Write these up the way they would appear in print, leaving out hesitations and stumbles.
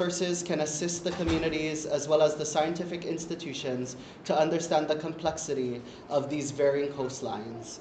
Resources can assist the communities as well as the scientific institutions to understand the complexity of these varying coastlines.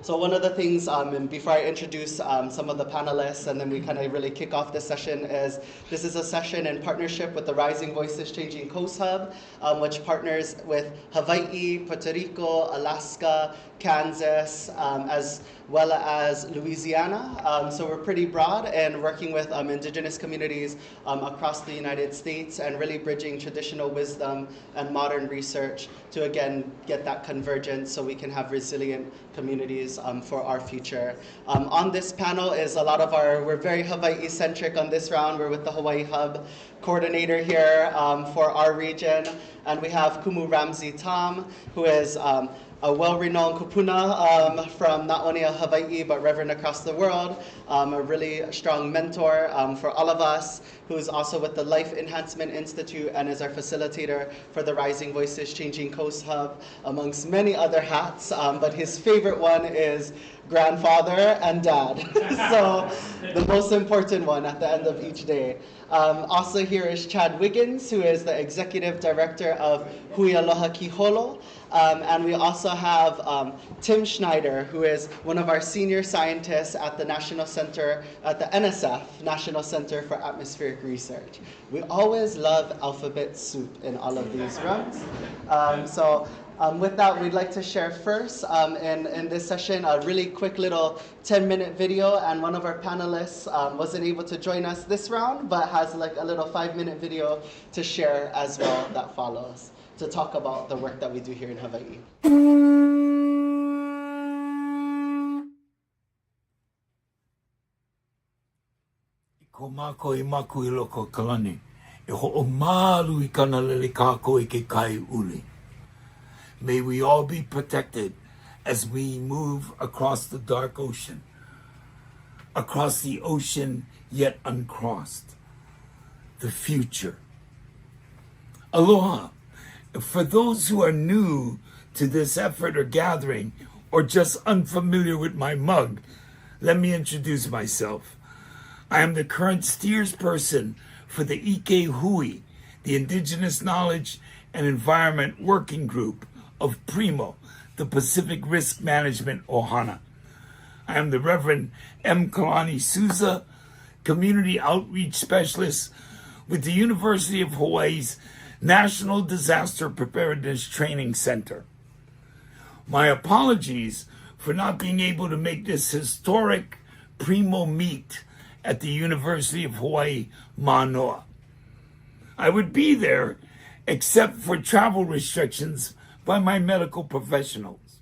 So one of the things, and before I introduce some of the panelists and then we kind of really kick off this session, is this is a session in partnership with the Rising Voices Changing Coast Hub, which partners with Hawaii, Puerto Rico, Alaska, Kansas, as well as Louisiana. So we're pretty broad and working with indigenous communities across the United States and really bridging traditional wisdom and modern research to, again, get that convergence so we can have resilient communities for our future. On this panel is a lot of we're very Hawaii-centric on this round. We're with the Hawaii Hub coordinator here for our region. And we have Kumu Ramsey Tom, who is a well-renowned kupuna from not only Hawaii, but Reverend across the world, a really strong mentor for all of us, who's also with the Life Enhancement Institute and is our facilitator for the Rising Voices Changing Coast Hub, amongst many other hats, but his favorite one is grandfather and dad. So the most important one at the end of each day. Also here is Chad Wiggins, who is the Executive Director of Hui Aloha Kiholo. And we also have Tim Schneider, who is one of our senior scientists at the National Center, at the NSF, National Center for Atmospheric Research. We always love alphabet soup in all of these rooms. With that, we'd like to share first in this session a really quick little 10-minute video, and one of our panelists wasn't able to join us this round, but has like a little 5-minute video to share as well that follows, to talk about the work that we do here in Hawaii. Ko māko I maku I loko kalani. E ho'o mālu I kana lele kāko I ke kai uli. May we all be protected as we move across the dark ocean, across the ocean yet uncrossed, the future. Aloha. For those who are new to this effort or gathering, or just unfamiliar with my mug, let me introduce myself. I am the current steersperson for the Ike Hui, the Indigenous Knowledge and Environment Working Group of PRiMO, the Pacific Risk Management Ohana. I am the Reverend M. Kalani Souza, Community Outreach Specialist with the University of Hawaii's National Disaster Preparedness Training Center. My apologies for not being able to make this historic PRiMO meet at the University of Hawaii, Manoa. I would be there except for travel restrictions by my medical professionals.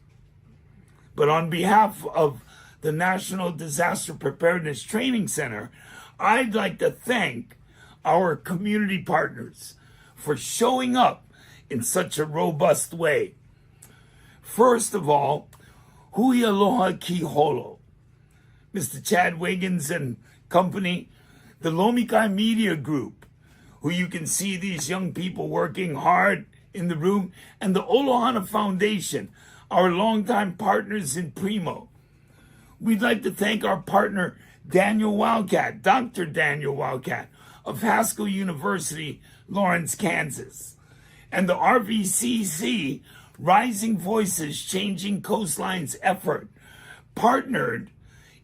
But on behalf of the National Disaster Preparedness Training Center, I'd like to thank our community partners for showing up in such a robust way. First of all, Hui Aloha Kiholo, Mr. Chad Wiggins and company, the Lomikai Media Group, who you can see these young people working hard in the room, and the Olohana Foundation, our longtime partners in PRiMO. We'd like to thank our partner, Daniel Wildcat, Dr. Daniel Wildcat of Haskell University, Lawrence, Kansas, and the RVCC, Rising Voices Changing Coastlines effort, partnered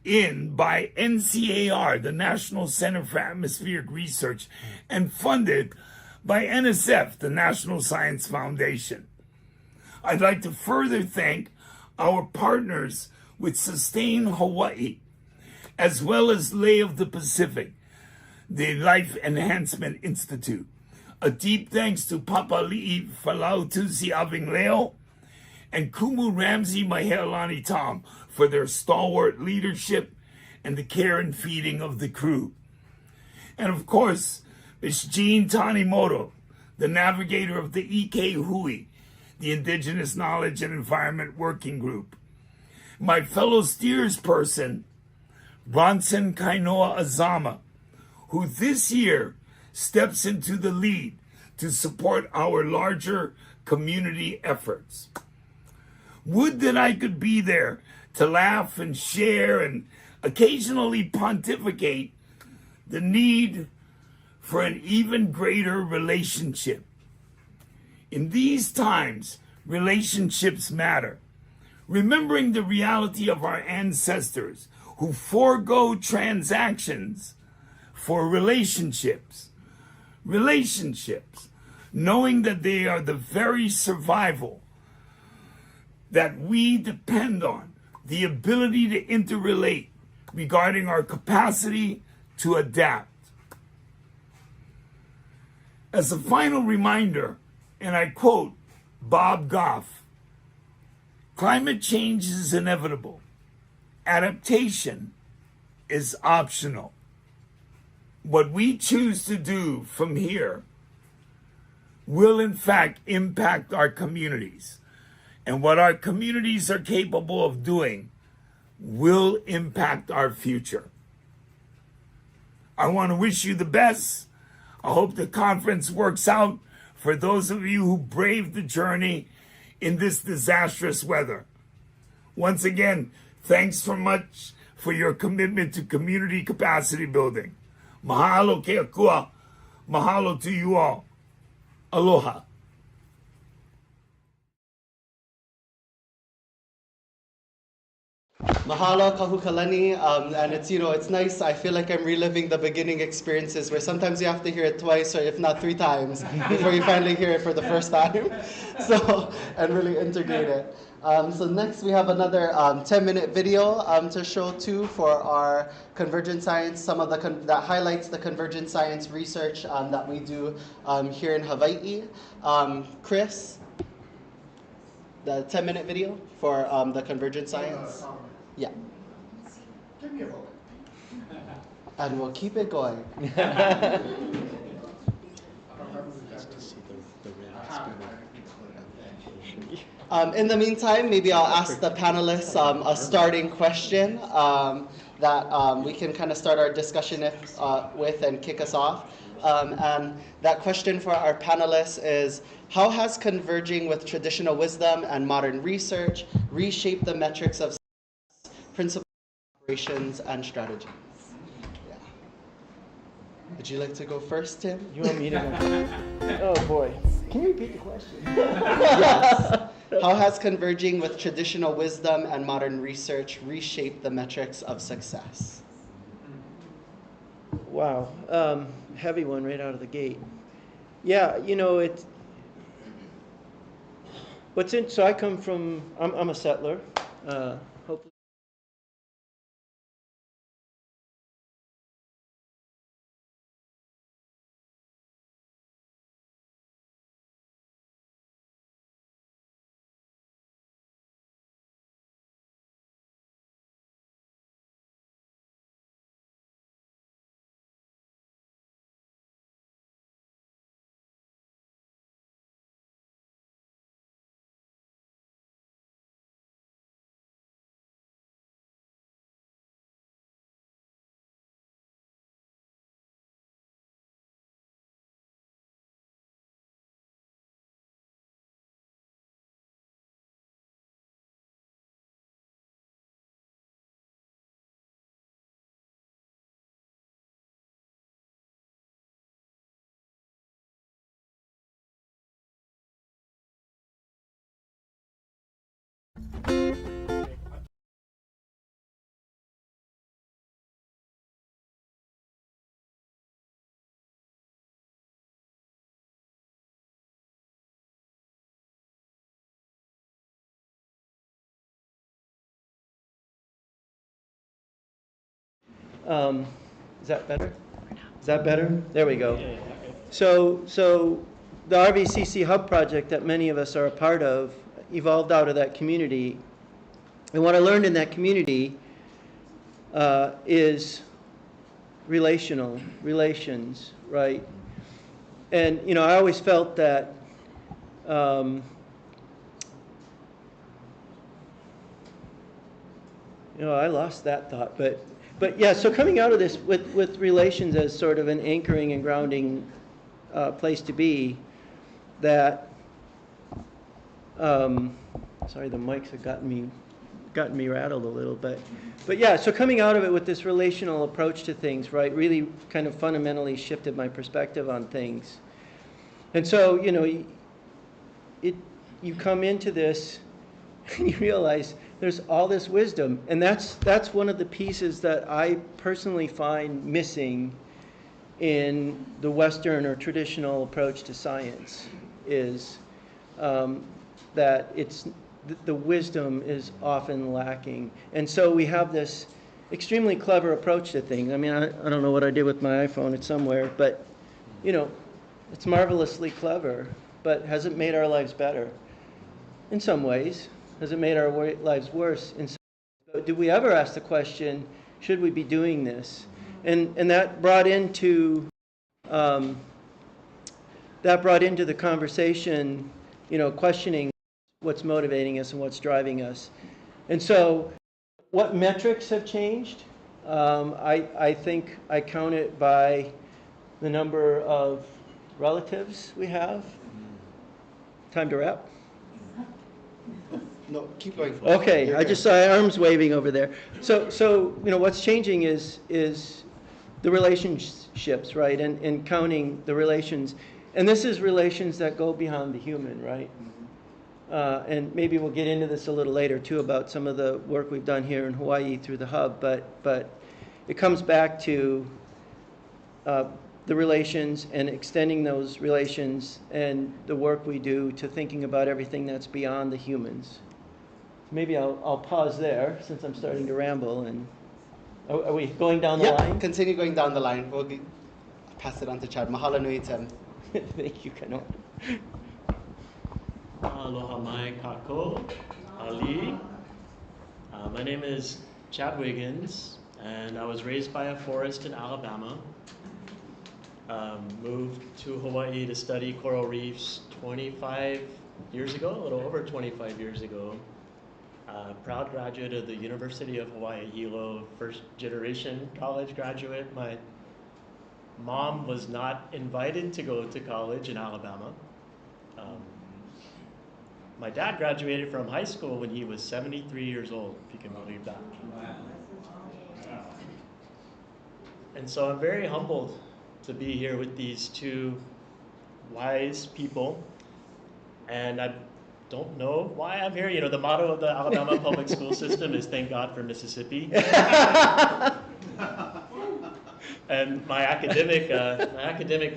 in by NCAR, the National Center for Atmospheric Research, and funded by NSF, the National Science Foundation. I'd like to further thank our partners with Sustain Hawaii, as well as Lay of the Pacific, the Life Enhancement Institute. A deep thanks to Papali'i Falautusi Avingleo and Kumu Ramsey Mahealani Tom for their stalwart leadership and the care and feeding of the crew. And of course, Ms. Jean Tanimoto, the navigator of the Ike Hui, the Indigenous Knowledge and Environment Working Group. My fellow steersperson, Bronson Kainoa Azama, who this year steps into the lead to support our larger community efforts. Would that I could be there to laugh and share and occasionally pontificate the need for an even greater relationship. In these times, relationships matter. Remembering the reality of our ancestors who forego transactions for relationships, knowing that they are the very survival that we depend on, the ability to interrelate regarding our capacity to adapt. As a final reminder, and I quote Bob Goff, climate change is inevitable. Adaptation is optional. What we choose to do from here will in fact impact our communities. And what our communities are capable of doing will impact our future. I want to wish you the best. I hope the conference works out for those of you who braved the journey in this disastrous weather. Once again, thanks so much for your commitment to community capacity building. Mahalo ke akua. Mahalo to you all. Aloha. Mahalo kahukalani, and it's nice. I feel like I'm reliving the beginning experiences where sometimes you have to hear it twice or if not 3 times before you finally hear it for the first time. So, and really integrate it. So next we have another 10-minute video to show too for our convergent science, some of that highlights the convergent science research that we do here in Hawaii. Chris, the 10-minute video for the convergent science. Yeah. Give me a moment. And we'll keep it going. In the meantime, maybe I'll ask the panelists a starting question that we can kind of start our discussion with and kick us off. And that question for our panelists is, how has converging with traditional wisdom and modern research reshaped the metrics of principles, operations, and strategies? Yeah. Would you like to go first, Tim? You want me to go? Oh boy. Can you repeat the question? Yes. How has converging with traditional wisdom and modern research reshaped the metrics of success? Wow. Heavy one right out of the gate. Yeah, it's so I come from, I'm a settler. Hopefully. Is that better? Is that better? There we go. So the RVCC Hub project that many of us are a part of evolved out of that community. And what I learned in that community is relations, right? And, I always felt that I lost that thought, but yeah, so coming out of this with relations as sort of an anchoring and grounding place to be, that sorry, the mics have got gotten me rattled a little, but yeah, so coming out of it with this relational approach to things, right, really kind of fundamentally shifted my perspective on things. And so, you know, you come into this and you realize there's all this wisdom, and that's one of the pieces that I personally find missing in the Western or traditional approach to science, is that the wisdom is often lacking. And so we have this extremely clever approach to things. I mean, I don't know what I did with my iPhone, it's somewhere, but you know, it's marvelously clever, but has it made our lives better? In some ways. Has it made our lives worse? In some ways. Did we ever ask the question, should we be doing this? And that brought into the conversation, you know, questioning what's motivating us and what's driving us. And so, what metrics have changed? I think I count it by the number of relatives we have. Time to wrap? No, keep going. Okay, You're I good. just saw arms waving over there. So you know, what's changing is the relationships, right? And counting the relations. And this is relations that go beyond the human, right? And maybe we'll get into this a little later too about some of the work we've done here in Hawaii through the hub, but it comes back to the relations and extending those relations and the work we do to thinking about everything that's beyond the humans. Maybe I'll pause there since I'm starting to ramble. And are we going down the Yeah, line? continue going down the line. We'll pass it on to Chad. Mahalo nui, Tim. Thank you, Kano. Aloha mai kako, Ali. My name is Chad Wiggins, and I was raised by a forest in Alabama. Moved to Hawaii to study coral reefs 25 years ago, a little over 25 years ago. Proud graduate of the University of Hawaii Hilo, first generation college graduate. My mom was not invited to go to college in Alabama. My dad graduated from high school when he was 73 years old, if you can believe that. And so I'm very humbled to be here with these two wise people. And I don't know why I'm here. You know, the motto of the Alabama public school system is thank God for Mississippi. And my academic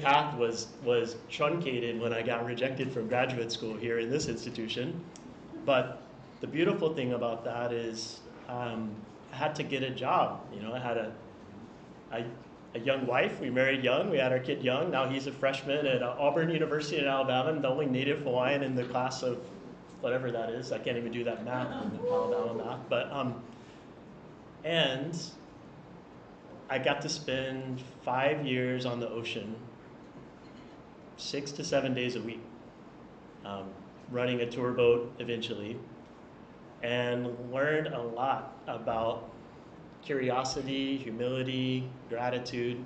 path was truncated when I got rejected from graduate school here in this institution. But the beautiful thing about that is I had to get a job. You know, I had a young wife. We married young. We had our kid young. Now he's a freshman at Auburn University in Alabama, and the only native Hawaiian in the class of whatever that is. I can't even do that math in Alabama math. But and I got to spend 5 years on the ocean, 6 to 7 days a week, running a tour boat eventually, and learned a lot about curiosity, humility, gratitude.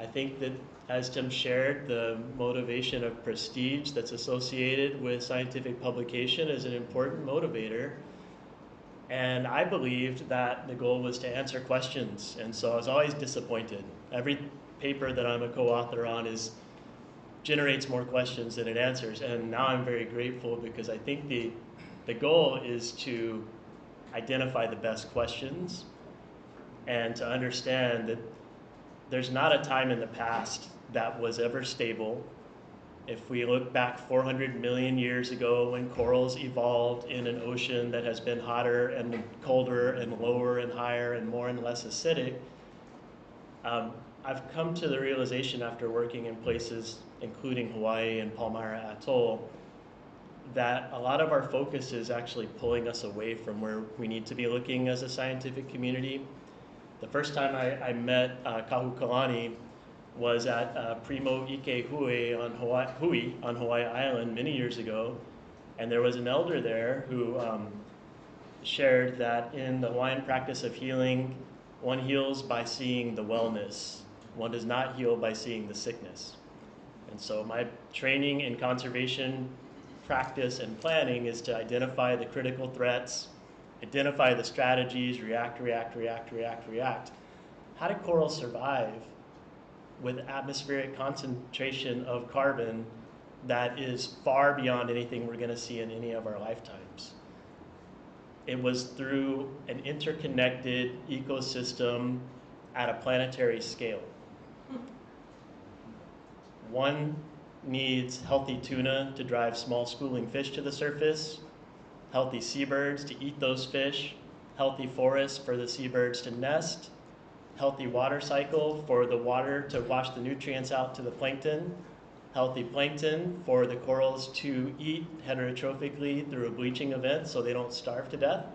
I think that, as Tim shared, the motivation of prestige that's associated with scientific publication is an important motivator. And I believed that the goal was to answer questions, and so I was always disappointed. Every paper that I'm a co-author on generates more questions than it answers, and now I'm very grateful because I think the goal is to identify the best questions and to understand that there's not a time in the past that was ever stable. If we look back 400 million years ago when corals evolved in an ocean that has been hotter and colder and lower and higher and more and less acidic, I've come to the realization after working in places including Hawaii and Palmyra Atoll that a lot of our focus is actually pulling us away from where we need to be looking as a scientific community. The first time I met Kahukalani was at PRiMO Ike Hui on Hawaii Island many years ago, and there was an elder there who shared that in the Hawaiian practice of healing, one heals by seeing the wellness. One does not heal by seeing the sickness. And so my training in conservation practice and planning is to identify the critical threats identify the strategies, react. How did corals survive with atmospheric concentration of carbon that is far beyond anything we're going to see in any of our lifetimes? It was through an interconnected ecosystem at a planetary scale. One needs healthy tuna to drive small schooling fish to the surface, healthy seabirds to eat those fish, healthy forests for the seabirds to nest, healthy water cycle for the water to wash the nutrients out to the plankton, healthy plankton for the corals to eat heterotrophically through a bleaching event so they don't starve to death.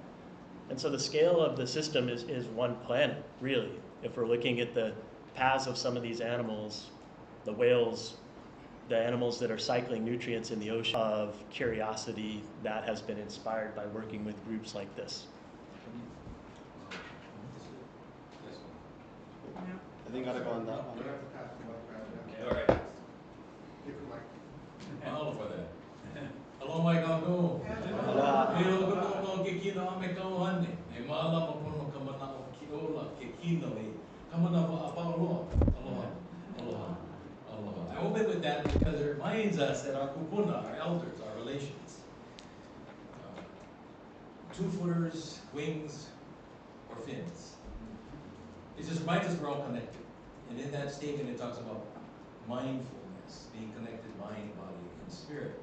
And so the scale of the system is one planet, really. If we're looking at the paths of some of these animals, the whales, the animals that are cycling nutrients in the ocean, of curiosity that has been inspired by working with groups like this. I think I gotta go on that one. Okay, all right. Give the mic. Mahalo for that. Hello, Mike Aldo. Aloha. Hello, good no kikino ame kauhane. E maala mapono kamana o kiola kikino e kamana wa apalo. Aloha. Aloha. Aloha. I open with that because it reminds us that our kupuna, our elders, our relations, two-footers, wings, or fins. It just reminds us we're all connected. And in that statement, it talks about mindfulness, being connected mind, body, and spirit.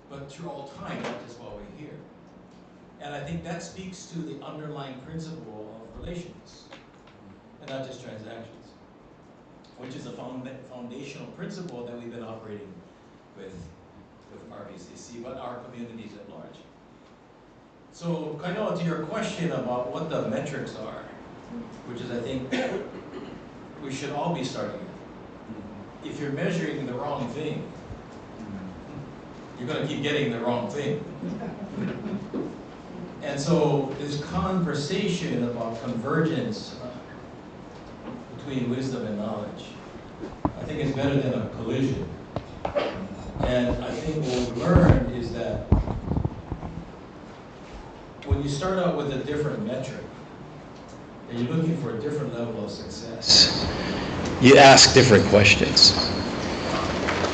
But through all time, not just while we're here. And I think that speaks to the underlying principle of relations, and not just transactions, which is a foundational principle that we've been operating with RVCC, but our communities at large. So, Kainoa, to your question about what the metrics are, which is, I think, we should all be starting with. If you're measuring the wrong thing, you're going to keep getting the wrong thing. And so this conversation about convergence between wisdom and knowledge, I think is better than a collision. And I think what we've learned is that when you start out with a different metric, and you're looking for a different level of success, you ask different questions.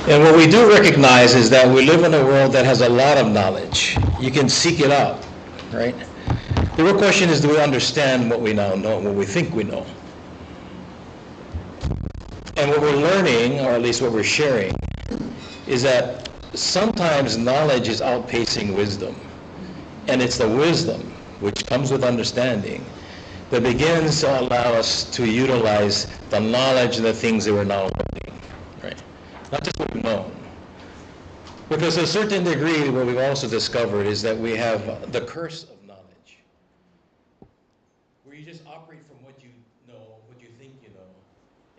And what we do recognize is that we live in a world that has a lot of knowledge. You can seek it out, right? The real question is, do we understand what we now know, what we think we know? And what we're learning, or at least what we're sharing, is that sometimes knowledge is outpacing wisdom. And it's the wisdom, which comes with understanding, that begins to allow us to utilize the knowledge and the things that we're now learning, right? Not just what we know. Because to a certain degree, what we've also discovered is that we have the curse of knowledge, where you just operate from what you know, what you think you know,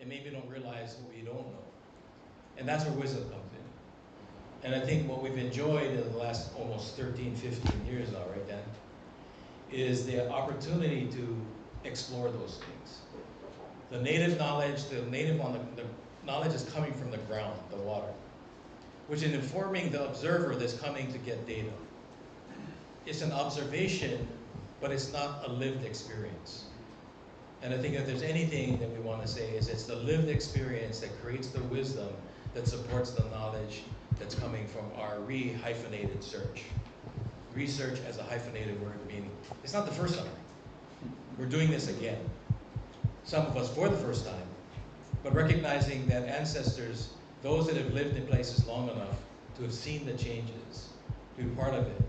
and maybe don't realize what you don't know. And that's where wisdom comes in. And I think what we've enjoyed in the last almost 13, 15 years now, right, Dan, is the opportunity to explore those things. The native knowledge, the knowledge is coming from the ground, the water, which is informing the observer that's coming to get data. It's an observation, but it's not a lived experience. And I think if there's anything that we want to say is it's the lived experience that creates the wisdom that supports the knowledge that's coming from our re-hyphenated search. Research as a hyphenated word, meaning it's not the first time. We're doing this again. Some of us for the first time, but recognizing that ancestors, those that have lived in places long enough to have seen the changes, to be part of it,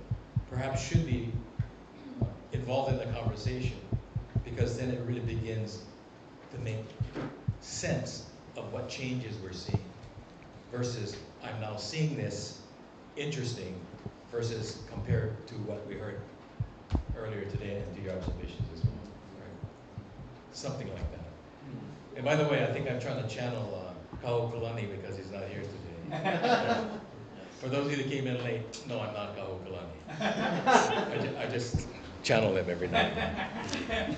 perhaps should be involved in the conversation, because then it really begins to make sense of what changes we're seeing, versus I'm now seeing this interesting, versus compared to what we heard earlier today and to your observations as well. Right? Something like that. And by the way, I think I'm trying to channel Kahokulani because he's not here today. For those of you that came in late, no, I'm not Kahokulani. I just channel him every now and then.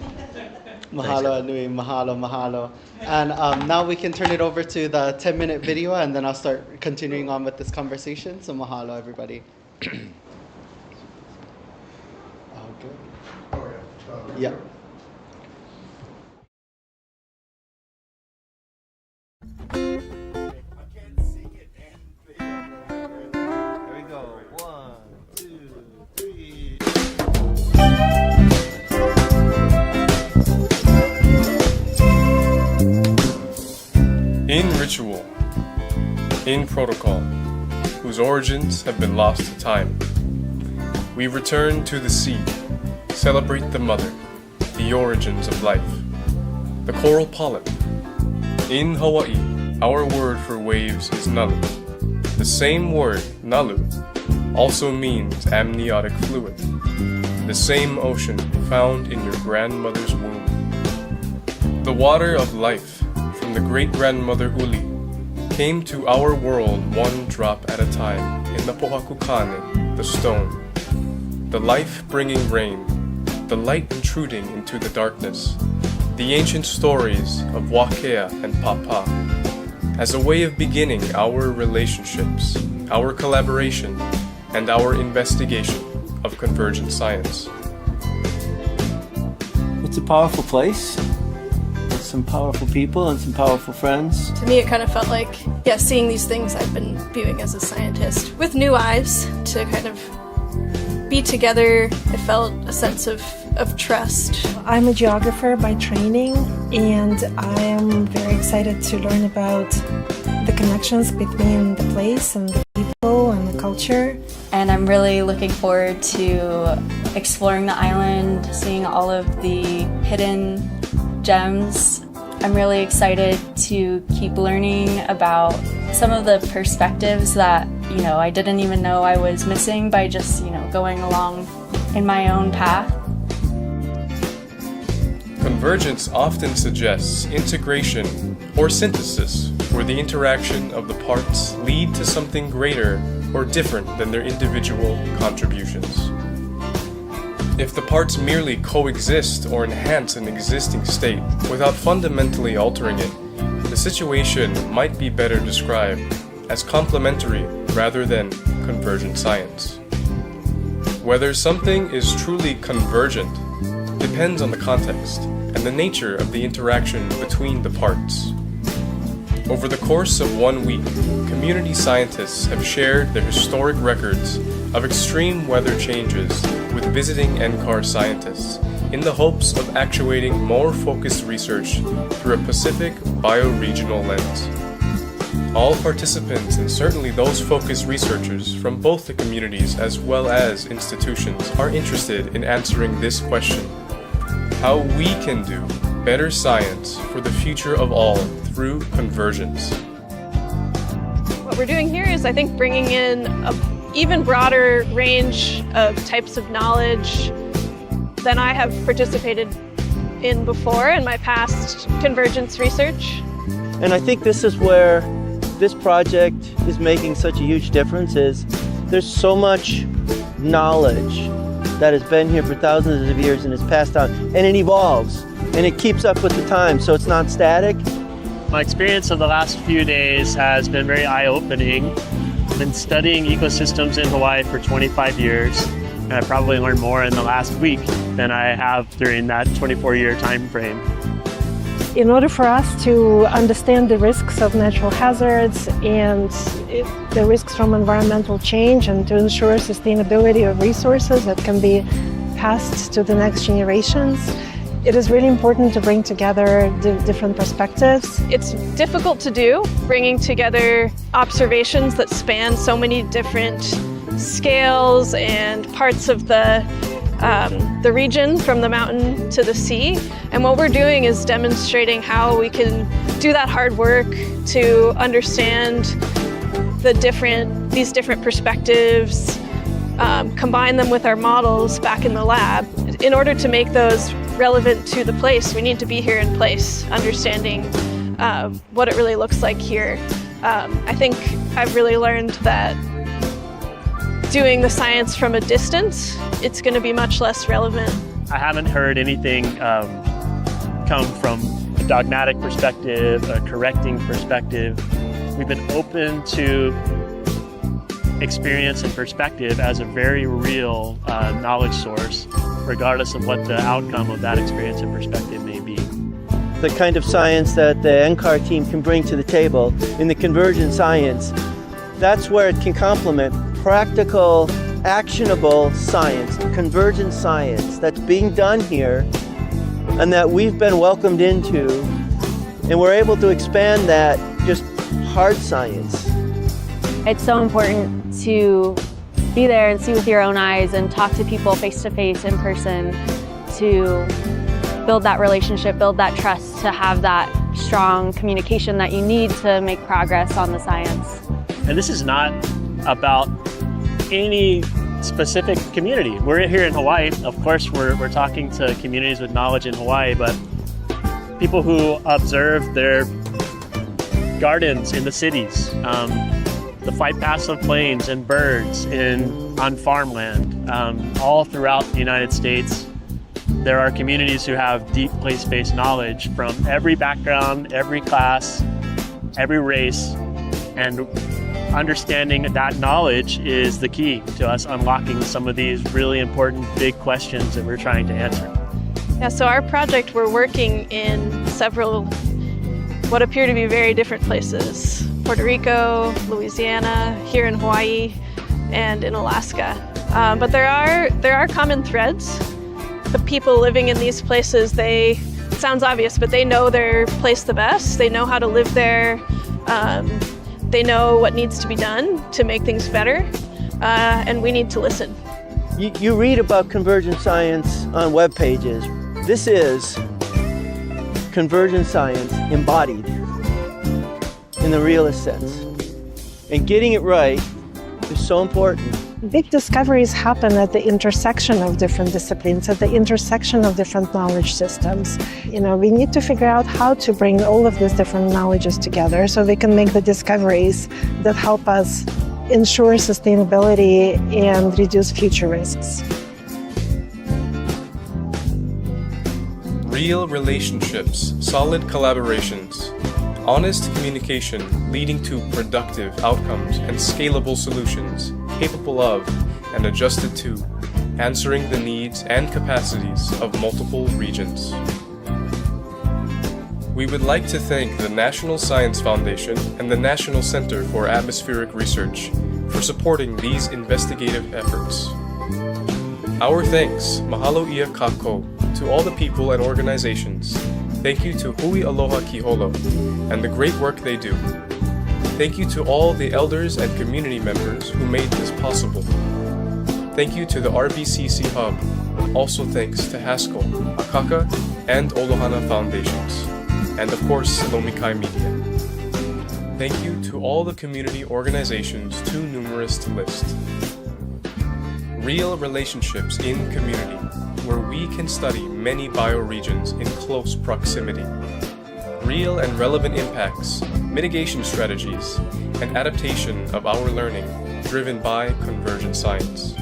Mahalo, Anui, mahalo, mahalo. And now we can turn it over to the 10-minute video, and then I'll start continuing on with this conversation. So mahalo, everybody. Oh, good. Yeah. Here we go. 1, 2, 3. In ritual, in protocol, whose origins have been lost to time, we return to the sea, celebrate the mother, the origins of life, the coral polyp. In Hawaii, our word for waves is nalu. The same word, nalu, also means amniotic fluid, the same ocean found in your grandmother's womb. The water of life from the great-grandmother Uli came to our world one drop at a time in the Pohakukane, the stone. The life-bringing rain, the light intruding into the darkness, the ancient stories of Wakea and Papa, as a way of beginning our relationships, our collaboration, and our investigation of convergent science. It's a powerful place with some powerful people and some powerful friends. To me, it kind of felt like, yeah, seeing these things I've been viewing as a scientist with new eyes to kind of be together. It felt a sense of trust. I'm a geographer by training, and I am very excited to learn about the connections between the place and the people and the culture. And I'm really looking forward to exploring the island, seeing all of the hidden gems. I'm really excited to keep learning about some of the perspectives that, I didn't even know I was missing by just, going along in my own path. Convergence often suggests integration or synthesis, where the interaction of the parts lead to something greater or different than their individual contributions. If the parts merely coexist or enhance an existing state without fundamentally altering it, the situation might be better described as complementary rather than convergent science. Whether something is truly convergent depends on the context and the nature of the interaction between the parts. Over the course of 1 week, community scientists have shared their historic records of extreme weather changes with visiting NCAR scientists in the hopes of actuating more focused research through a Pacific bioregional lens. All participants, and certainly those focused researchers from both the communities as well as institutions, are interested in answering this question: how we can do better science for the future of all through convergence. What we're doing here is, I think, bringing in an even broader range of types of knowledge than I have participated in before in my past convergence research. And I think this is where this project is making such a huge difference. Is there's so much knowledge that has been here for thousands of years and is passed on, and it evolves and it keeps up with the time, so it's not static. My experience of the last few days has been very eye-opening. I've been studying ecosystems in Hawaii for 25 years, and I probably learned more in the last week than I have during that 24-year time frame. In order for us to understand the risks of natural hazards and the risks from environmental change, and to ensure sustainability of resources that can be passed to the next generations, it is really important to bring together the different perspectives. It's difficult to do, bringing together observations that span so many different scales and parts of the region, from the mountain to the sea. And what we're doing is demonstrating how we can do that hard work to understand these different perspectives, combine them with our models back in the lab. In order to make those relevant to the place, we need to be here in place, understanding what it really looks like here. I think I've really learned that doing the science from a distance, it's going to be much less relevant. I haven't heard anything come from a dogmatic perspective, a correcting perspective. We've been open to experience and perspective as a very real knowledge source. regardless of what the outcome of that experience and perspective may be. The kind of science that the NCAR team can bring to the table in the convergent science, that's where it can complement practical, actionable science, convergent science that's being done here and that we've been welcomed into, and we're able to expand that just hard science. It's so important to be there and see with your own eyes and talk to people face to face in person to build that relationship, build that trust, to have that strong communication that you need to make progress on the science. And this is not about any specific community. We're here in Hawaii. Of course, we're talking to communities with knowledge in Hawaii, but people who observe their gardens in the cities, the flight paths of planes and birds on farmland, all throughout the United States. There are communities who have deep place-based knowledge from every background, every class, every race, and understanding that knowledge is the key to us unlocking some of these really important big questions that we're trying to answer. Yeah, so our project, we're working in several what appear to be very different places. Puerto Rico, Louisiana, here in Hawaii, and in Alaska. But there are common threads. The people living in these places, it sounds obvious, but they know their place the best. They know how to live there. They know what needs to be done to make things better, and we need to listen. You read about convergent science on web pages. This is convergent science embodied in the realist sense. And getting it right is so important. Big discoveries happen at the intersection of different disciplines, at the intersection of different knowledge systems. We need to figure out how to bring all of these different knowledges together so we can make the discoveries that help us ensure sustainability and reduce future risks. Real relationships, solid collaborations, honest communication leading to productive outcomes and scalable solutions capable of and adjusted to answering the needs and capacities of multiple regions. We would like to thank the National Science Foundation and the National Center for Atmospheric Research for supporting these investigative efforts. Our thanks, mahalo ia kako, to all the people and organizations. Thank you to Hui Aloha Kiholo and the great work they do. Thank you to all the elders and community members who made this possible. Thank you to the RVCC Hub. Also thanks to Haskell, Akaka, and Olohana Foundations. And of course, Lomikai Media. Thank you to all the community organizations too numerous to list. Real relationships in community, where we can study many bioregions in close proximity. Real and relevant impacts, mitigation strategies, and adaptation of our learning driven by convergent science.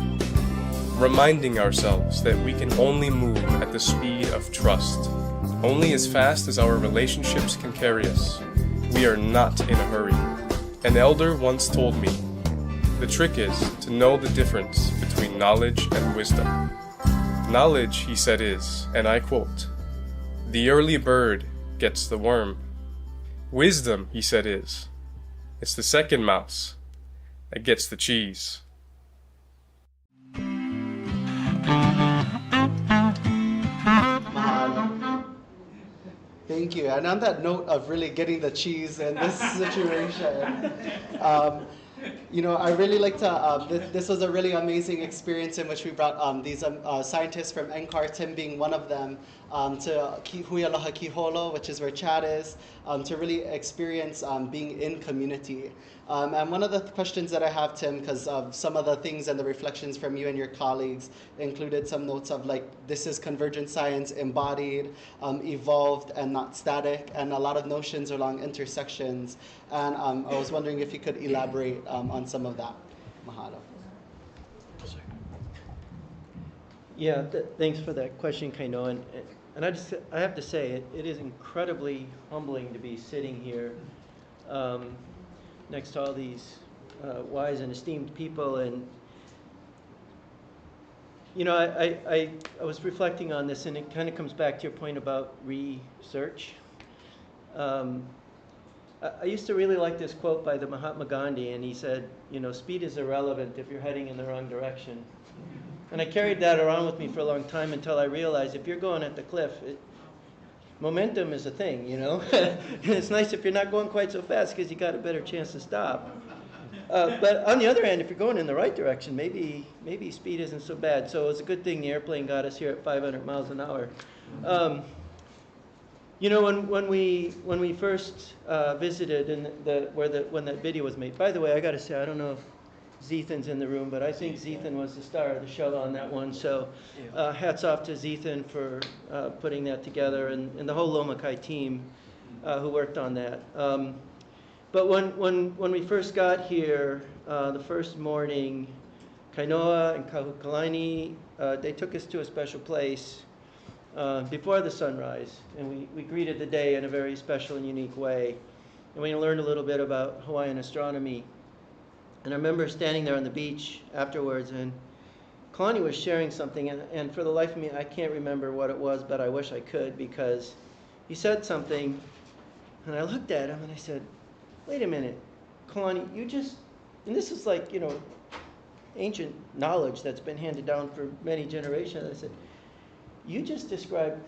Reminding ourselves that we can only move at the speed of trust, only as fast as our relationships can carry us. We are not in a hurry. An elder once told me, the trick is to know the difference between knowledge and wisdom. Knowledge, he said, is, and I quote, the early bird gets the worm. Wisdom, he said, is, it's the second mouse that gets the cheese. Thank you. And on that note of really getting the cheese in this situation, I really like to, this was a really amazing experience in which we brought these scientists from NCAR, Tim being one of them, to Hui Aloha Kiholo, which is where Chad is, to really experience being in community. And one of the questions that I have, Tim, because of some of the things and the reflections from you and your colleagues included some notes of this is convergent science embodied, evolved, and not static, and a lot of notions along intersections. And I was wondering if you could elaborate on some of that. Mahalo. Yeah, thanks for that question, Kaino. And I have to say, it is incredibly humbling to be sitting here next to all these wise and esteemed people. And I was reflecting on this, and it kind of comes back to your point about research. I used to really like this quote by the Mahatma Gandhi, and he said, speed is irrelevant if you're heading in the wrong direction. And I carried that around with me for a long time until I realized if you're going at the cliff, momentum is a thing, and it's nice if you're not going quite so fast because you got a better chance to stop. But on the other hand, if you're going in the right direction, maybe speed isn't so bad. So it's a good thing the airplane got us here at 500 miles an hour. When we first visited when that video was made. By the way, I got to say, I don't know if Zethan's in the room, but I think Zethan was the star of the show on that one. So hats off to Zethan for putting that together, and the whole Lomakai team who worked on that. But when we first got here, the first morning, Kainoa and Kahukalaini, they took us to a special place before the sunrise, and we greeted the day in a very special and unique way. And we learned a little bit about Hawaiian astronomy. And I remember standing there on the beach afterwards, and Kalani was sharing something, and for the life of me, I can't remember what it was, but I wish I could, because he said something, and I looked at him and I said, wait a minute, Kalani, and this is like, ancient knowledge that's been handed down for many generations. I said, you just described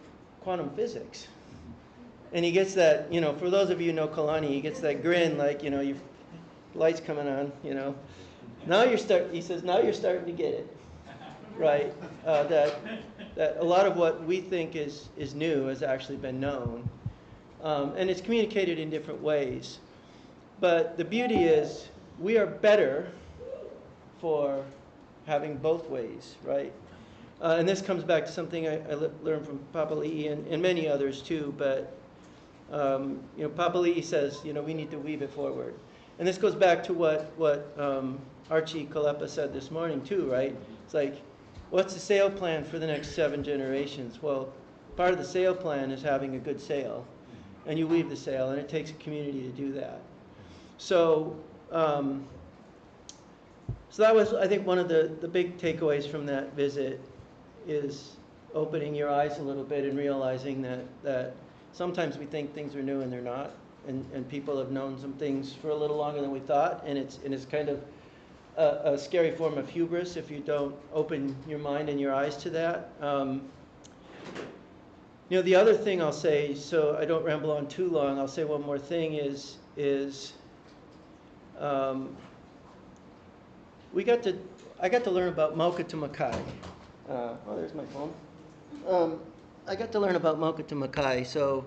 quantum physics. And he gets that, for those of you who know Kalani, he gets that grin like, your light's coming on, he says, now you're starting to get it, right? That a lot of what we think is new has actually been known. And it's communicated in different ways. But the beauty is we are better for having both ways, right? And this comes back to something I learned from Papa Lee and many others too. But Papa Lee says, we need to weave it forward. And this goes back to what Archie Kalepa said this morning too, right? It's like, what's the sail plan for the next 7 generations? Well, part of the sail plan is having a good sail, and you weave the sail, and it takes a community to do that. So, so that was, I think, one of the big takeaways from that visit is opening your eyes a little bit and realizing that sometimes we think things are new and they're not, and people have known some things for a little longer than we thought, and it's kind of a scary form of hubris if you don't open your mind and your eyes to that. The other thing I'll say, so I don't ramble on too long, I'll say one more thing is I got to learn about Maukata Makai. There's my phone. I got to learn about Maukata Makai, so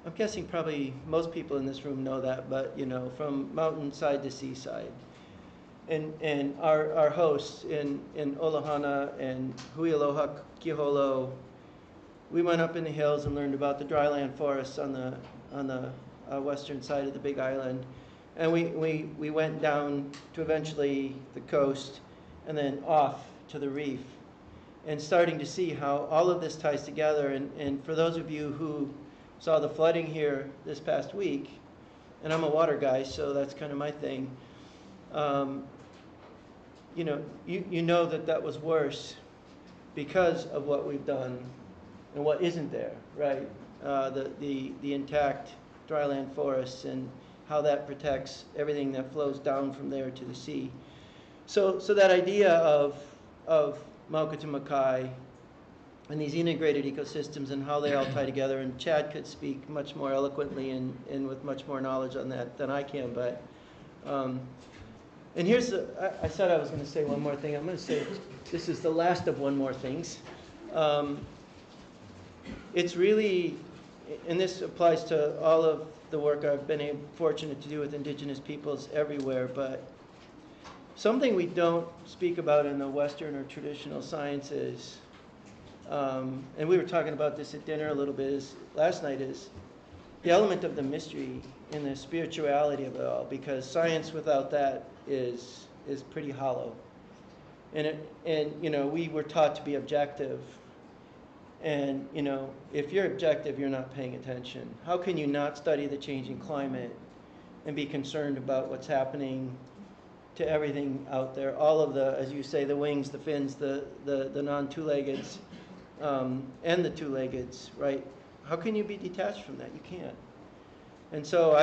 I'm guessing probably most people in this room know that, but from mountainside to seaside. And our hosts in Olahana and Huialoha Kiholo, we went up in the hills and learned about the dryland forests on the western side of the Big Island. And we went down to eventually the coast and then off to the reef, and starting to see how all of this ties together. And for those of you who saw the flooding here this past week, and I'm a water guy, so that's kind of my thing, you know that was worse because of what we've done and what isn't there, right? The intact dryland forests and how that protects everything that flows down from there to the sea. So that idea of Maukata Makai and these integrated ecosystems and how they all tie together, and Chad could speak much more eloquently and with much more knowledge on that than I can, but and here's I said I was going to say one more thing. I'm going to say this is the last of one more things. It's really, and this applies to all of the work I've been fortunate to do with indigenous peoples everywhere, but something we don't speak about in the Western or traditional sciences, and we were talking about this at dinner a little bit last night, is the element of the mystery and the spirituality of it all, because science without that is pretty hollow. And we were taught to be objective. And, if you're objective, you're not paying attention. How can you not study the changing climate and be concerned about what's happening to everything out there. All of the, as you say, the wings, the fins, the non-two-leggeds, and the two-leggeds, right? How can you be detached from that? You can't. And so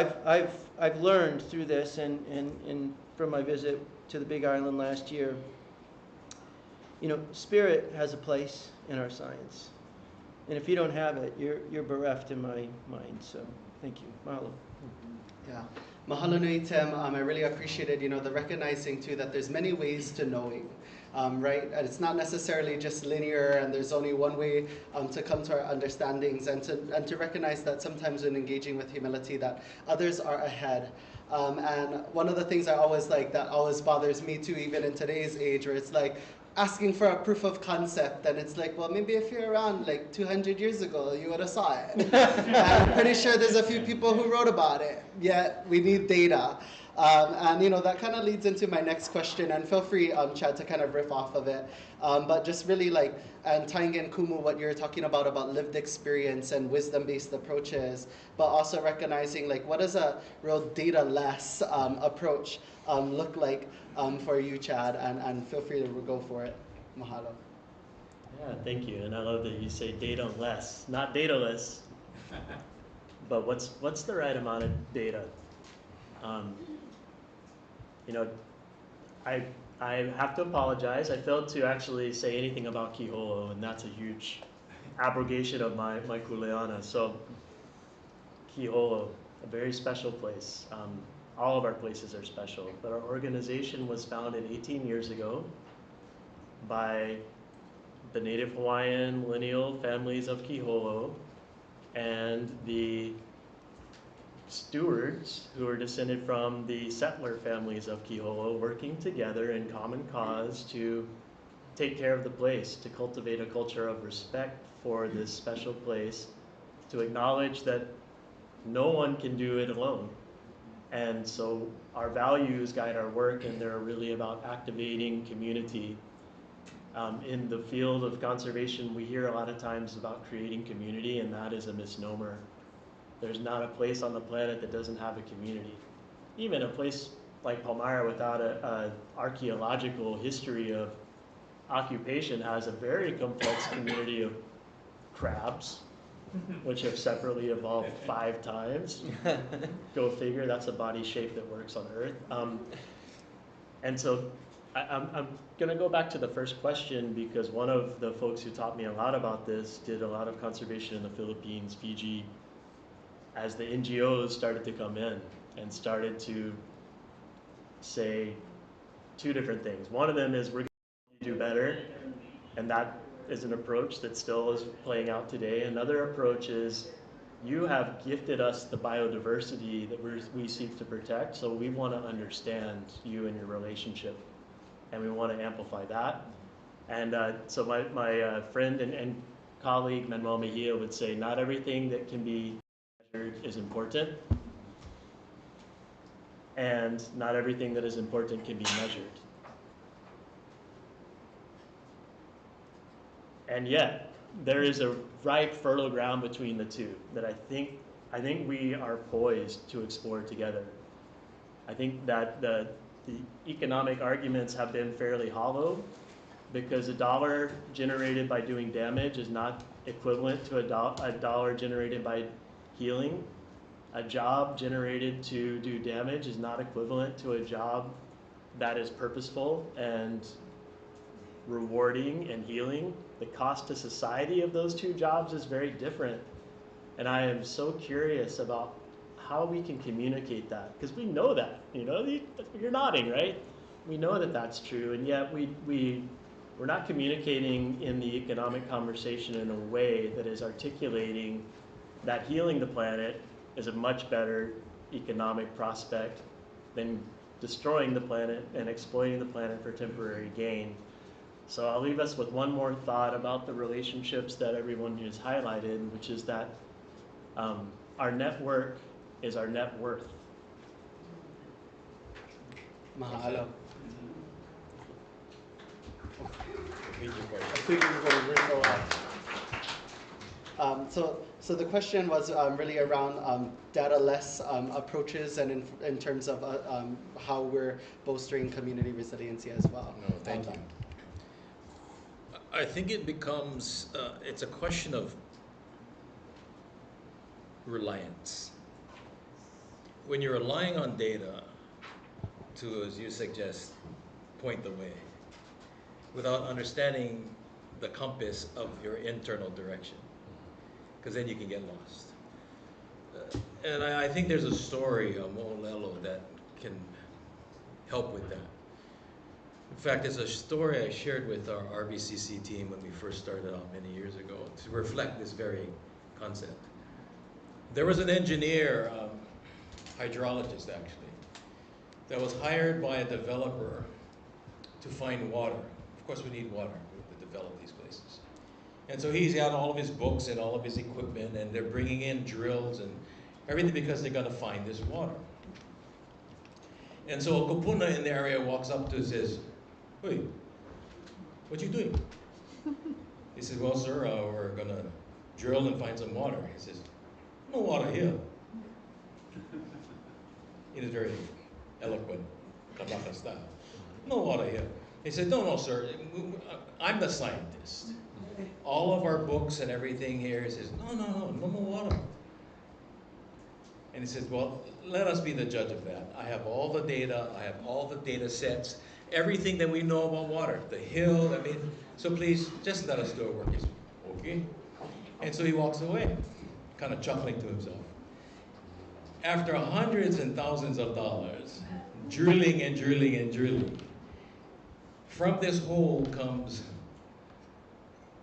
I've learned through this and from my visit to the Big Island last year, you know, spirit has a place in our science. And if you don't have it, you're bereft in my mind. So thank you. Mahalo. Yeah. Mahalo nui, Tim. I really appreciated, you know, the recognizing too that there's many ways to knowing, right? And it's not necessarily just linear, and there's only one way to come to our understandings, and to recognize that sometimes when engaging with humility, that others are ahead. And one of the things I always like that always bothers me too, even in today's age, where it's like, asking for a proof of concept, and it's like, well, maybe if you're around like 200 years ago, you would have saw it. I'm pretty sure there's a few people who wrote about it, yet we need data. And you know, that kind of leads into my next question, and feel free, Chad, to kind of riff off of it. But just really like, and tying in, Kumu, what you're talking about lived experience and wisdom-based approaches, but also recognizing like, what does a real data-less approach look like for you, Chad, and feel free to go for it. Mahalo. Yeah, thank you. And I love that you say data less, not dataless, but what's the right amount of data? You know, I have to apologize. I failed to actually say anything about Kiholo, and that's a huge abrogation of my kuleana. So Kiholo, a very special place. All of our places are special, but our organization was founded 18 years ago by the Native Hawaiian lineal families of Kiholo and the stewards who are descended from the settler families of Kiholo, working together in common cause to take care of the place, to cultivate a culture of respect for this special place, to acknowledge that no one can do it alone. And so our values guide our work, and they're really about activating community. In the field of conservation, we hear a lot of times about creating community, and that is a misnomer. There's not a place on the planet that doesn't have a community. Even a place like Palmyra without an archaeological history of occupation has a very complex community of crabs, which have separately evolved 5 times. Go figure, that's a body shape that works on Earth. And so I'm going to go back to the first question, because one of the folks who taught me a lot about this did a lot of conservation in the Philippines, Fiji, as the NGOs started to come in and started to say 2 different things. One of them is we're going to do better, and that is an approach that still is playing out today. Another approach is you have gifted us the biodiversity that we seek to protect, so we want to understand you and your relationship, and we want to amplify that. And so my friend and colleague Manuel Mejia would say, not everything that can be measured is important, and not everything that is important can be measured. And yet, there is a ripe, fertile ground between the two that I think we are poised to explore together. I think that the economic arguments have been fairly hollow, because a dollar generated by doing damage is not equivalent to a dollar generated by healing. A job generated to do damage is not equivalent to a job that is purposeful and rewarding and healing. The cost to society of those 2 jobs is very different. And I am so curious about how we can communicate that, because we know that, you know, you're nodding, right? We know that that's true, and yet we're not communicating in the economic conversation in a way that is articulating that healing the planet is a much better economic prospect than destroying the planet and exploiting the planet for temporary gain. So I'll leave us with one more thought about the relationships that everyone has highlighted, which is that our network is our net worth. Mahalo. I think we're going to riff off. So the question was really around data-less approaches and in terms of how we're bolstering community resiliency as well. No, thank you. I think it becomes, it's a question of reliance. When you're relying on data to, as you suggest, point the way, without understanding the compass of your internal direction, because then you can get lost. And I think there's a story of Mo'olelo that can help with that. In fact, it's a story I shared with our RVCC team when we first started out many years ago to reflect this very concept. There was an engineer, hydrologist actually, that was hired by a developer to find water. Of course, we need water to develop these places. And so he's got all of his books and all of his equipment, and they're bringing in drills and everything because they're going to find this water. And so a kupuna in the area walks up to him and says, "Hey, what you doing?" He says, "Well, sir, we're going to drill and find some water." He says, "No water here." In a very eloquent Kabaka style. "No water here." He said, "No, sir, I'm the scientist. All of our books and everything here," he says, no more water." And he says, "Well, let us be the judge of that. I have all the data, I have all the data sets, everything that we know about water, the hill, so please, just let us do our work." He says, "Okay." And so he walks away, kind of chuckling to himself. After hundreds and thousands of dollars, drilling and drilling and drilling, from this hole comes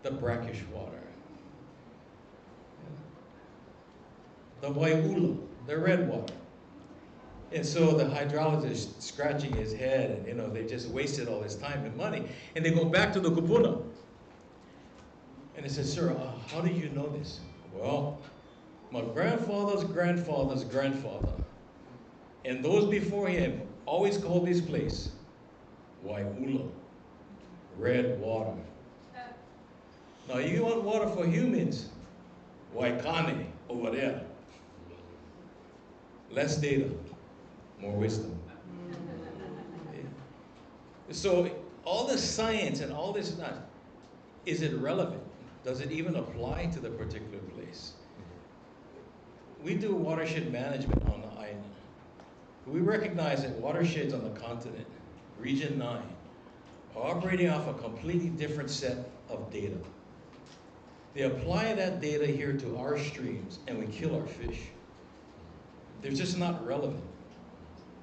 the brackish water. The waiula, the red water. And so the hydrologist scratching his head, and they just wasted all this time and money. And they go back to the kupuna. And they said, "Sir, how do you know this?" "Well, my grandfather's grandfather's grandfather, and those before him, always called this place Waiula, red water. Now you want water for humans, Waikane over there. Less data, more wisdom." So all this science and all this, is it relevant? Does it even apply to the particular place? We do watershed management on the island. We recognize that watersheds on the continent, Region 9, are operating off a completely different set of data. They apply that data here to our streams and we kill our fish. They're just not relevant.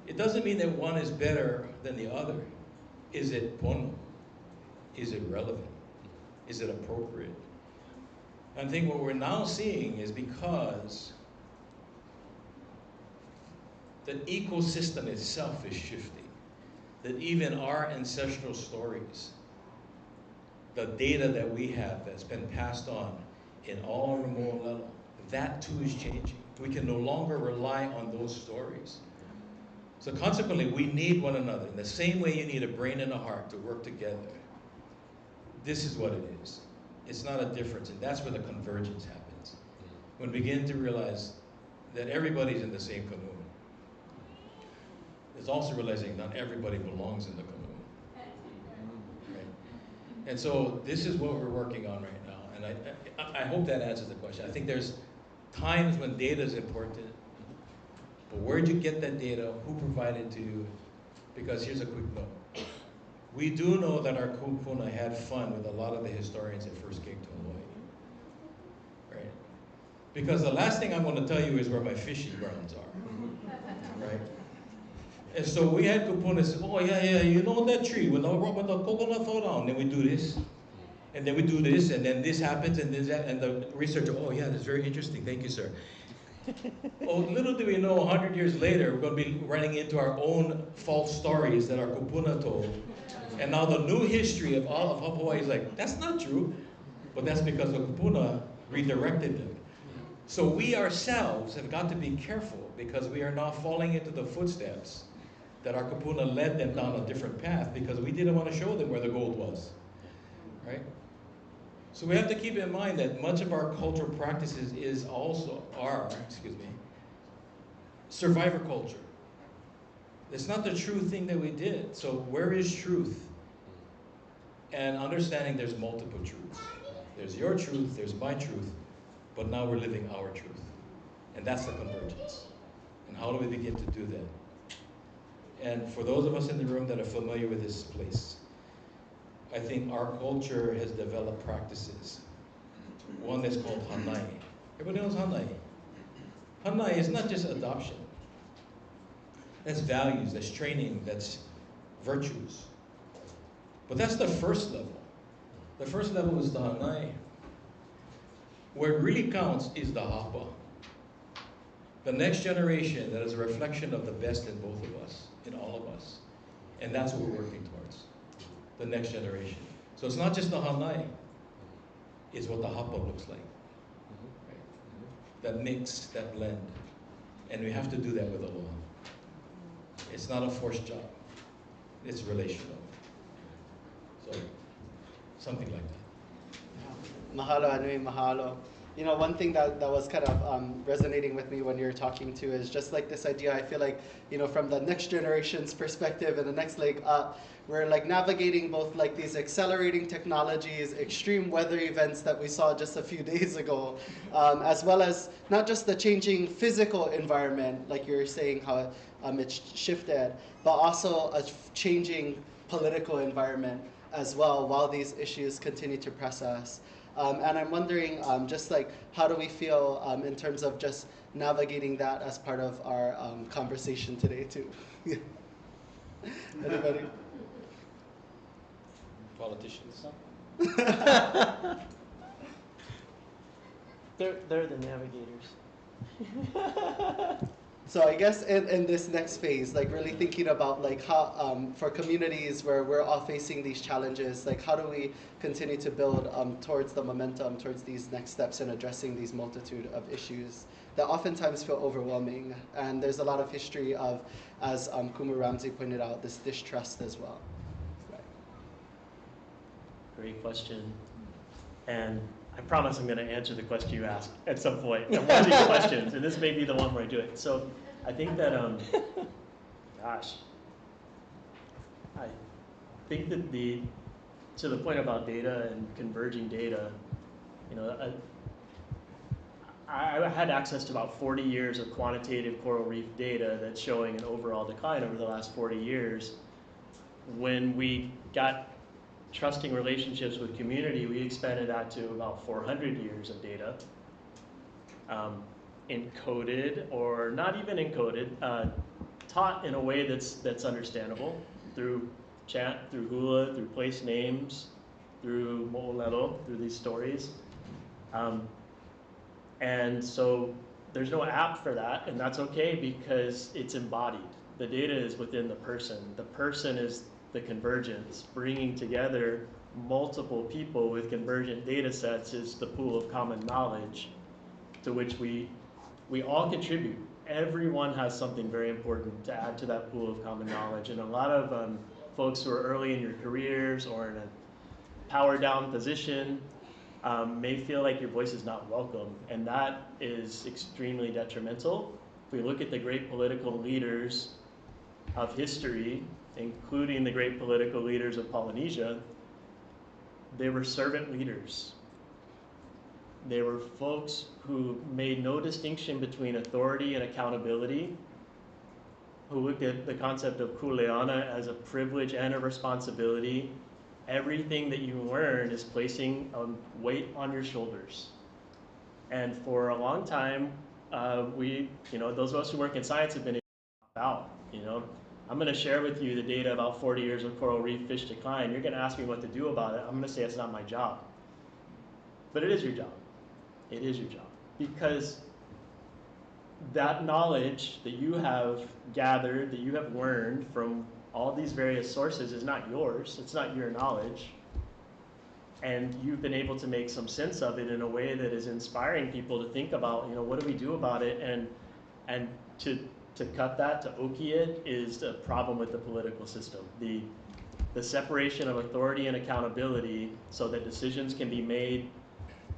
It doesn't mean that one is better than the other. Is it pono? Is it relevant? Is it appropriate? I think what we're now seeing is because the ecosystem itself is shifting, that even our ancestral stories, the data that we have that's been passed on in all remote level, that too is changing. We can no longer rely on those stories. So consequently, we need one another. In the same way you need a brain and a heart to work together, this is what it is. It's not a difference, and that's where the convergence happens. When we begin to realize that everybody's in the same canoe. It's also realizing not everybody belongs in the canoe. Right? And so this is what we're working on right now, and I hope that answers the question. I think there's times when data is important, but where'd you get that data? Who provided it to you? Because here's a quick note. We do know that our kupuna had fun with a lot of the historians that first came to Hawaii. Right? Because the last thing I'm going to tell you is where my fishing grounds are. Right? And so we had kupuna say, "Oh yeah, you know that tree, when the coconut fall down, then we do this. And then we do this, and then this happens, and then that," and the researcher, "Oh yeah, that's very interesting, thank you, sir." Oh, little do we know, 100 years later, we're going to be running into our own false stories that our kupuna told. And now the new history of all of Hawaii is like, that's not true. But that's because the kupuna redirected them. So we ourselves have got to be careful because we are now falling into the footsteps that our kupuna led them down a different path because we didn't want to show them where the gold was. Right? So we have to keep in mind that much of our cultural practices are survivor culture. It's not the true thing that we did. So where is truth? And understanding there's multiple truths. There's your truth, there's my truth, but now we're living our truth. And that's the convergence. And how do we begin to do that? And for those of us in the room that are familiar with this place, I think our culture has developed practices. One that's called Hanai. Everybody knows Hanai. Hanai is not just adoption. That's values, that's training, that's virtues. But that's the first level. The first level is the Hanai. Where it really counts is the Hapa. The next generation that is a reflection of the best in both of us, in all of us. And that's what we're working towards. The next generation. So it's not just the Hanai, it's what the Hapa looks like. Right? That mix, that blend. And we have to do that with aloha. It's not a forced job. It's relational. So, something like that. Mahalo, Anui, mahalo. You know, one thing that was kind of resonating with me when you're talking to is just like this idea. I feel like, you know, from the next generation's perspective and the next leg up, we're like navigating both like these accelerating technologies, extreme weather events that we saw just a few days ago, as well as not just the changing physical environment, like you're saying how it's shifted, but also a changing political environment as well while these issues continue to press us. And I'm wondering, just like, how do we feel in terms of just navigating that as part of our conversation today, too? Anybody? Politicians. They're the navigators. So I guess in this next phase, like really thinking about like how, for communities where we're all facing these challenges, like how do we continue to build towards the momentum, towards these next steps in addressing these multitude of issues that oftentimes feel overwhelming. And there's a lot of history of, as Kumu Ramsey pointed out, this distrust as well. Right. Great question. And I promise I'm going to answer the question you asked at some point. And one of these questions, and this may be the one where I do it. So I think that, gosh, I think that to the point about data and converging data, you know, I had access to about 40 years of quantitative coral reef data that's showing an overall decline over the last 40 years. When we got trusting relationships with community, we expanded that to about 400 years of data, encoded or not even encoded, taught in a way that's understandable through chant, through hula, through place names, through mo'olelo, through these stories. And so there's no app for that, and that's okay because it's embodied. The data is within the person. The person is the convergence. Bringing together multiple people with convergent data sets is the pool of common knowledge to which we all contribute. Everyone has something very important to add to that pool of common knowledge. And a lot of folks who are early in your careers or in a power down position may feel like your voice is not welcome. And that is extremely detrimental. If we look at the great political leaders of history, including the great political leaders of Polynesia, they were servant leaders. They were folks who made no distinction between authority and accountability, who looked at the concept of kuleana as a privilege and a responsibility. Everything that you learn is placing a weight on your shoulders. And for a long time, those of us who work in science have been about, I'm going to share with you the data about 40 years of coral reef fish decline. You're going to ask me what to do about it. I'm going to say it's not my job. But it is your job. It is your job. Because that knowledge that you have gathered, that you have learned from all these various sources is not yours. It's not your knowledge. And you've been able to make some sense of it in a way that is inspiring people to think about, what do we do about it? And to cut that, to okie it, is a problem with the political system. the separation of authority and accountability so that decisions can be made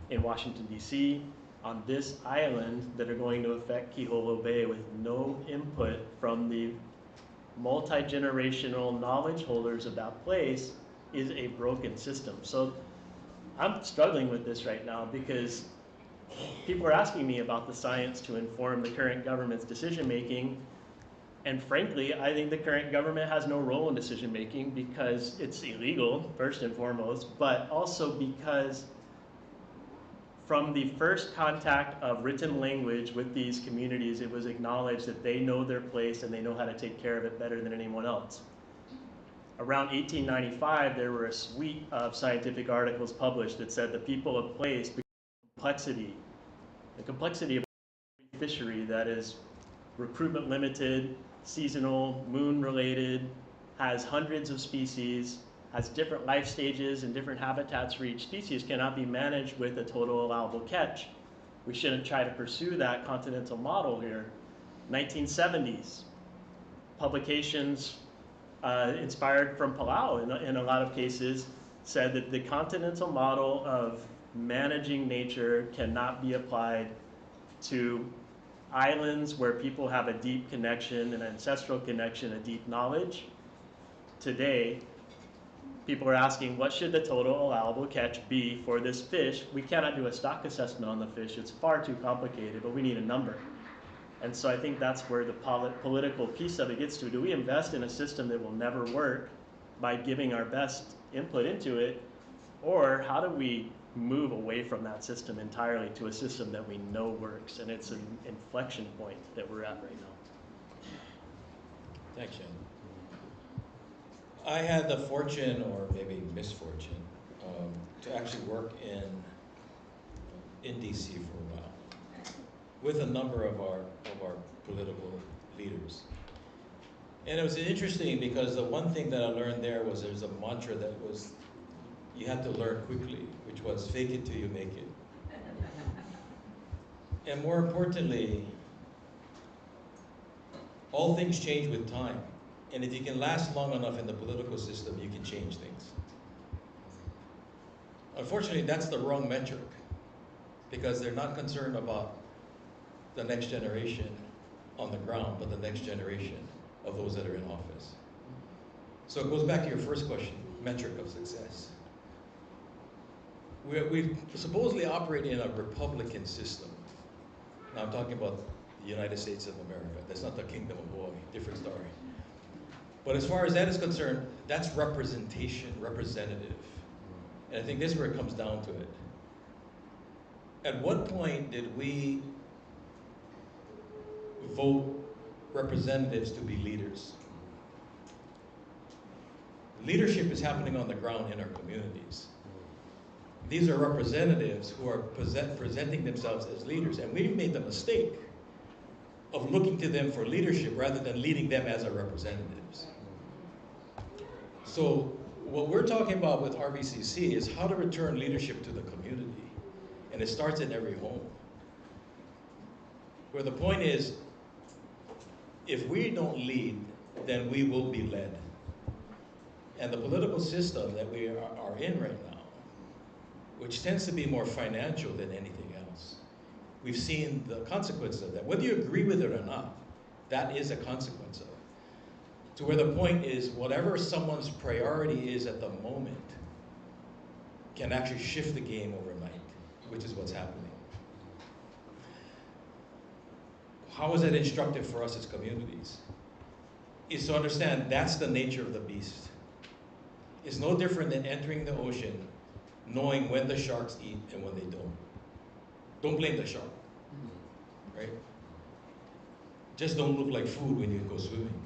in Washington, D.C., on this island that are going to affect Kiholo Bay with no input from the multi-generational knowledge holders of that place is a broken system. So I'm struggling with this right now because people are asking me about the science to inform the current government's decision making. And frankly, I think the current government has no role in decision making because it's illegal, first and foremost, but also because from the first contact of written language with these communities, it was acknowledged that they know their place and they know how to take care of it better than anyone else. Around 1895, there were a suite of scientific articles published that said the people of place, the complexity of a fishery that is recruitment limited, seasonal, moon related, has hundreds of species, has different life stages and different habitats for each species, cannot be managed with a total allowable catch. We shouldn't try to pursue that continental model here. 1970s, publications inspired from Palau in a lot of cases said that the continental model of managing nature cannot be applied to islands where people have a deep connection, an ancestral connection, a deep knowledge. Today, people are asking, what should the total allowable catch be for this fish? We cannot do a stock assessment on the fish. It's far too complicated, but we need a number. And so I think that's where the political piece of it gets to. Do we invest in a system that will never work by giving our best input into it? Or how do we move away from that system entirely to a system that we know works? And it's an inflection point that we're at right now. Thanks, Shane. I had the fortune, or maybe misfortune, to actually work in DC for a while with a number of our political leaders. And it was interesting because the one thing that I learned there was there's a mantra that was, you had to learn quickly, which was fake it till you make it. And more importantly, all things change with time. And if you can last long enough in the political system, you can change things. Unfortunately, that's the wrong metric because they're not concerned about the next generation on the ground, but the next generation of those that are in office. So it goes back to your first question, metric of success. We supposedly operate in a republican system. Now I'm talking about the United States of America. That's not the Kingdom of Hawaii, different story. But as far as that is concerned, that's representation, representative. And I think this is where it comes down to it. At what point did we vote representatives to be leaders? Leadership is happening on the ground in our communities. These are representatives who are presenting themselves as leaders, and we've made the mistake of looking to them for leadership rather than leading them as our representatives. So what we're talking about with RVCC is how to return leadership to the community, and it starts in every home. Where the point is, if we don't lead, then we will be led. And the political system that we are in right now, which tends to be more financial than anything else, we've seen the consequences of that. Whether you agree with it or not, that is a consequence of it. To where the point is, whatever someone's priority is at the moment can actually shift the game overnight, which is what's happening. How is that instructive for us as communities? Is to understand that's the nature of the beast. It's no different than entering the ocean, knowing when the sharks eat and when they don't. Don't blame the shark, right? Just don't look like food when you go swimming.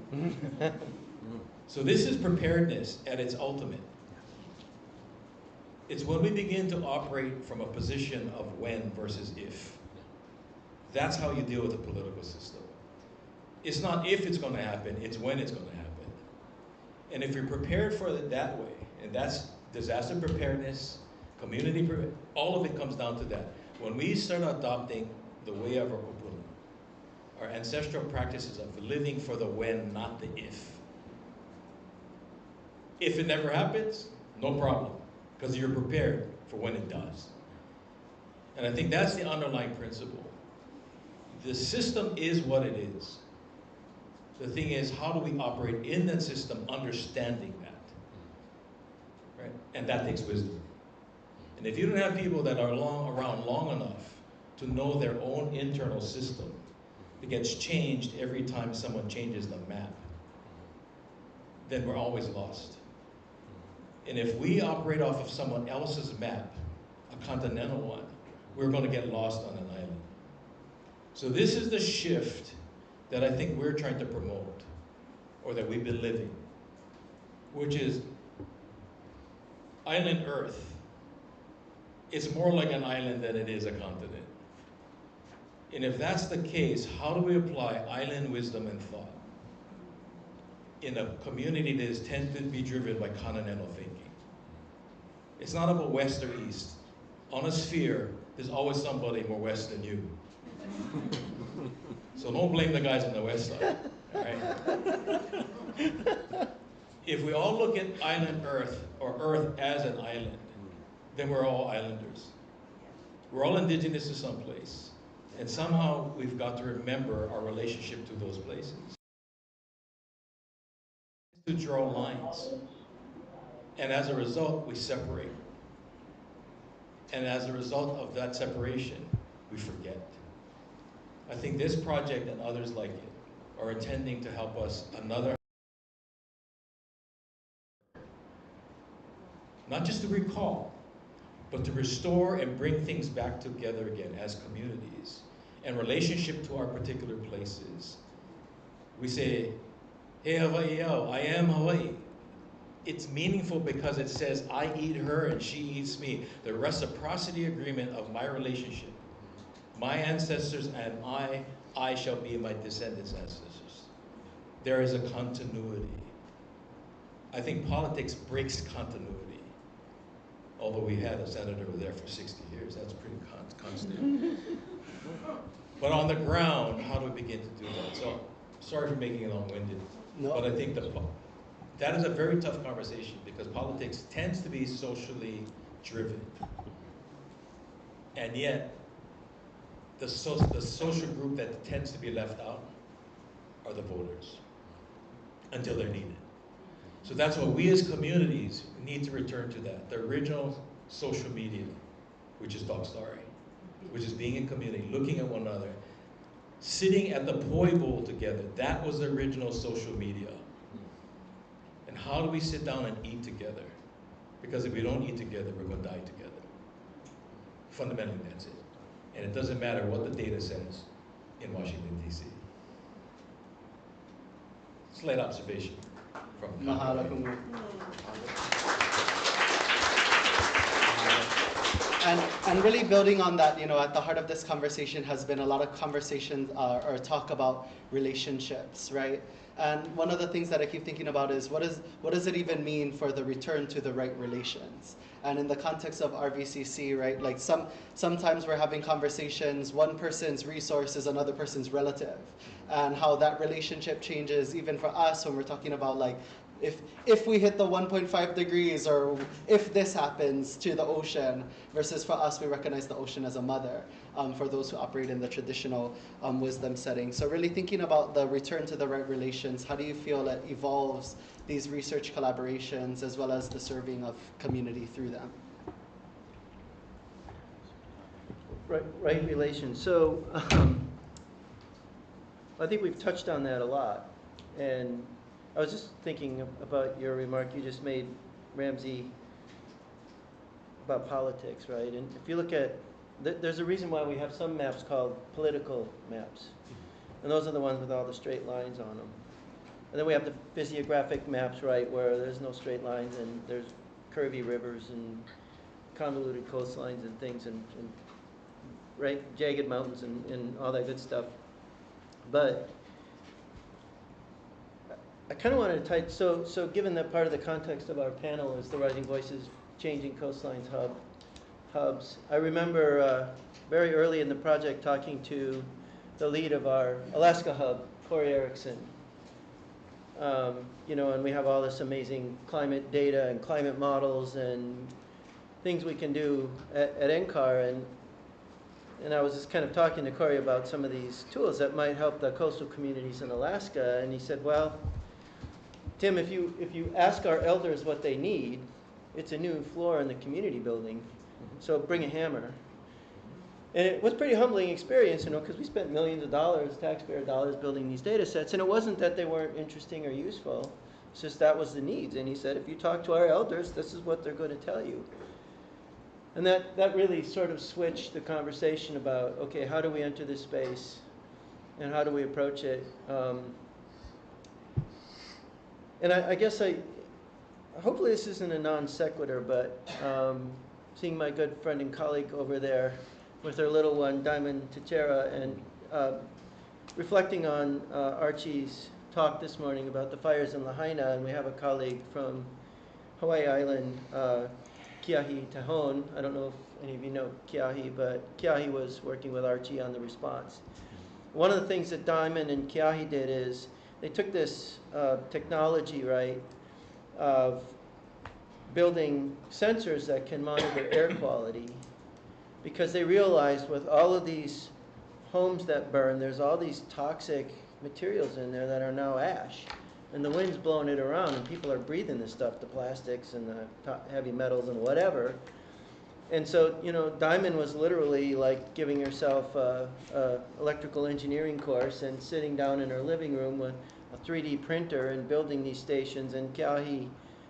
So this is preparedness at its ultimate. It's when we begin to operate from a position of when versus if. That's how you deal with the political system. It's not if it's going to happen, it's when it's going to happen. And if you're prepared for it that way, and that's disaster preparedness, community preparedness, all of it comes down to that. When we start adopting the way of our kupuna, our ancestral practices of living for the when, not the if, If it never happens, no problem, because you're prepared for when it does. And I think that's the underlying principle. The system is what it is. The thing is, how do we operate in that system understanding that? Right? And that takes wisdom. And if you don't have people that are around long enough to know their own internal system, it gets changed every time someone changes the map, then we're always lost. And if we operate off of someone else's map, a continental one, we're going to get lost on an island. So this is the shift that I think we're trying to promote, or that we've been living, which is island Earth. It's more like an island than it is a continent. And if that's the case, how do we apply island wisdom and thought in a community that is tended to be driven by continental thinking? It's not about west or east. On a sphere, there's always somebody more west than you. So don't blame the guys on the west side, all right? If we all look at island Earth, or Earth as an island, then we're all islanders. We're all indigenous to some place. And somehow we've got to remember our relationship to those places. To draw lines. And as a result, we separate. And as a result of that separation, we forget. I think this project and others like it are intending to help us not just to recall, but to restore and bring things back together again as communities and relationship to our particular places. We say, hey Hawaii, I am Hawaii. It's meaningful because it says, I eat her and she eats me. The reciprocity agreement of my relationship. My ancestors and I shall be my descendants' ancestors. There is a continuity. I think politics breaks continuity. Although we had a senator there for 60 years, that's pretty constant. But on the ground, how do we begin to do that? So, sorry for making it long-winded, No. but I think that is a very tough conversation because politics tends to be socially driven. And yet, the social group that tends to be left out are the voters until they're needed. So that's why we as communities need to return to that. The original social media, which is Dog Story, which is being in community, looking at one another, sitting at the poi bowl together. That was the original social media. And how do we sit down and eat together? Because if we don't eat together, we're going to die together. Fundamentally, that's it. And it doesn't matter what the data says in Washington, D.C. Slight observation from Mahalo kung And really building on that, at the heart of this conversation has been a lot of conversation or talk about relationships, right? And one of the things that I keep thinking about is what does it even mean for the return to the right relations? And in the context of RVCC, right, like sometimes we're having conversations, one person's resource is another person's relative, and how that relationship changes even for us when we're talking about like, if we hit the 1.5 degrees or if this happens to the ocean, versus for us, we recognize the ocean as a mother for those who operate in the traditional wisdom setting. So really thinking about the return to the right relations, how do you feel it evolves these research collaborations as well as the serving of community through them? Right relations. So I think we've touched on that a lot. And I was just thinking about your remark you just made, Ramsey, about politics, right? And if you look at, there's a reason why we have some maps called political maps. And those are the ones with all the straight lines on them. And then we have the physiographic maps, right, where there's no straight lines and there's curvy rivers and convoluted coastlines and things and right, jagged mountains and all that good stuff. But I kind of wanted to tie, so given that part of the context of our panel is the Rising Voices Changing Coastlines hubs, I remember very early in the project talking to the lead of our Alaska hub, Corey Erickson, You know, and we have all this amazing climate data and climate models and things we can do at NCAR. And I was just kind of talking to Corey about some of these tools that might help the coastal communities in Alaska. And he said, well, Tim, if you ask our elders what they need, it's a new floor in the community building. So bring a hammer. And it was a pretty humbling experience, you know, because we spent millions of dollars, taxpayer dollars, building these data sets. And it wasn't that they weren't interesting or useful. It's just that was the needs. And he said, if you talk to our elders, this is what they're going to tell you. And that really sort of switched the conversation about, okay, how do we enter this space? And how do we approach it? And I guess hopefully this isn't a non sequitur, but seeing my good friend and colleague over there with her little one, Diamond Teixeira, and reflecting on Archie's talk this morning about the fires in Lahaina, and we have a colleague from Hawaii Island, Kiahi Tahone. I don't know if any of you know Kiahi, but Kiahi was working with Archie on the response. One of the things that Diamond and Kiahi did is they took this technology, right, of building sensors that can monitor air quality, because they realized with all of these homes that burn, there's all these toxic materials in there that are now ash. And the wind's blowing it around, and people are breathing this stuff, the plastics and the heavy metals and whatever. And so, you know, Diamond was literally like giving herself a electrical engineering course and sitting down in her living room with a 3D printer and building these stations. And Kiahi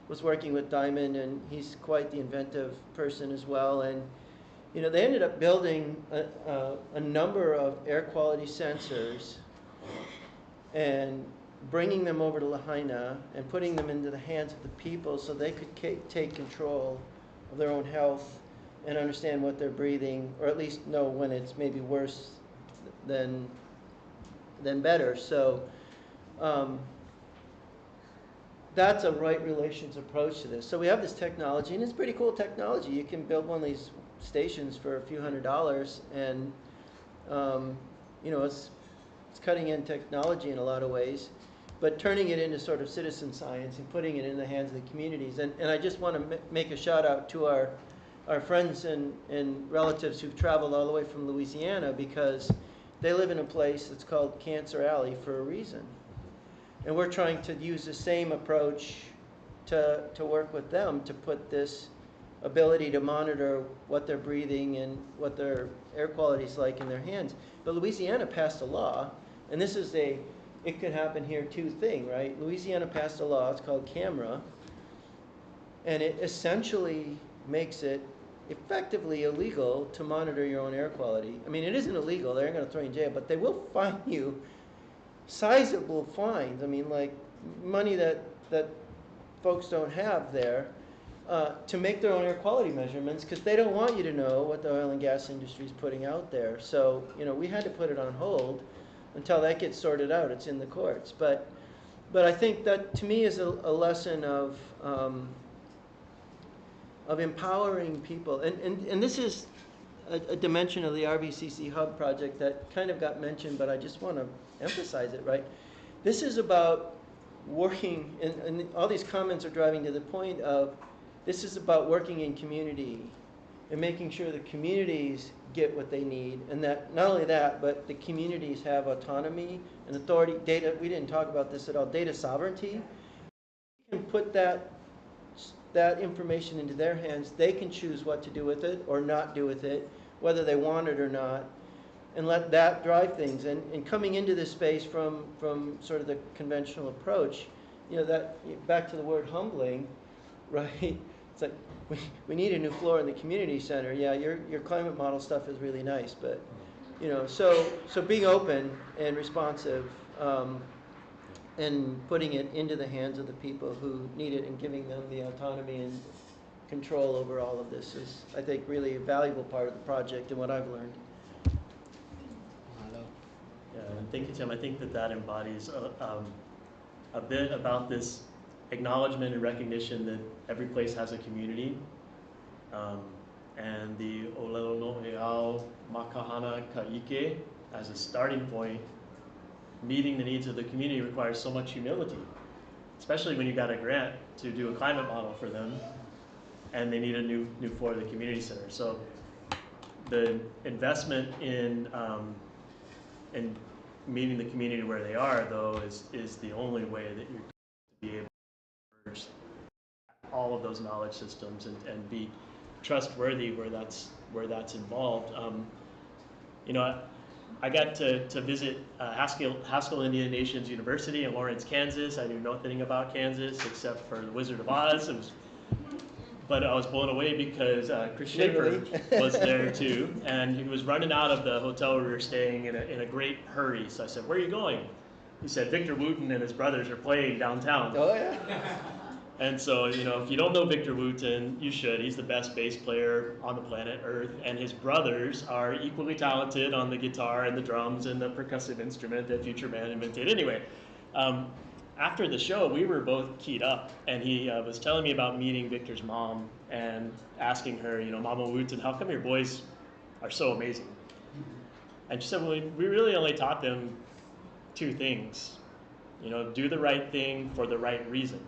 was working with Diamond, and he's quite the inventive person as well. And, you know, they ended up building a number of air quality sensors and bringing them over to Lahaina and putting them into the hands of the people so they could take control of their own health and understand what they're breathing, or at least know when it's maybe worse than better. So that's a right relations approach to this. So we have this technology, and it's pretty cool technology. You can build one of these stations for a few $100s, and you know, it's cutting-edge technology in a lot of ways, but turning it into sort of citizen science and putting it in the hands of the communities. And I just want to make a shout out to our friends and relatives who've traveled all the way from Louisiana, because they live in a place that's called Cancer Alley for a reason. And we're trying to use the same approach to work with them to put this ability to monitor what they're breathing and what their air quality is like in their hands. But Louisiana passed a law, and this is it could happen here too thing, right? Louisiana passed a law, it's called CAMRA, and it essentially makes it effectively illegal to monitor your own air quality. I mean, it isn't illegal, they aren't going to throw you in jail, but they will fine you sizable fines. I mean, like money that folks don't have there to make their own air quality measurements, because they don't want you to know what the oil and gas industry is putting out there. So, you know, we had to put it on hold until that gets sorted out. It's in the courts. But I think that, to me, is a lesson of empowering people. And this is a dimension of the RVCC Hub project that kind of got mentioned, but I just want to emphasize it, right? This is about working, and all these comments are driving to the point of, this is about working in community and making sure the communities get what they need, and that not only that, but the communities have autonomy and authority. Data, we didn't talk about this at all, data sovereignty. You can put that information into their hands. They can choose what to do with it or not do with it, whether they want it or not, and let that drive things. And coming into this space from sort of the conventional approach, you know, that back to the word humbling, right? It's like, we need a new floor in the community center. Yeah, your climate model stuff is really nice, but, you know, so being open and responsive and putting it into the hands of the people who need it and giving them the autonomy and control over all of this is, I think, really a valuable part of the project and what I've learned. Yeah, thank you, Tim. I think that embodies a bit about this acknowledgement and recognition that every place has a community, and the Olelo no Eao Makahana Ka'ike as a starting point. Meeting the needs of the community requires so much humility, especially when you got a grant to do a climate model for them, and they need a new floor of the community center. So the investment in meeting the community where they are, though, is the only way that you're going to be able to merge all of those knowledge systems and be trustworthy where that's involved. You know, I got to visit Haskell Indian Nations University in Lawrence, Kansas. I knew nothing about Kansas except for the Wizard of Oz. But I was blown away because Chris Schaefer was there too, and he was running out of the hotel where we were staying in a great hurry. So I said, "Where are you going?" He said, "Victor Wooten and his brothers are playing downtown." Oh yeah. And so, you know, if you don't know Victor Wooten, you should. He's the best bass player on the planet Earth, and his brothers are equally talented on the guitar and the drums and the percussive instrument that Future Man invented. Anyway, after the show, we were both keyed up, and he was telling me about meeting Victor's mom and asking her, you know, "Mama Wooten, how come your boys are so amazing?" And she said, "Well, we really only taught them two things. You know, do the right thing for the right reason."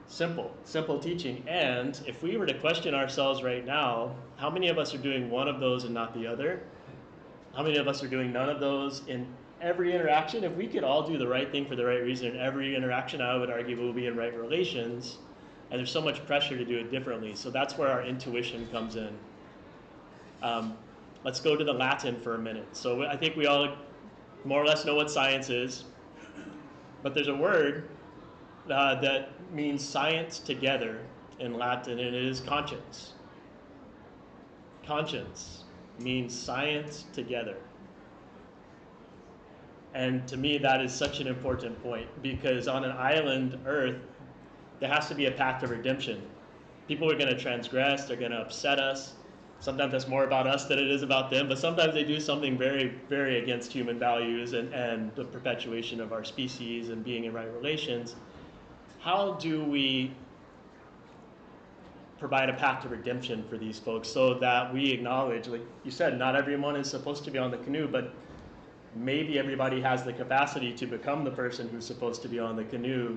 Simple teaching. And if we were to question ourselves right now, how many of us are doing one of those and not the other? How many of us are doing none of those in every interaction? If we could all do the right thing for the right reason in every interaction, I would argue we'll be in right relations. And there's so much pressure to do it differently. So that's where our intuition comes in. Let's go to the Latin for a minute. So I think we all more or less know what science is. But there's a word that means science together in Latin, and it is conscience. Conscience means science together. And to me, that is such an important point, because on an island, Earth, there has to be a path to redemption. People are going to transgress, they're going to upset us. Sometimes that's more about us than it is about them, but sometimes they do something very, very against human values and the perpetuation of our species and being in right relations. How do we provide a path to redemption for these folks so that we acknowledge, like you said, not everyone is supposed to be on the canoe, but maybe everybody has the capacity to become the person who's supposed to be on the canoe.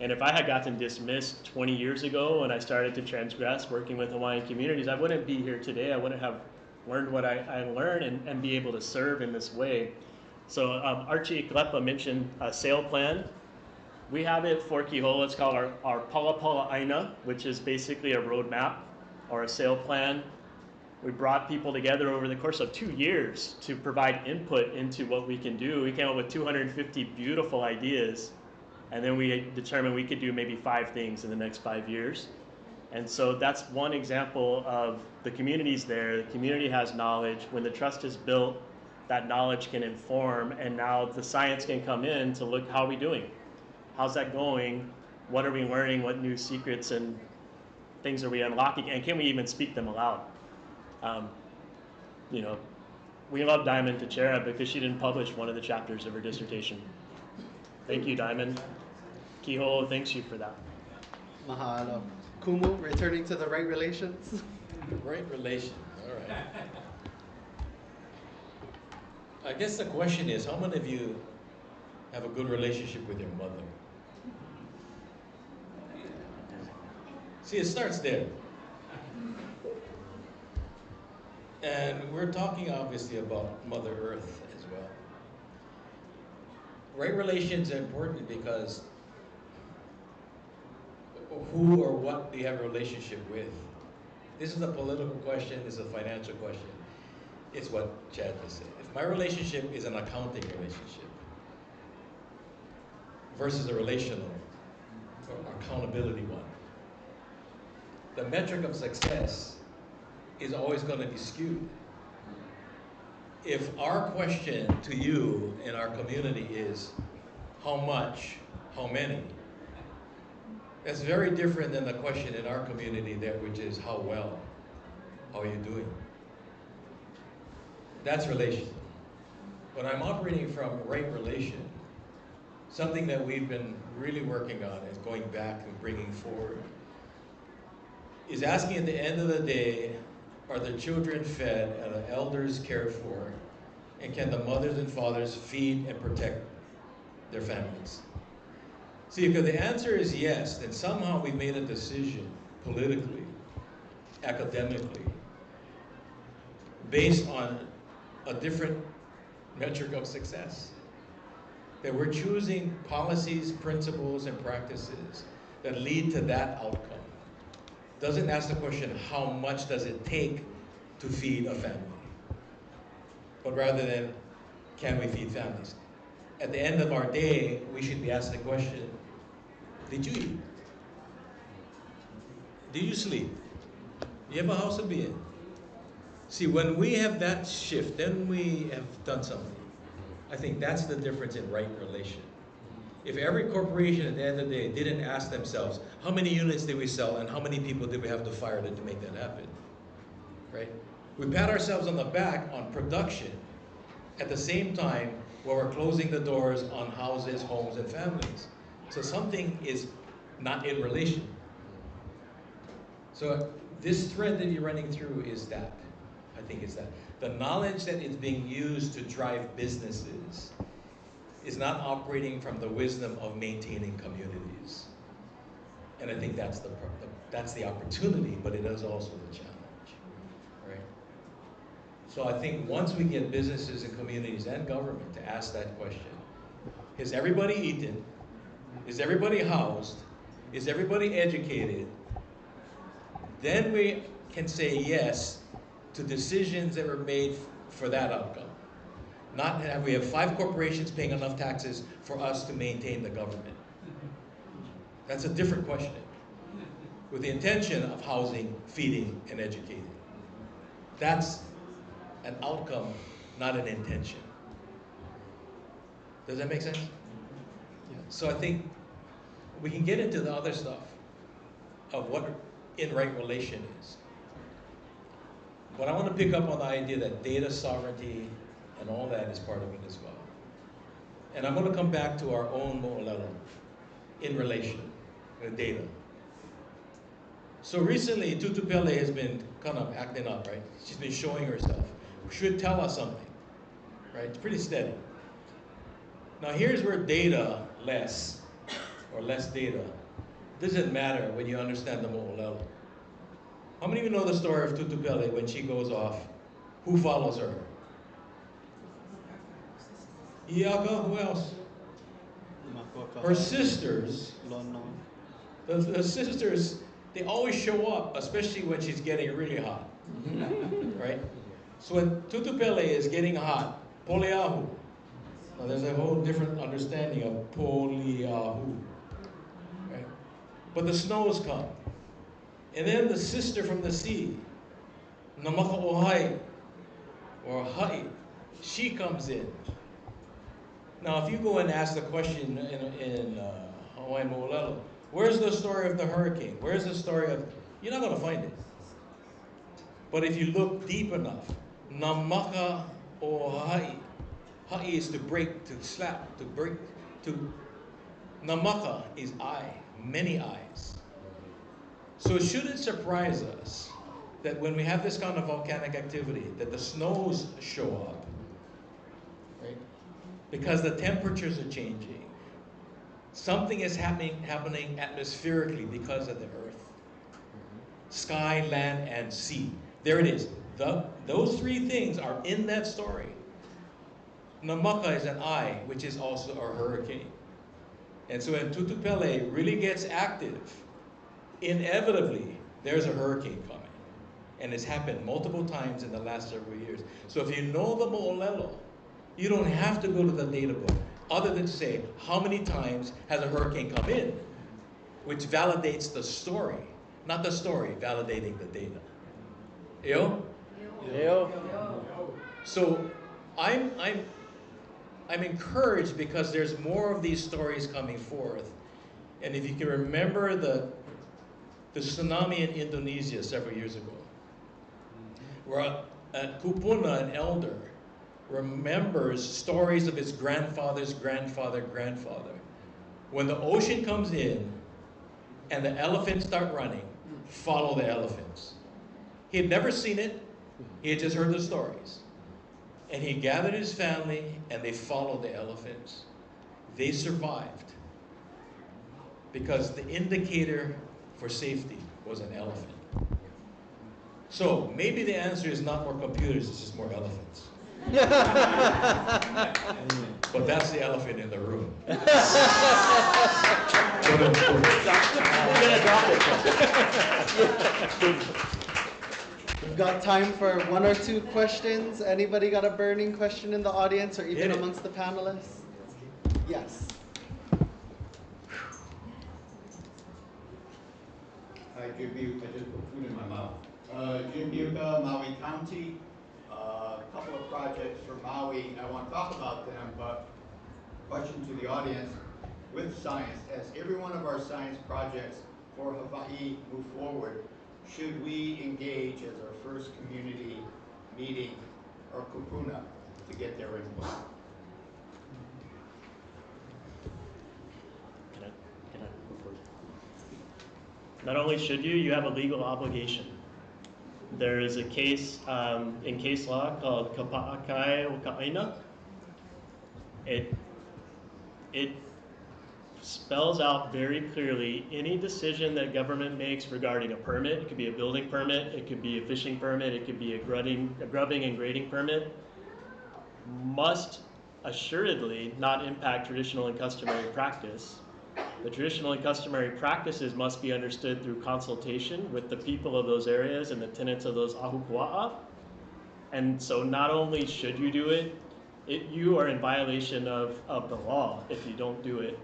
And if I had gotten dismissed 20 years ago when I started to transgress working with Hawaiian communities, I wouldn't be here today. I wouldn't have learned what I learned and be able to serve in this way. So Archie Klepa mentioned a sail plan. We have it for Kiholo. It's called our Pala Pala Aina, which is basically a roadmap or a sail plan. We brought people together over the course of 2 years to provide input into what we can do. We came up with 250 beautiful ideas, and then we determined we could do maybe 5 things in the next 5 years. And so that's one example of the community's there. The community has knowledge. When the trust is built, that knowledge can inform, and now the science can come in to look, how are we doing? How's that going? What are we learning? What new secrets and things are we unlocking? And can we even speak them aloud? You know, we love Diamond Teixeira because she didn't publish one of the chapters of her dissertation. Thank you, Diamond. Kiholo thanks you for that. Mahalo. Kumu, returning to the right relations. Right relation, all right. I guess the question is, how many of you have a good relationship with your mother? See, it starts there. And we're talking obviously about Mother Earth as well. Right relations are important because who or what do you have a relationship with? This is a political question, this is a financial question. It's what Chad just said. If my relationship is an accounting relationship versus a relational or accountability one, the metric of success is always going to be skewed. If our question to you in our community is how much, how many, that's very different than the question in our community there, which is how well, how are you doing? That's relation. When I'm operating from right relation, something that we've been really working on is going back and bringing forward, is asking at the end of the day, are the children fed and the elders cared for, and can the mothers and fathers feed and protect their families? See, if the answer is yes, then somehow we've made a decision politically, academically, based on a different metric of success. That we're choosing policies, principles, and practices that lead to that outcome. Doesn't ask the question, how much does it take to feed a family? But rather than, can we feed families? At the end of our day, we should be asking the question, did you eat? Did you sleep? You have a house to be in. See, when we have that shift, then we have done something. I think that's the difference in right relation. If every corporation at the end of the day didn't ask themselves, how many units did we sell and how many people did we have to fire to make that happen, right? We pat ourselves on the back on production at the same time while we're closing the doors on houses, homes, and families. So something is not in relation. So this thread that you're running through is that. I think it's that. The knowledge that is being used to drive businesses is not operating from the wisdom of maintaining communities. And I think that's the opportunity, but it is also the challenge, right? So I think once we get businesses and communities and government to ask that question, is everybody eaten? Is everybody housed? Is everybody educated? Then we can say yes to decisions that were made for that outcome. Not have we have 5 corporations paying enough taxes for us to maintain the government. That's a different question. With the intention of housing, feeding, and educating. That's an outcome, not an intention. Does that make sense? Yeah. So I think we can get into the other stuff of what in right relation is. But I want to pick up on the idea that data sovereignty and all that is part of it as well. And I'm going to come back to our own mo'olelo in relation with data. So recently, Tutupele has been kind of acting up, right? She's been showing herself. Should tell us something, right? It's pretty steady. Now here's where data less, or less data, doesn't matter when you understand the mo'olelo. How many of you know the story of Tutupele when she goes off? Who follows her? Iaga, who else? Her sisters. The sisters, they always show up, especially when she's getting really hot. Right? So when Tutupele is getting hot, Poliahu. Now there's a whole different understanding of Poliahu. Right? But the snows come. And then the sister from the sea, Namaka Ohai, or Hai, she comes in. Now, if you go and ask the question in Hawaiian Mo'olelo, where's the story of the hurricane? Where's the story of... You're not going to find it. But if you look deep enough, Namaka Ohai, Hai is to break, to slap, to break, to... Namaka is eye, many eyes. So should it surprise us that when we have this kind of volcanic activity, that the snows show up, right? Because the temperatures are changing. Something is happening atmospherically because of the earth. Sky, land, and sea. There it is. Those 3 things are in that story. Namaka is an eye, which is also a hurricane. And so when Tutupele really gets active, inevitably, there's a hurricane coming. And it's happened multiple times in the last several years. So if you know the mo'olelo, you don't have to go to the data book, other than to say, how many times has a hurricane come in? Which validates the story, not the story validating the data. Yo? Yo. So I'm encouraged because there's more of these stories coming forth. And if you can remember the tsunami in Indonesia several years ago, where at Kupuna, an elder remembers stories of his grandfather's grandfather. When the ocean comes in and the elephants start running, follow the elephants. He had never seen it, he had just heard the stories. And he gathered his family and they followed the elephants. They survived. because the indicator for safety was an elephant. So maybe the answer is not more computers, it's just more elephants. But that's the elephant in the room. We've got time for 1 or 2 questions. Anybody got a burning question in the audience or even amongst the panelists? Yes. Hi, Jim Buke. I just put food in my mouth. Jim Buke, Maui County. A couple of projects for Maui. I want to talk about them, but question to the audience with science. As every one of our science projects for Hawaii move forward, should we engage as our first community meeting or kupuna to get their input? Can I go first? Not only should you, you have a legal obligation. There is a case in case law called Kapa'akai o Ka'aina. It spells out very clearly any decision that government makes regarding a permit. It could be a building permit, it could be a fishing permit, it could be a grubbing and grading permit, must assuredly not impact traditional and customary practice. The traditional and customary practices must be understood through consultation with the people of those areas and the tenants of those ahupua'a. And so not only should you do it, you are in violation of the law if you don't do it.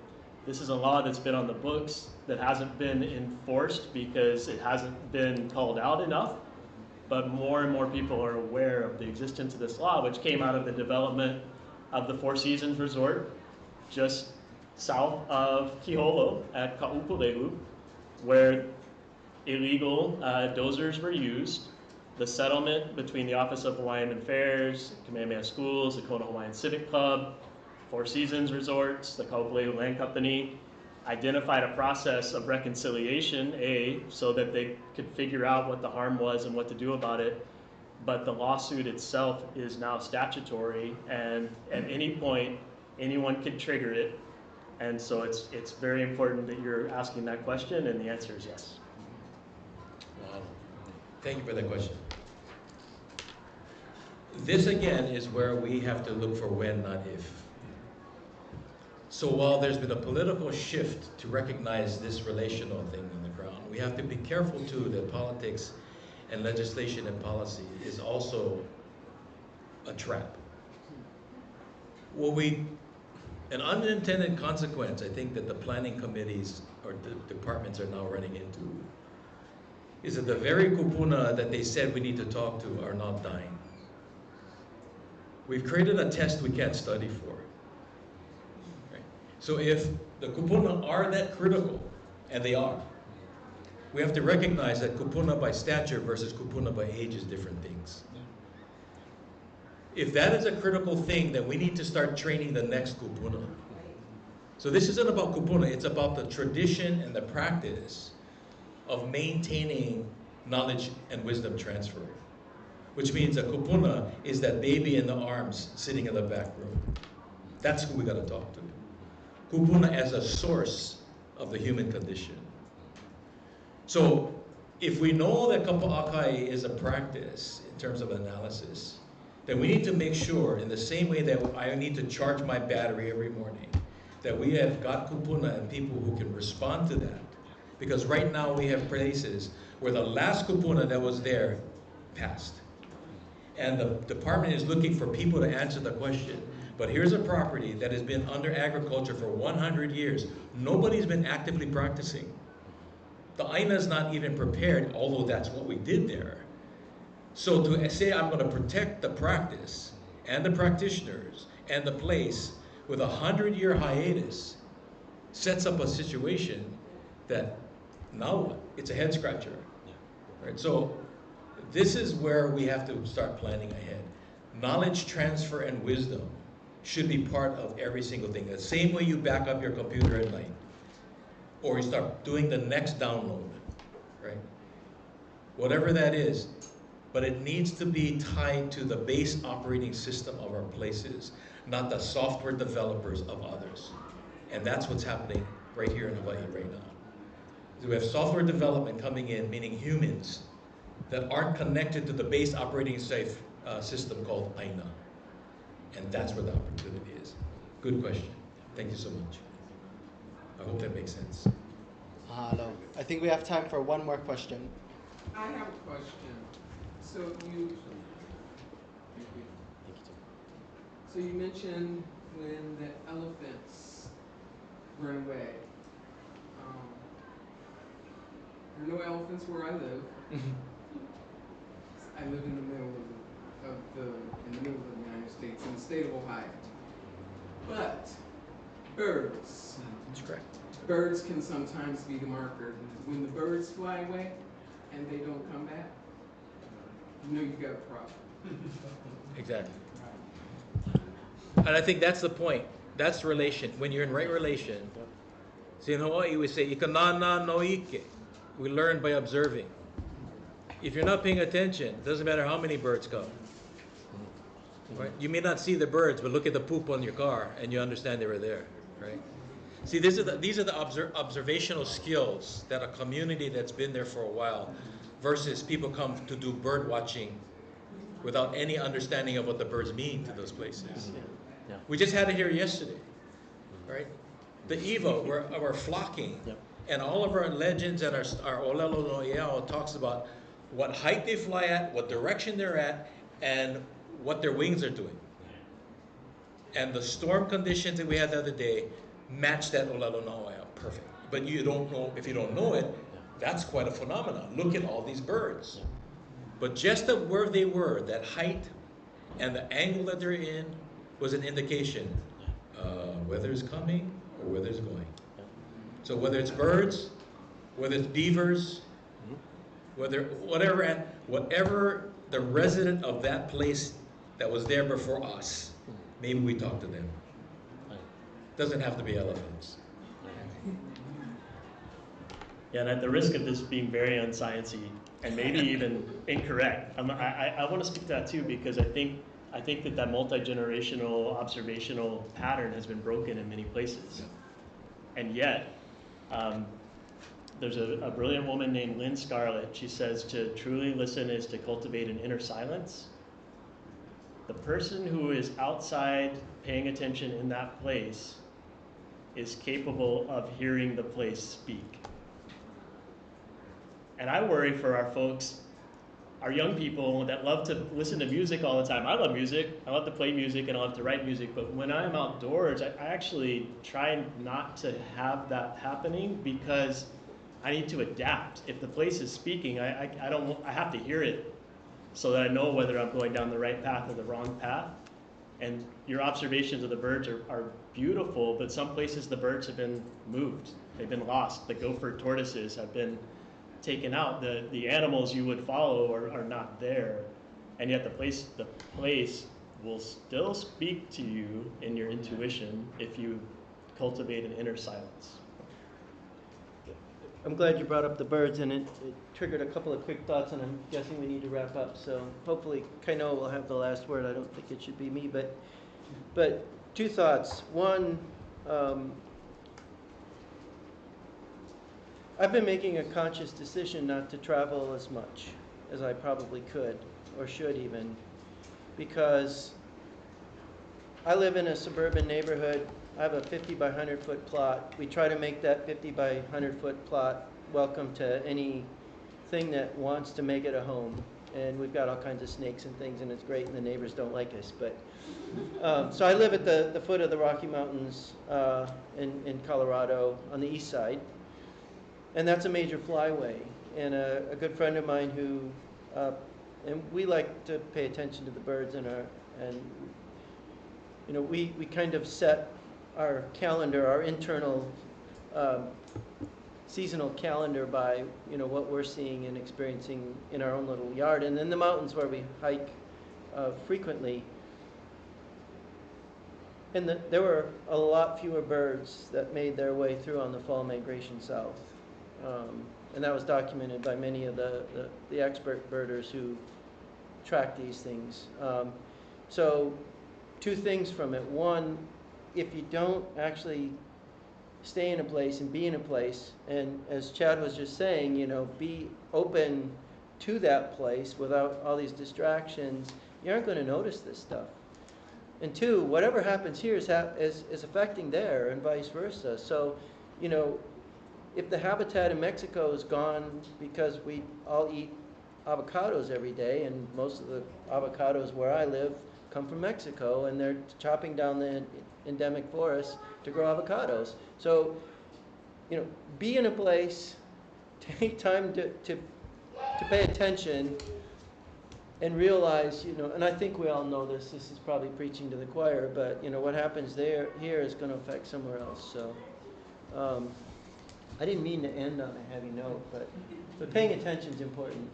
This is a law that's been on the books that hasn't been enforced because it hasn't been called out enough. But more and more people are aware of the existence of this law, which came out of the development of the Four Seasons Resort just south of Kiholo at Ka'upulehu, where illegal dozers were used. The settlement between the Office of Hawaiian Affairs, Kamehameha Schools, the Kona Hawaiian Civic Club, Four Seasons Resorts, the Ka'upulehu Land Company, identified a process of reconciliation, so that they could figure out what the harm was and what to do about it. But the lawsuit itself is now statutory, and at any point, anyone could trigger it. And so it's very important that you're asking that question, and the answer is yes. Wow. Thank you for that question. This again is where we have to look for when, not if. So while there's been a political shift to recognize this relational thing on the ground, we have to be careful too that politics and legislation and policy is also a trap. An unintended consequence, I think, that the planning committees or the departments are now running into is that the very kupuna that they said we need to talk to are not dying. We've created a test we can't study for. Right? So if the kupuna are that critical, and they are, we have to recognize that kupuna by stature versus kupuna by age is different things. If that is a critical thing, then we need to start training the next kupuna. So this isn't about kupuna, it's about the tradition and the practice of maintaining knowledge and wisdom transfer. Which means a kupuna is that baby in the arms sitting in the back room. That's who we gotta talk to. Kupuna as a source of the human condition. So if we know that kapa'akai is a practice in terms of analysis, then we need to make sure, in the same way that I need to charge my battery every morning, that we have got kupuna and people who can respond to that. Because right now we have places where the last kupuna that was there passed. And the department is looking for people to answer the question. But here's a property that has been under agriculture for 100 years. Nobody's been actively practicing. The AINA's not even prepared, although that's what we did there. So to say I'm going to protect the practice and the practitioners and the place with a 100-year hiatus sets up a situation that now what? It's a head scratcher. Right? So this is where we have to start planning ahead. Knowledge transfer and wisdom should be part of every single thing. The same way you back up your computer at night, or you start doing the next download, right? Whatever that is, but it needs to be tied to the base operating system of our places, not the software developers of others. And that's what's happening right here in Hawaii right now. So we have software development coming in, meaning humans, that aren't connected to the base operating system called AINA. And that's where the opportunity is. Good question. Thank you so much. I hope that makes sense. Hello. I think we have time for one more question. I have a question. So you mentioned when the elephants run away. There are no elephants where I live. I live in the middle of the United States, in the state of Ohio. But birds. That's correct. Birds can sometimes be the marker. When the birds fly away and they don't come back, you know you've got a problem. Exactly. And I think that's the point. That's relation. When you're in right relation, see in Hawaii we say, "Ikanana no ike." We learn by observing. If you're not paying attention, it doesn't matter how many birds come. Right? You may not see the birds, but look at the poop on your car, and you understand they were there. Right? See, these are the observational skills that a community that's been there for a while, versus people come to do bird watching without any understanding of what the birds mean to those places. Yeah. We just had it here yesterday, right? The Evo, we're flocking, and all of our legends and our Olelo no Iao talks about what height they fly at, what direction they're at, and what their wings are doing. And the storm conditions that we had the other day match that Olelo no Iao perfect. But you don't know, if you don't know it, that's quite a phenomenon. Look at all these birds. But just where they were, that height and the angle that they're in was an indication whether it's coming or whether it's going. So whether it's birds, whether it's beavers, whatever the resident of that place that was there before us, maybe we talk to them. Doesn't have to be elephants. Yeah, and at the risk of this being very unsciency and maybe even incorrect, I want to speak to that too, because I think that multi-generational observational pattern has been broken in many places. And yet, there's a brilliant woman named Lynn Scarlett. She says to truly listen is to cultivate an inner silence. The person who is outside paying attention in that place is capable of hearing the place speak. And I worry for our folks, our young people that love to listen to music all the time. I love music, I love to play music, and I love to write music, but when I'm outdoors, I actually try not to have that happening because I need to adapt. If the place is speaking, I have to hear it so that I know whether I'm going down the right path or the wrong path. And your observations of the birds are beautiful, but some places the birds have been moved. They've been lost. The gopher tortoises have been taken out. The animals you would follow are not there. And yet the place will still speak to you in your intuition if you cultivate an inner silence. I'm glad you brought up the birds, and it triggered a couple of quick thoughts, and I'm guessing we need to wrap up. So hopefully Kainoa will have the last word. I don't think it should be me, but two thoughts. One, I've been making a conscious decision not to travel as much as I probably could or should even, because I live in a suburban neighborhood. I have a 50 by 100 foot plot. We try to make that 50 by 100 foot plot welcome to anything that wants to make it a home. And we've got all kinds of snakes and things, and it's great, and the neighbors don't like us. But so I live at the foot of the Rocky Mountains in Colorado on the east side. And that's a major flyway. And a good friend of mine who, and we like to pay attention to the birds and we kind of set our calendar, our internal seasonal calendar by, what we're seeing and experiencing in our own little yard. And in the mountains where we hike frequently. And there were a lot fewer birds that made their way through on the fall migration south. And that was documented by many of the expert birders who track these things. So two things from it. One, if you don't actually stay in a place and be in a place. And as Chad was just saying, you know, be open to that place without all these distractions. You aren't going to notice this stuff. And two, whatever happens here is affecting there and vice versa. So, you know, if the habitat in Mexico is gone because we all eat avocados every day, and most of the avocados where I live come from Mexico, and they're chopping down the endemic forests to grow avocados. So, you know, be in a place, take time to pay attention, and realize, you know, and I think we all know this is probably preaching to the choir, but, you know, what happens here is going to affect somewhere else. So, I didn't mean to end on a heavy note, but paying attention is important.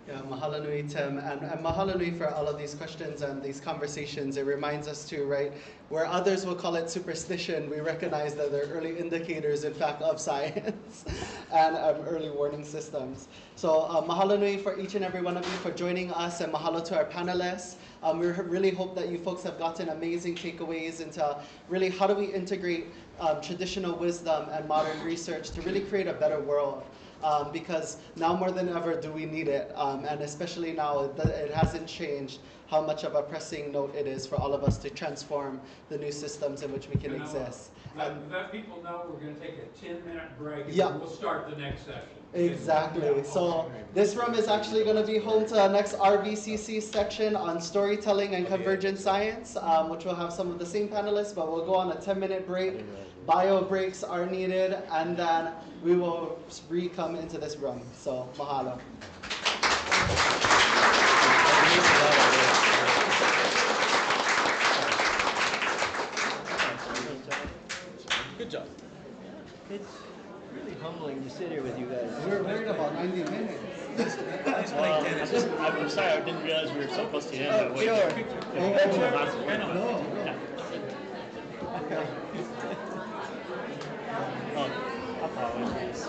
Yeah, mahalo nui, Tim, and mahalo nui for all of these questions and these conversations. It reminds us too, right, where others will call it superstition, we recognize that they're early indicators, in fact, of science and early warning systems. So mahalo nui for each and every one of you for joining us, and mahalo to our panelists. We really hope that you folks have gotten amazing takeaways into really how do we integrate traditional wisdom and modern research to really create a better world. Because now more than ever do we need it, and especially now it hasn't changed how much of a pressing note it is for all of us to transform the new systems in which we can exist. Let people know we're going to take a 10-minute break and yeah. then we'll start the next session. Exactly. So this room is actually going to be home to the next RVCC section on storytelling and convergent science, which will have some of the same panelists, but we'll go on a 10-minute break. Bio breaks are needed, and then we will re-come into this room. So mahalo. Good job. It's really humbling to sit here with you guys. We were worried about 90 minutes. I'm sorry, I didn't realize we were so close to the end. Oh, sure. Apologies.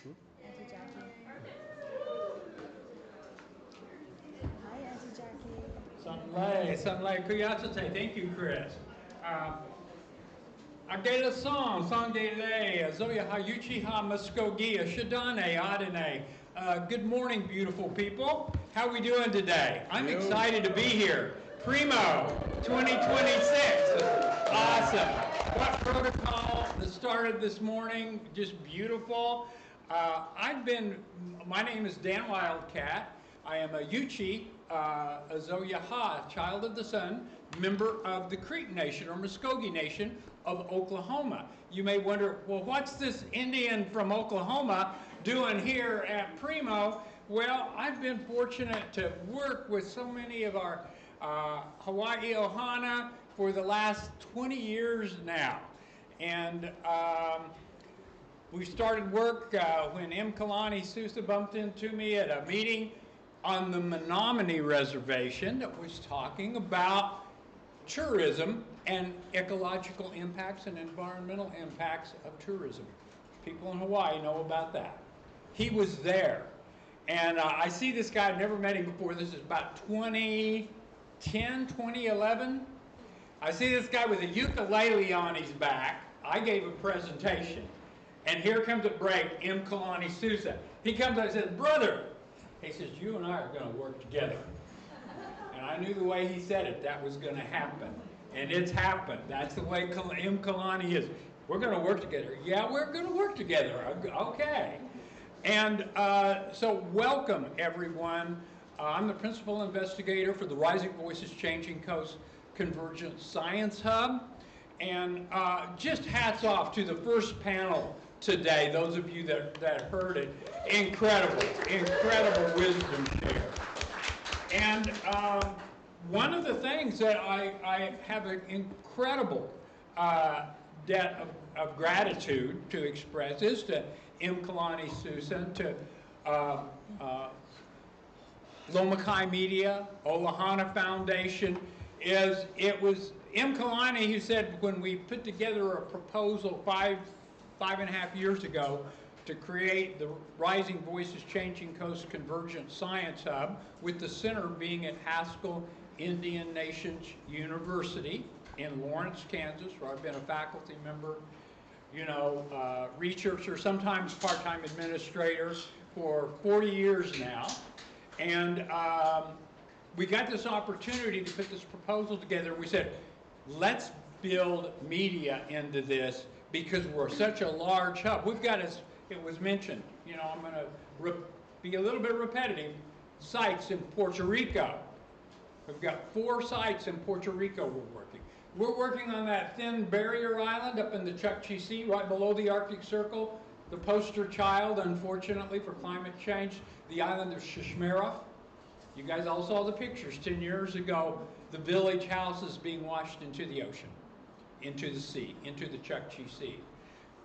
Auntie Jackie. Hi, Auntie Jackie. Sanlai Kuyasate. Thank you, Chris. Agela song de Zoya Hayuchi Ha Muskogea Shadane Adene. Good morning, beautiful people. How are we doing today? I'm excited to be here. PRiMO 2026. Awesome. What protocol that started this morning? Just beautiful. My name is Dan Wildcat. I am a Yuchi, a Zoyaha, child of the sun, member of the Creek Nation or Muskogee Nation of Oklahoma. You may wonder, well, what's this Indian from Oklahoma doing here at PRiMO? Well, I've been fortunate to work with so many of our Hawaii Ohana for the last 20 years now. And we started work when M. Kalani Sousa bumped into me at a meeting on the Menominee Reservation that was talking about tourism and ecological impacts and environmental impacts of tourism. People in Hawaii know about that. He was there. And I see this guy, I've never met him before. This is about 2010, 2011. I see this guy with a ukulele on his back. I gave a presentation. And here comes at break, M. Kalani Sousa. He comes up and says, brother, he says, you and I are going to work together. And I knew the way he said it, that was going to happen. And it's happened. That's the way M. Kalani is. We're going to work together. Yeah, we're going to work together. Okay. And so welcome, everyone. I'm the principal investigator for the Rising Voices Changing Coast Convergent Science Hub. And just hats off to the first panel today, those of you that heard it. Incredible wisdom share. And one of the things that I have an incredible debt of gratitude to express is to M. Kalani Sousa, to Lomakai Media, Olahana Foundation. It was M. Kalani who said when we put together a proposal five and a half years ago to create the Rising Voices Changing Coast Convergent Science Hub, with the center being at Haskell Indian Nations University in Lawrence, Kansas, where I've been a faculty member, researcher, sometimes part-time administrator for 40 years now. And we got this opportunity to put this proposal together. We said, let's build media into this because we're such a large hub. We've got, as it was mentioned, I'm going to be a little bit repetitive, sites in Puerto Rico. We've got 4 sites in Puerto Rico we're working. We're working on that thin barrier island up in the Chukchi Sea, right below the Arctic Circle, the poster child, unfortunately, for climate change, the island of Shishmaref. You guys all saw the pictures 10 years ago, the village houses being washed into the ocean, into the sea, into the Chukchi Sea.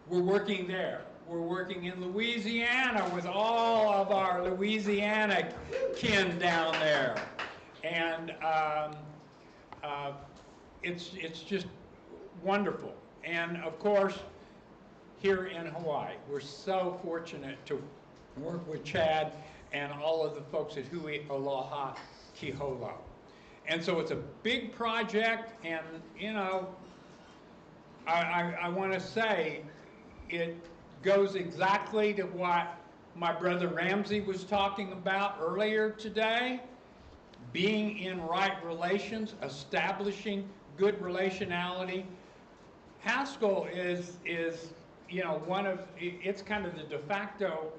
We're working there. We're working in Louisiana with all of our Louisiana kin down there. And it's just wonderful. And of course, here in Hawaii, we're so fortunate to work with Chad and all of the folks at Hui Aloha Kiholo. And so it's a big project, and I want to say it goes exactly to what my brother Ramsey was talking about earlier today. Being in right relations, establishing good relationality. Haskell is it's kind of the de facto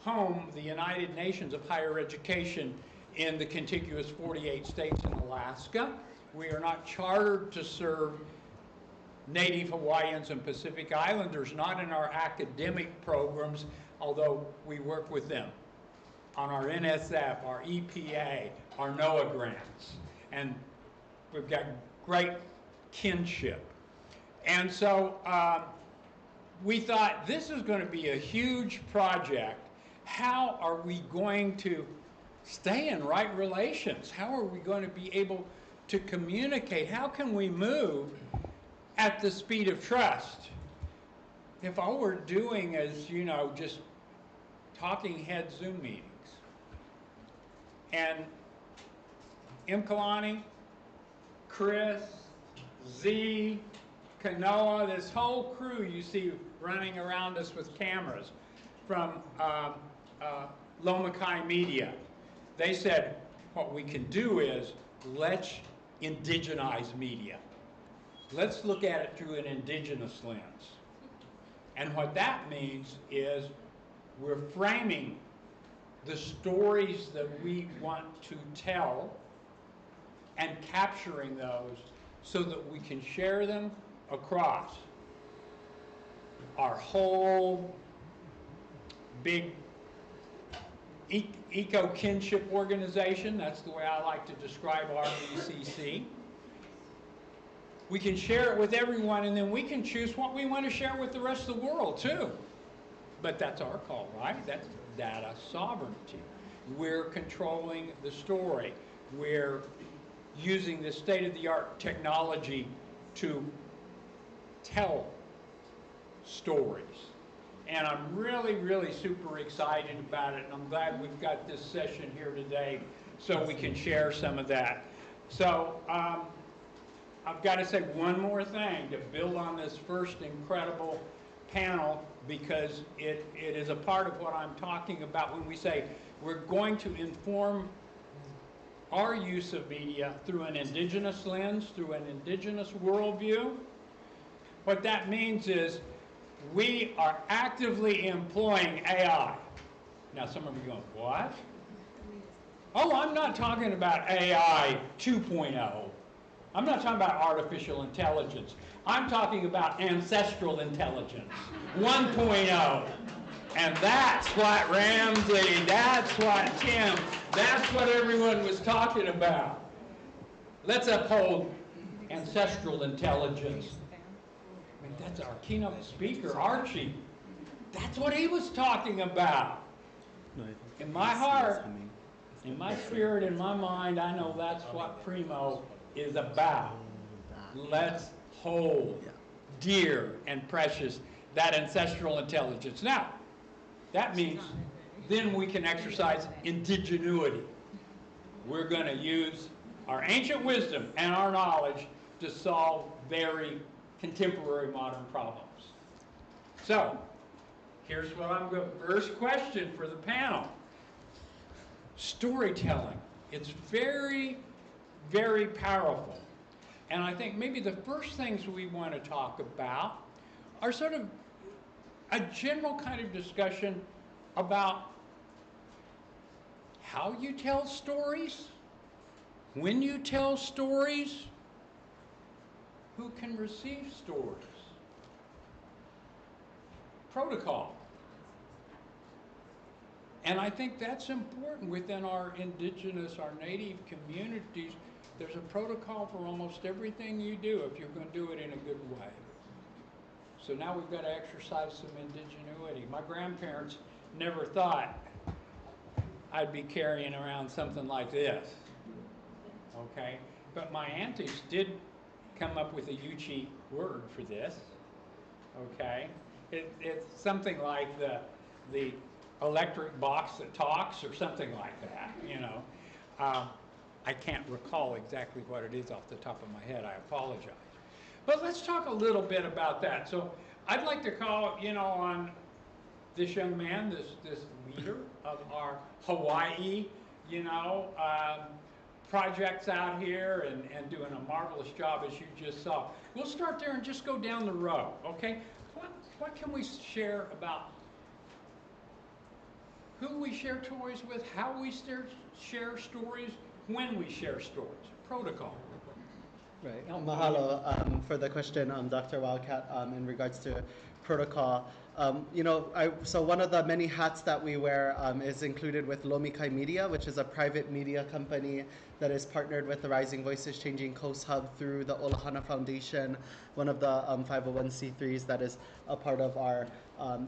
home, the United Nations of higher education in the contiguous 48 states in Alaska. We are not chartered to serve Native Hawaiians and Pacific Islanders, not in our academic programs, although we work with them on our NSF, our EPA, our NOAA grants. And we've got great kinship. And so we thought this is going to be a huge project. How are we going to stay in right relations? How are we going to be able to communicate? How can we move at the speed of trust if all we're doing is, just talking head Zoom meetings. And Kalani, Chris, Z, Kanoa, this whole crew you see running around us with cameras from Lomakai Media. They said, what we can do is, let's indigenize media. Let's look at it through an indigenous lens. And what that means is we're framing the stories that we want to tell and capturing those so that we can share them across our whole big eco-kinship organization. That's the way I like to describe RVCC. We can share it with everyone, and then we can choose what we want to share with the rest of the world too. But that's our call, right? That's data sovereignty. We're controlling the story. We're using the state-of-the-art technology to tell stories. And I'm really, really super excited about it, and I'm glad we've got this session here today so we can share some of that. So I've got to say one more thing to build on this first incredible panel, because it is a part of what I'm talking about when we say we're going to inform our use of media through an indigenous lens, through an indigenous worldview. What that means is we are actively employing AI. Now some of you are going, what? Oh, I'm not talking about AI 2.0. I'm not talking about artificial intelligence. I'm talking about ancestral intelligence 1.0. And that's what Ramsey, that's what Tim, that's what everyone was talking about. Let's uphold ancestral intelligence. I mean, that's our keynote speaker, Archie. That's what he was talking about. In my heart, in my spirit, in my mind, I know that's what PRiMO is about. Let's hold dear and precious that ancestral intelligence. Now, that means then we can exercise indigenuity. We're going to use our ancient wisdom and our knowledge to solve very contemporary modern problems. So, here's what I'm going to, first question for the panel. Storytelling. It's very, very powerful. And I think maybe the first things we want to talk about are sort of a general kind of discussion about how you tell stories, when you tell stories, who can receive stories, protocol. And I think that's important within our indigenous, our native communities. There's a protocol for almost everything you do if you're going to do it in a good way. So now we've got to exercise some indigenuity. My grandparents never thought I'd be carrying around something like this, okay? But my aunties did come up with a Yuchi word for this, okay? It's something like the electric box that talks or something like that, you know. I can't recall exactly what it is off the top of my head. I apologize. But let's talk a little bit about that. So I'd like to call, you know, on this young man, this leader of our Hawaii, you know, projects out here and doing a marvelous job, as you just saw. We'll start there and just go down the row, okay? What can we share about who we share toys with, how we share stories, when we share stories? Protocol. Right. Mahalo for the question, Dr. Wildcat, in regards to protocol. You know, so one of the many hats that we wear is included with Lomikai Media, which is a private media company that is partnered with the Rising Voices Changing Coast Hub through the Olahana Foundation, one of the 501c3s that is a part of our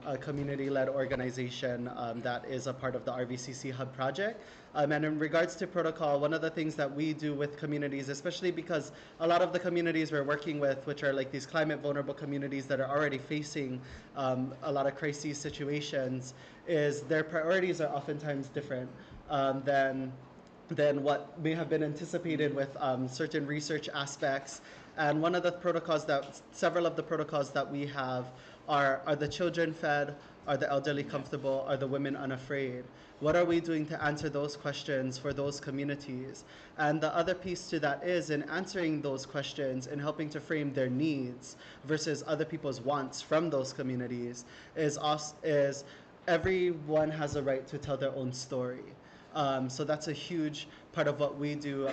a community-led organization that is a part of the RVCC Hub project. And in regards to protocol, one of the things that we do with communities, especially because a lot of the communities we're working with, which are like these climate vulnerable communities that are already facing facing a lot of crisis situations is their priorities are oftentimes different than what may have been anticipated with certain research aspects. And one of the protocols several of the protocols that we have are the children fed, are the elderly comfortable, are the women unafraid? What are we doing to answer those questions for those communities? And the other piece to that is in answering those questions and helping to frame their needs versus other people's wants from those communities is everyone has a right to tell their own story. So that's a huge part of what we do.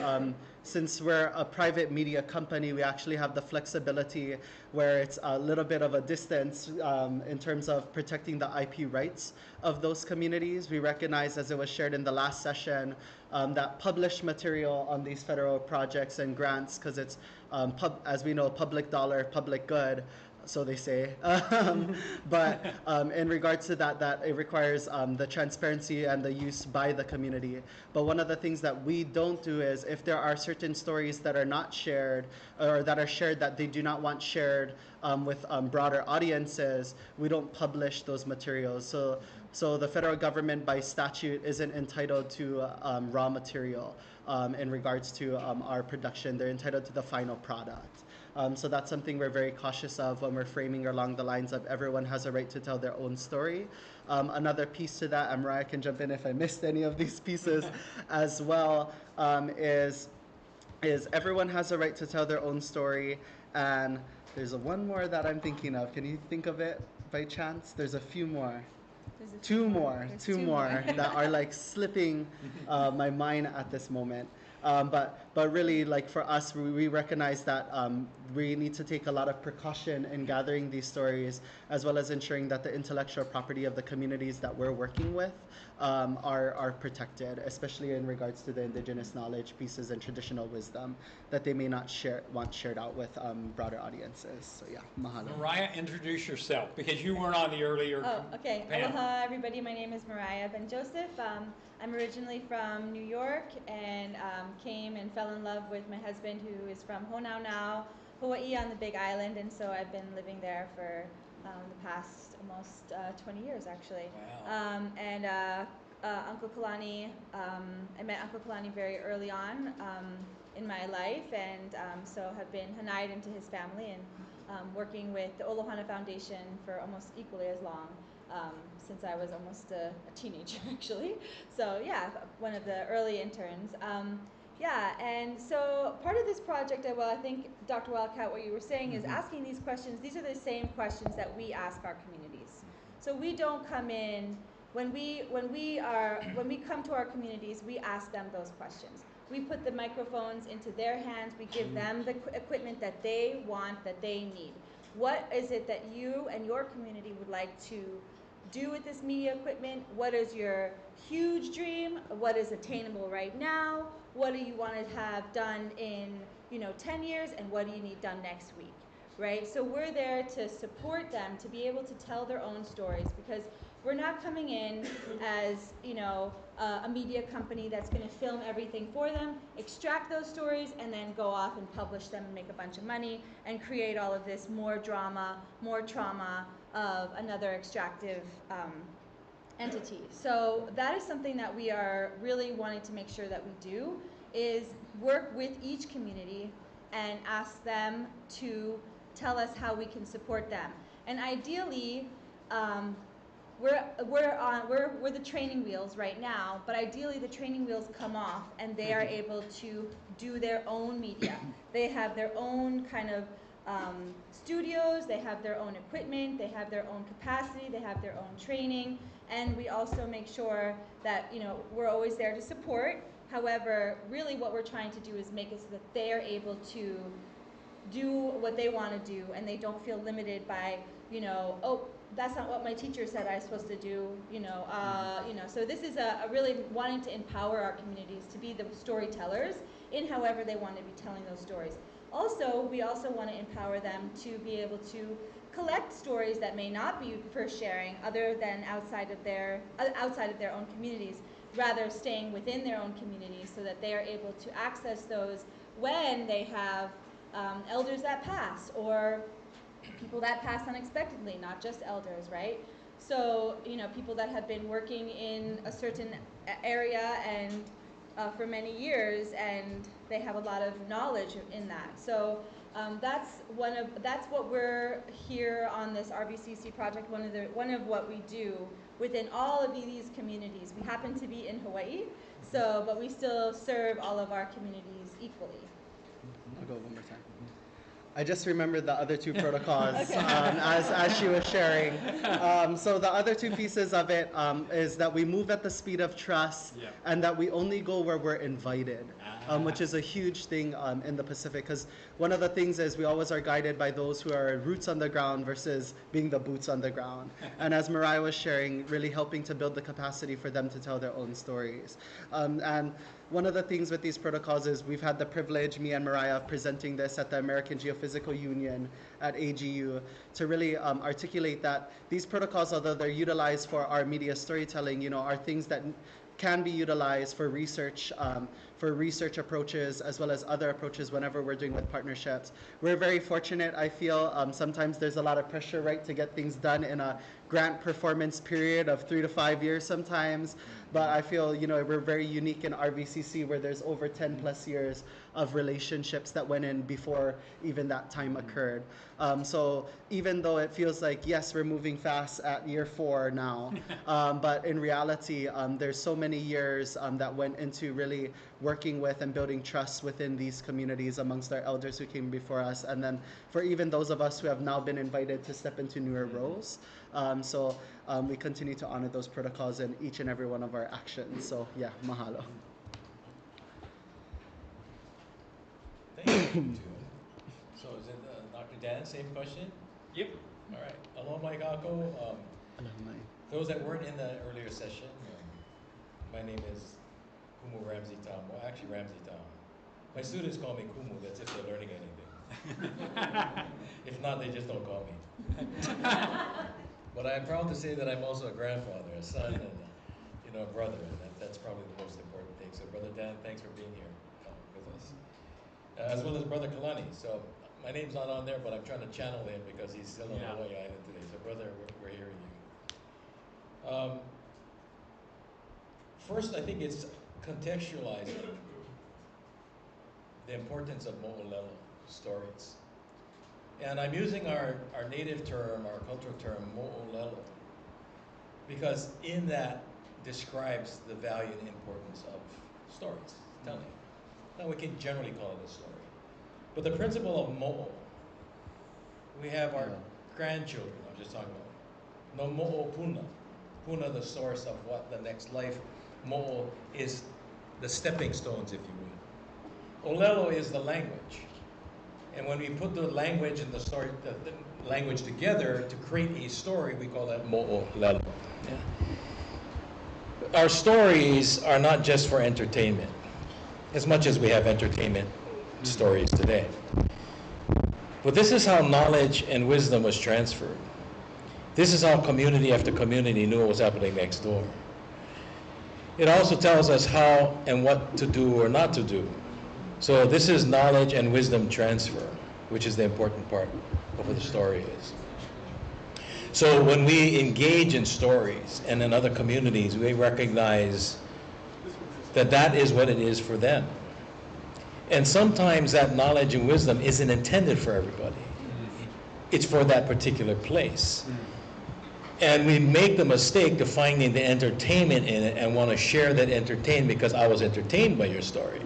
Since we're a private media company, we actually have the flexibility where it's a little bit of a distance in terms of protecting the IP rights of those communities. We recognize, as it was shared in the last session, that published material on these federal projects and grants, because it's, as we know, public dollar, public good, so they say. But in regards to that it requires the transparency and the use by the community. But one of the things that we don't do is if there are certain stories that are not shared or that are shared that they do not want shared with broader audiences, we don't publish those materials. So the federal government by statute isn't entitled to raw material in regards to our production. They're entitled to the final product. So that's something we're very cautious of when we're framing along the lines of everyone has a right to tell their own story. Another piece to that, and Mariah can jump in if I missed any of these pieces as well, is everyone has a right to tell their own story. And there's one more that I'm thinking of. Can you think of it by chance? There's a few more. Two more that are like slipping my mind at this moment. But really, like for us, we recognize that we need to take a lot of precaution in gathering these stories, as well as ensuring that the intellectual property of the communities that we're working with are protected, especially in regards to the indigenous knowledge pieces and traditional wisdom that they may not want shared out with broader audiences. So yeah, mahalo. Mariah, introduce yourself because you weren't on the earlier Okay. panel. Aloha, everybody. My name is Mariah Ben Joseph. I'm originally from New York and came and fell in love with my husband, who is from Honaunau, Hawaii, on the Big Island, and so I've been living there for the past almost 20 years, actually. Wow. Uncle Kalani, I met Uncle Kalani very early on in my life, and so have been hanai'd into his family and working with the Olohana Foundation for almost equally as long. Since I was almost a teenager, actually. So yeah, one of the early interns. And so part of this project, I think, Dr. Wildcat, what you were saying is asking these questions. These are the same questions that we ask our communities. So we don't come in, when we come to our communities, we ask them those questions. We put the microphones into their hands. We give them the equipment that they want, that they need. What is it that you and your community would like to do with this media equipment? What is your huge dream? What is attainable right now? What do you want to have done in 10 years, and what do you need done next week, right? So we're there to support them to be able to tell their own stories, because we're not coming in as a media company that's going to film everything for them, extract those stories, and then go off and publish them and make a bunch of money and create all of this more drama, more trauma of another extractive entity. So that is something that we are really wanting to make sure that we do, is work with each community and ask them to tell us how we can support them. And ideally, we're the training wheels right now, but ideally the training wheels come off and they are able to do their own media. They have their own kind of studios, they have their own equipment, they have their own capacity, they have their own training, and we also make sure that we're always there to support. However, really what we're trying to do is make it so that they are able to do what they want to do, and they don't feel limited by oh, that's not what my teacher said I was supposed to do, So this is a really wanting to empower our communities to be the storytellers in however they want to be telling those stories. Also, we also want to empower them to be able to collect stories that may not be for sharing, other than outside of their own communities, rather staying within their own communities, so that they are able to access those when they have elders that pass, or people that pass unexpectedly, not just elders, right? So, you know, people that have been working in a certain area and for many years, and they have a lot of knowledge in that. So that's what we're here on this RVCC project. One of what we do within all of these communities. We happen to be in Hawaii, so but we still serve all of our communities equally. I'll go one more time. I just remembered the other two protocols as she was sharing. So the other two pieces of it is that we move at the speed of trust, and that we only go where we're invited, which is a huge thing in the Pacific, because one of the things is we always are guided by those who are roots on the ground versus being the boots on the ground. And as Mariah was sharing, really helping to build the capacity for them to tell their own stories. And one of the things with these protocols is we've had the privilege, me and Mariah, of presenting this at the American Geophysical Union at AGU to really articulate that these protocols, although they're utilized for our media storytelling, you know, are things that can be utilized for research approaches as well as other approaches whenever we're doing with partnerships. We're very fortunate, I feel. Sometimes there's a lot of pressure, right, to get things done in a grant performance period of 3 to 5 years sometimes. But I feel, you know, we're very unique in RVCC where there's over 10 plus years of relationships that went in before even that time occurred. So even though it feels like, yes, we're moving fast at year 4 now, but in reality, there's so many years that went into really working with and building trust within these communities amongst our elders who came before us. And then for even those of us who have now been invited to step into newer roles. So we continue to honor those protocols in each and every one of our actions. So yeah, mahalo. Thank you. So is it Dr. Dan, same question? Yep. All right. Aloha mai kako. Those that weren't in the earlier session, my name is Kumu Ramsey Tom. Well, actually Ramsey Tom. My students call me Kumu. That's if they're learning anything. If not, they just don't call me. But I'm proud to say that I'm also a grandfather, a son, and a brother, and that's probably the most important thing. So, Brother Dan, thanks for being here with us, as well as Brother Kalani. So, my name's not on there, but I'm trying to channel him because he's still on Hawaii Island today. So, brother, we're hearing you. First, I think it's contextualizing the importance of mo'olelo stories. And I'm using our native term, our cultural term, mo'olelo, because in that describes the value and importance of stories, telling. Now we can generally call it a story. But the principle of mo'o, we have our grandchildren, I'm just talking about. No mo'o puna. Puna, the source of what the next life. Mo'o is the stepping stones, if you will. Olelo is the language. And when we put the language and the story, the language together to create a story, we call that mo'olelo. Yeah. Our stories are not just for entertainment, as much as we have entertainment stories today. But this is how knowledge and wisdom was transferred. This is how community after community knew what was happening next door. It also tells us how and what to do or not to do. So this is knowledge and wisdom transfer, which is the important part of what the story is. So when we engage in stories and in other communities, we recognize that that is what it is for them. And sometimes that knowledge and wisdom isn't intended for everybody. It's for that particular place. And we make the mistake of finding the entertainment in it and want to share that entertainment because I was entertained by your story.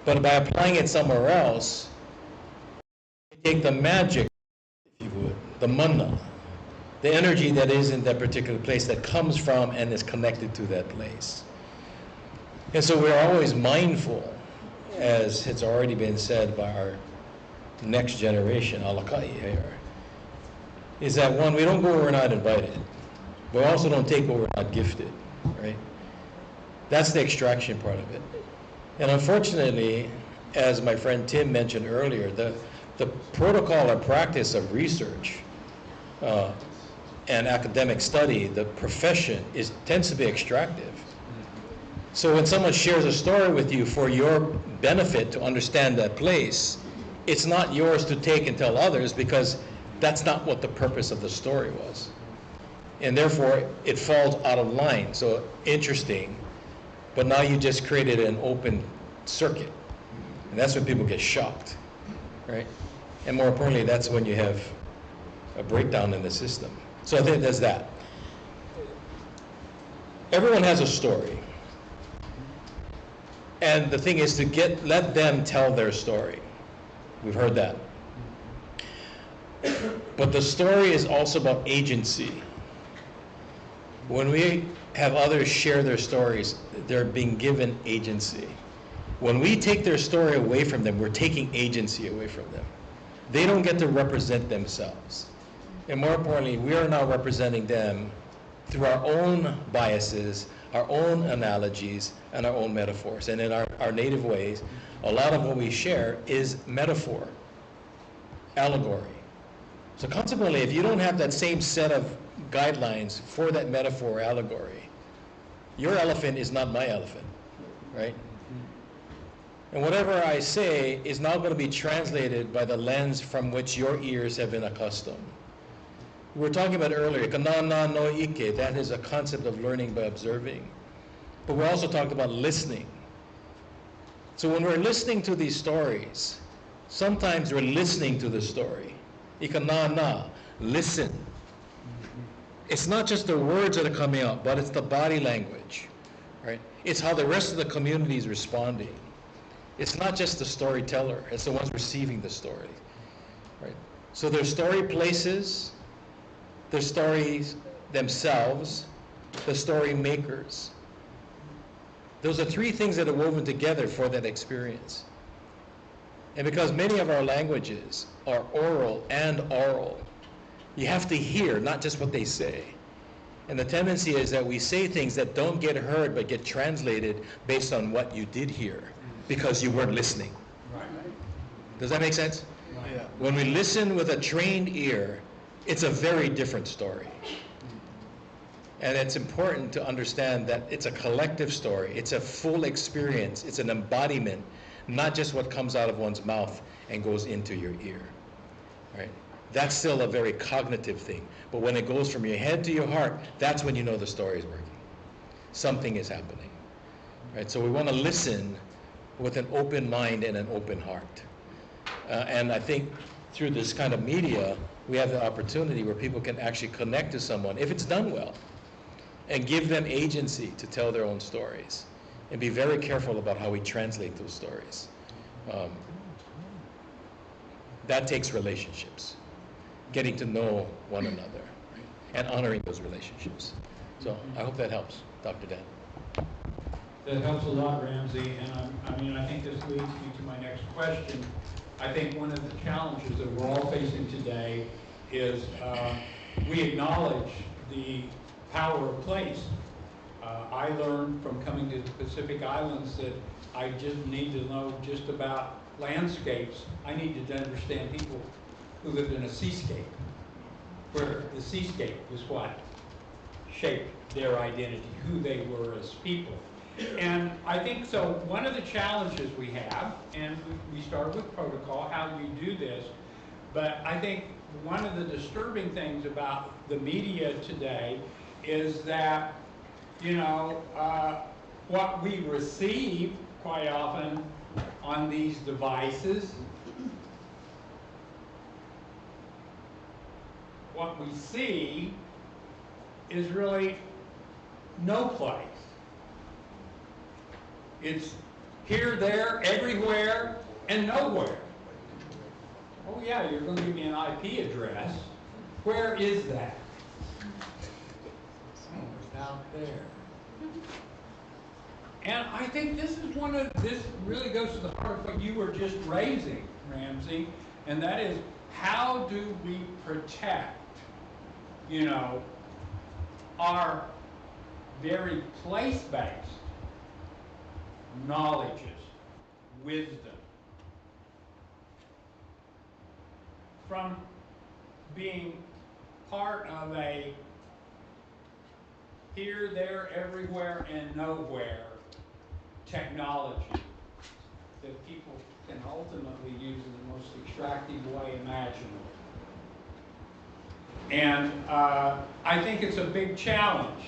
But by applying it somewhere else, you take the magic, if you would, the mana, the energy that is in that particular place that comes from and is connected to that place. And so we're always mindful, as has already been said by our next generation, alakai here, is that one, we don't go where we're not invited. We also don't take what we're not gifted, right? That's the extraction part of it. And unfortunately, as my friend Tim mentioned earlier, the protocol or practice of research and academic study, the profession tends to be extractive. So when someone shares a story with you for your benefit to understand that place, it's not yours to take and tell others, because that's not what the purpose of the story was. And therefore, it falls out of line. So interesting, but now you just created an open circuit. And that's when people get shocked, right? And more importantly, that's when you have a breakdown in the system. So I think there's that. Everyone has a story. And the thing is to let them tell their story. We've heard that. But the story is also about agency. When we have others share their stories, they're being given agency. When we take their story away from them, we're taking agency away from them. They don't get to represent themselves. And more importantly, we are now representing them through our own biases, our own analogies, and our own metaphors. And in our native ways, a lot of what we share is metaphor, allegory. So consequently, if you don't have that same set of guidelines for that metaphor or allegory, your elephant is not my elephant, right? And whatever I say is now going to be translated by the lens from which your ears have been accustomed. We were talking about earlier, kanana no ike, that is a concept of learning by observing. But we also talked about listening. So when we're listening to these stories, sometimes we're listening to the story. Ikanana, listen. It's not just the words that are coming out, but it's the body language, right? It's how the rest of the community is responding. It's not just the storyteller, it's the ones receiving the story, right? So there's story places, there's stories themselves, the story makers. Those are three things that are woven together for that experience. And because many of our languages are oral and oral, you have to hear, not just what they say. And the tendency is that we say things that don't get heard but get translated based on what you did hear, because you weren't listening. Right. Does that make sense? Yeah. When we listen with a trained ear, it's a very different story. And it's important to understand that it's a collective story. It's a full experience. It's an embodiment, not just what comes out of one's mouth and goes into your ear, right? That's still a very cognitive thing. But when it goes from your head to your heart, that's when you know the story is working. Something is happening, right? So we want to listen with an open mind and an open heart. And I think through this kind of media, we have the opportunity where people can actually connect to someone, if it's done well, and give them agency to tell their own stories. And be very careful about how we translate those stories. That takes relationships, getting to know one another, and honoring those relationships. So I hope that helps, Dr. Dan. That helps a lot, Ramsey, and I think this leads me to my next question. I think one of the challenges that we're all facing today is we acknowledge the power of place. I learned from coming to the Pacific Islands that I just need to know just about landscapes. I needed to understand people who lived in a seascape, where the seascape was what shaped their identity, who they were as people. And I think so one of the challenges we have, and we start with protocol, how you do this, but I think one of the disturbing things about the media today is that, what we receive quite often on these devices, what we see is really no place. It's here, there, everywhere, and nowhere. Oh yeah, you're going to give me an IP address. Where is that? Oh, it's out there. And I think this really goes to the heart of what you were just raising, Ramsey, and that is, how do we protect, our very place-based knowledges, wisdom, from being part of a here, there, everywhere, and nowhere technology that people can ultimately use in the most distracting way imaginable. And I think it's a big challenge.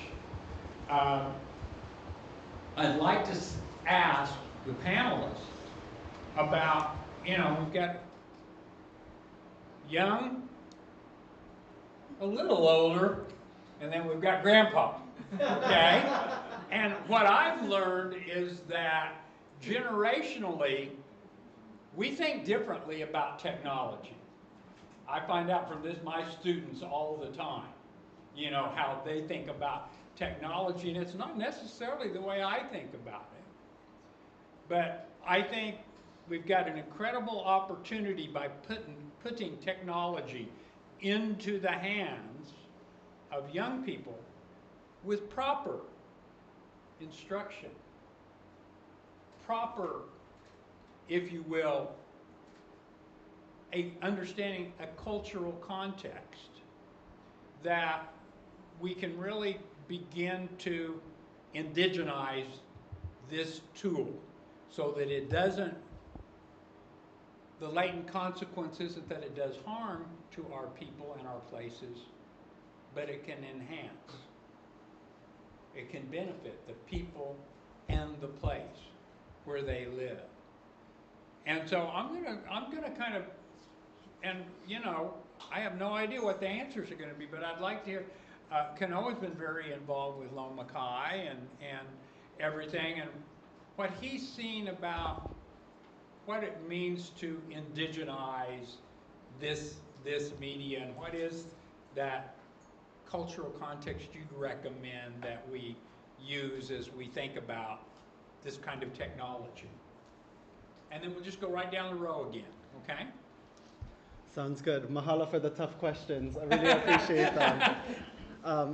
I'd like to ask the panelists about, we've got young, a little older, and then we've got grandpa, okay? And what I've learned is that generationally, we think differently about technology. I find out from my students all the time, how they think about technology, and it's not necessarily the way I think about it. But I think we've got an incredible opportunity by putting technology into the hands of young people with proper instruction, proper, if you will, understanding a cultural context, that we can really begin to indigenize this tool so that it doesn't, the latent consequence isn't that it does harm to our people and our places, but it can enhance. It can benefit the people and the place where they live. And so I'm gonna kind of, and I have no idea what the answers are gonna be, but I'd like to hear, Kanoa's been very involved with Lone Mackay and everything, and what he's seen about what it means to indigenize this media, and what is that cultural context you'd recommend that we use as we think about this kind of technology. And then we'll just go right down the row again, okay? Sounds good. Mahalo for the tough questions. I really appreciate them.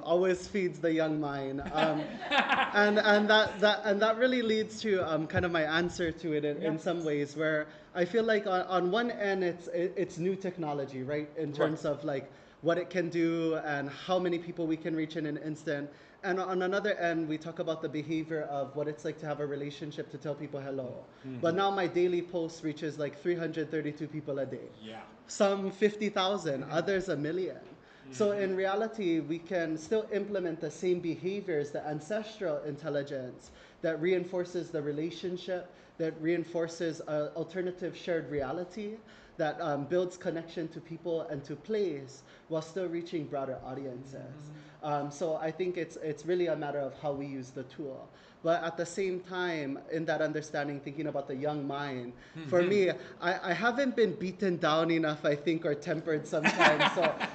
Always feeds the young mind. And that really leads to kind of my answer to it in some ways, where I feel like on one end it's new technology, right? In terms of like what it can do and how many people we can reach in an instant. And on another end, we talk about the behavior of what it's like to have a relationship, to tell people hello. Mm-hmm. But now my daily post reaches like 332 people a day. Yeah. Some 50,000, others 1 million. So in reality, we can still implement the same behaviors, the ancestral intelligence that reinforces the relationship, that reinforces alternative shared reality, that builds connection to people and to place while still reaching broader audiences. So I think it's really a matter of how we use the tool. But at the same time, in that understanding, thinking about the young mind, for me, I haven't been beaten down enough, I think, or tempered sometimes.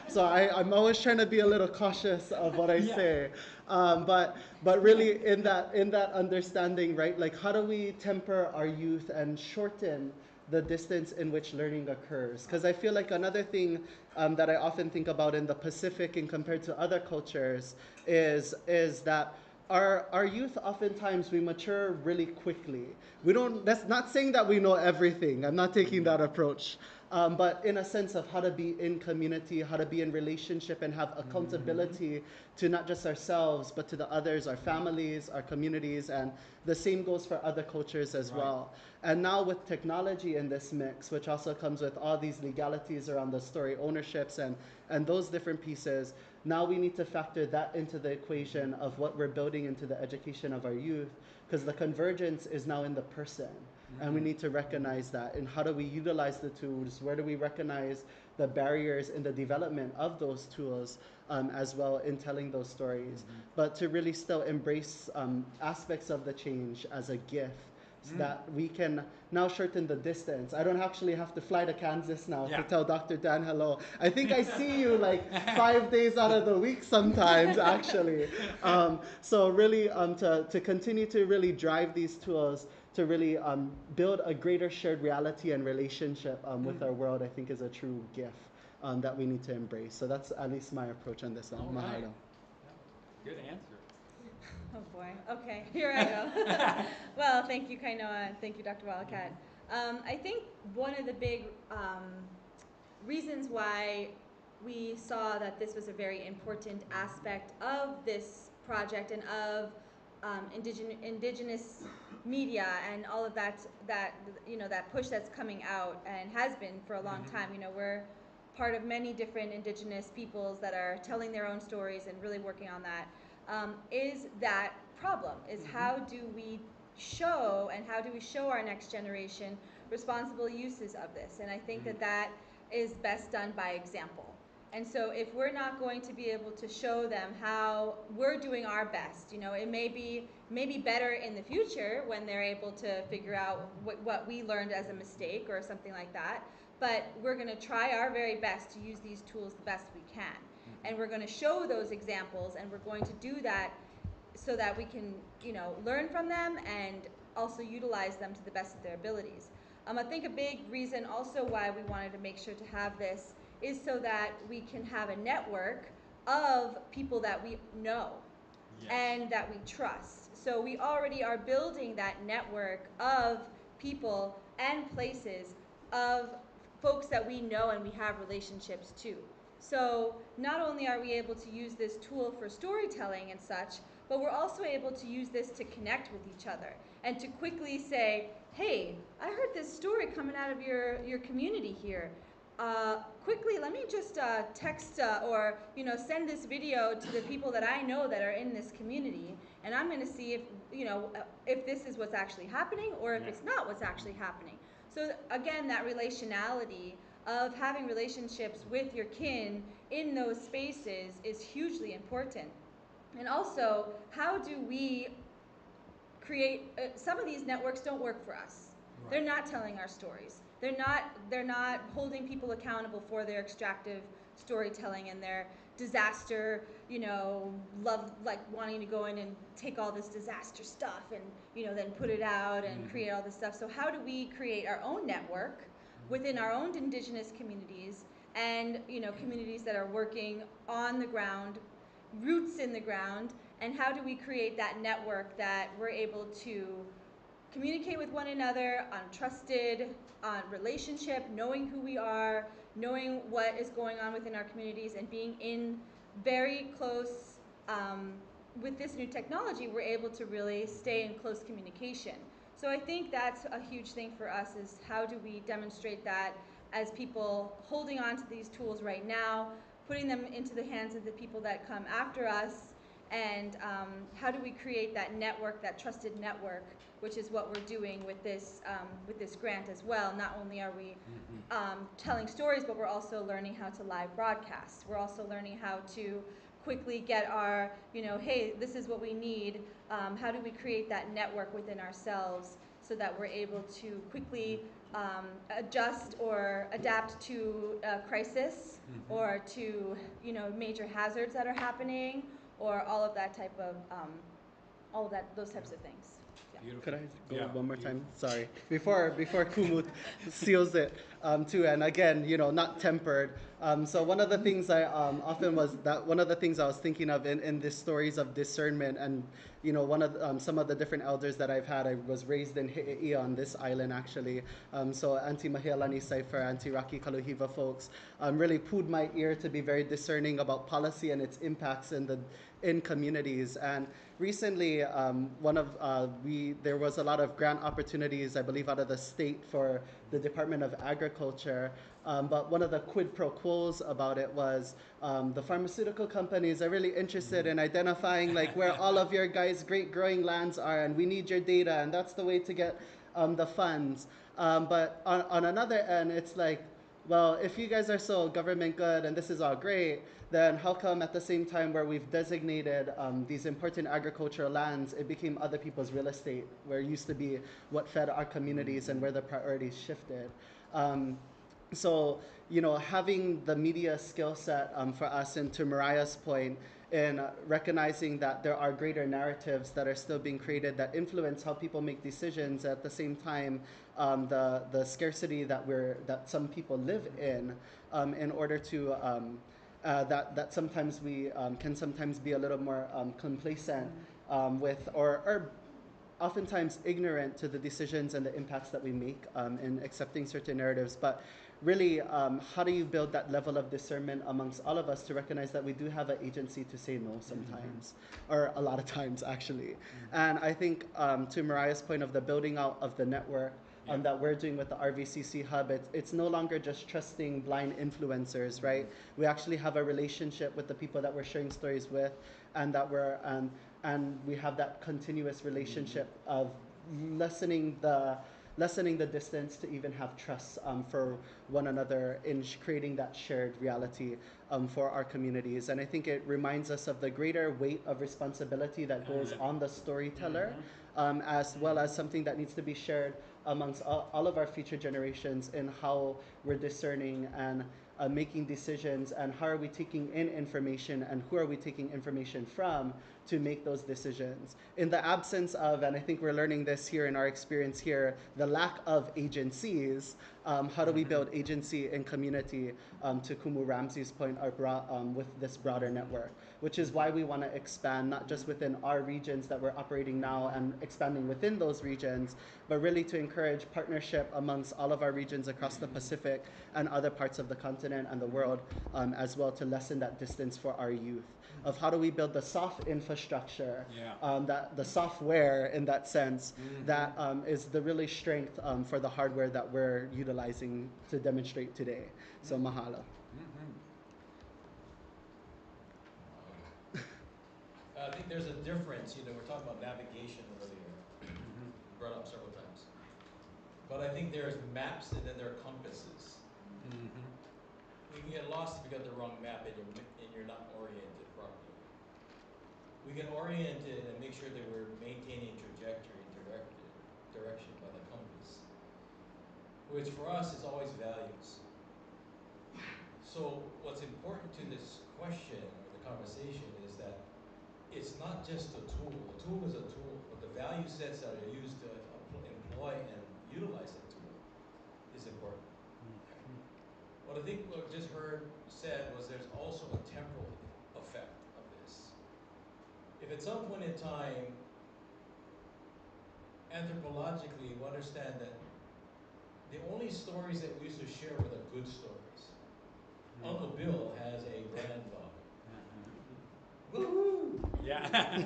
So I'm always trying to be a little cautious of what I say. But really in that understanding, right? Like, how do we temper our youth and shorten the distance in which learning occurs? Because I feel like another thing that I often think about in the Pacific and compared to other cultures is that our youth, oftentimes we mature really quickly. That's not saying that we know everything. I'm not taking that approach. But in a sense of how to be in community, how to be in relationship and have accountability to not just ourselves, but to the others, our families, our communities, and the same goes for other cultures as well. And now with technology in this mix, which also comes with all these legalities around the story ownerships and those different pieces, now we need to factor that into the equation of what we're building into the education of our youth, because the convergence is now in the person. And we need to recognize that. And how do we utilize the tools? Where do we recognize the barriers in the development of those tools as well in telling those stories? But to really still embrace aspects of the change as a gift, so that we can now shorten the distance. I don't actually have to fly to Kansas now to tell Dr. Dan hello. I think I see you like 5 days out of the week sometimes, actually. So really to continue to really drive these tools to really build a greater shared reality and relationship with our world, I think is a true gift that we need to embrace. So that's at least my approach on this one. Mahalo. Good answer. Oh boy. Okay, here I go. Well, thank you, Kainoa. Thank you, Dr. Wildcat. I think one of the big reasons why we saw that this was a very important aspect of this project and of indigenous media and all of that that push that's coming out and has been for a long time. We're part of many different indigenous peoples that are telling their own stories and really working on that. Is that problem? Is how do we show our next generation responsible uses of this? And I think that is best done by example. And so if we're not going to be able to show them how we're doing our best, it may be better in the future when they're able to figure out what we learned as a mistake or something like that. But we're going to try our very best to use these tools the best we can. And we're going to show those examples, and we're going to do that so that we can, learn from them and also utilize them to the best of their abilities. I think a big reason also why we wanted to make sure to have this is so that we can have a network of people that we know and that we trust. So we already are building that network of people and places of folks that we know and we have relationships to. So not only are we able to use this tool for storytelling and such, but we're also able to use this to connect with each other and to quickly say, hey, I heard this story coming out of your community here. Quickly, let me just text or send this video to the people that I know that are in this community, and I'm going to see if this is what's actually happening or if it's not what's actually happening. So again, that relationality of having relationships with your kin in those spaces is hugely important. And also, how do we create? Some of these networks don't work for us. Right. They're not telling our stories. They're not holding people accountable for their extractive storytelling and their disaster, love, like wanting to go in and take all this disaster stuff and, then put it out and create all this stuff. So how do we create our own network within our own indigenous communities and, communities that are working on the ground, roots in the ground, and how do we create that network that we're able to communicate with one another on trusted relationship, knowing who we are, knowing what is going on within our communities, and being in very close, with this new technology, we're able to really stay in close communication. So I think that's a huge thing for us, is how do we demonstrate that as people holding on to these tools right now, putting them into the hands of the people that come after us, and how do we create that network, that trusted network, which is what we're doing with this grant as well. Not only are we telling stories, but we're also learning how to live broadcast. We're also learning how to quickly get our, hey, this is what we need. How do we create that network within ourselves so that we're able to quickly adjust or adapt to a crisis or to, major hazards that are happening, or all of that type of, those types of things. Yeah. Could I go one more time? Sorry. Before Kumut seals it, too, and again, not tempered. So one of the things I one of the things I was thinking of in these stories of discernment, and one of some of the different elders that I've had, I was raised in Hi'i'i on this island actually. So Auntie Mahialani Seifer, Auntie Raki Kaluhiva folks, really pulled my ear to be very discerning about policy and its impacts in communities. And recently, there was a lot of grant opportunities, I believe, out of the state for the Department of Agriculture. But one of the quid pro quos about it was the pharmaceutical companies are really interested in identifying where all of your guys' great growing lands are, and we need your data, and that's the way to get the funds. But on another end, it's like, well, if you guys are so government good and this is all great, then how come at the same time where we've designated these important agricultural lands, it became other people's real estate, where it used to be what fed our communities and where the priorities shifted. So, having the media skill set for us, and to Mariah's point, in recognizing that there are greater narratives that are still being created that influence how people make decisions, at the same time, the scarcity that some people live in order to that sometimes we can sometimes be a little more complacent with or oftentimes ignorant to the decisions and the impacts that we make in accepting certain narratives. But really, how do you build that level of discernment amongst all of us to recognize that we do have an agency to say no sometimes, or a lot of times actually. And I think to Mariah's point of the building out of the network that we're doing with the RVCC hub, it's no longer just trusting blind influencers, right? We actually have a relationship with the people that we're sharing stories with, and that we're and we have that continuous relationship of lessening the distance to even have trust for one another in creating that shared reality for our communities. And I think it reminds us of the greater weight of responsibility that goes on the storyteller, as well as something that needs to be shared amongst all of our future generations in how we're discerning and making decisions, and how are we taking in information, and who are we taking information from to make those decisions. In the absence of, and I think we're learning this here in our experience here, the lack of agencies, how do we build agency in community, to Kumu Ramsey's point, with this broader network, which is why we want to expand not just within our regions that we're operating now and expanding within those regions, but really to encourage partnership amongst all of our regions across the Pacific and other parts of the continent and the world, as well, to lessen that distance for our youth, of how do we build the soft infrastructure, that the software in that sense, that is the really strength for the hardware that we're utilizing to demonstrate today. So mahalo. I think there's a difference, we're talking about navigation earlier, brought up several times. But I think there's maps and then there are compasses. We can get lost if you got the wrong map and you're not oriented properly. We get oriented and make sure that we're maintaining trajectory and direction by the compass, which for us is always values. So what's important to this question or the conversation is that it's not just a tool. A tool is a tool, but the value sets that are used to employ and utilize that tool is important. What I think what just heard said was there's also a temporal effect of this. If at some point in time, anthropologically, we understand that the only stories that we used to share were the good stories. Uncle Bill has a granddaughter. Woo-hoo! Yeah.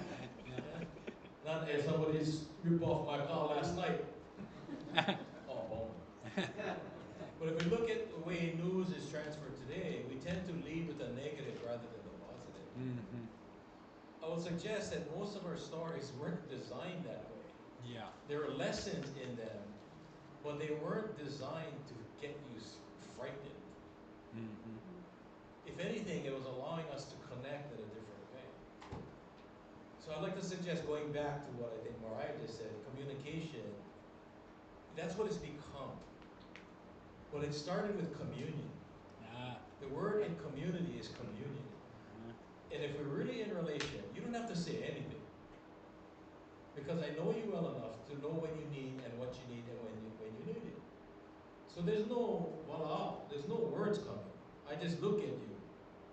Not as somebody's ripped off my car last night. Oh, bummer. But if we look at the way news is transferred today, we tend to lead with the negative rather than the positive. I would suggest that most of our stories weren't designed that way. Yeah. There are lessons in them, but they weren't designed to get you frightened. If anything, it was allowing us to connect in a different way. So I'd like to suggest going back to what I think Mariah just said, communication, that's what it's become. But it started with communion. The word in community is communion. And if we're really in relation, you don't have to say anything. Because I know you well enough to know when you need and what you need and when you need it. So there's no voila, there's no words coming. I just look at you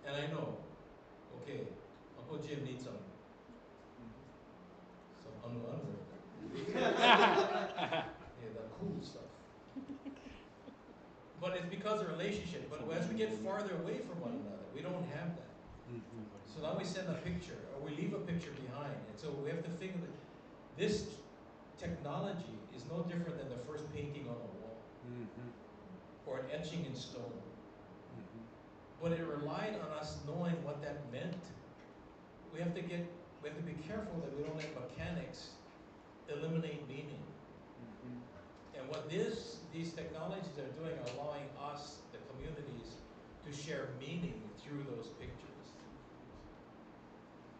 and I know, okay, Uncle Jim needs some underwear. Yeah, the cool stuff. But it's because of relationship. But as we get farther away from one another, we don't have that. So now we send a picture, or we leave a picture behind. And so we have to figure that this technology is no different than the first painting on a wall, or an etching in stone. But it relied on us knowing what that meant. We have to be careful that we don't let mechanics eliminate meaning. And what these technologies are doing are allowing us, the communities, to share meaning through those pictures.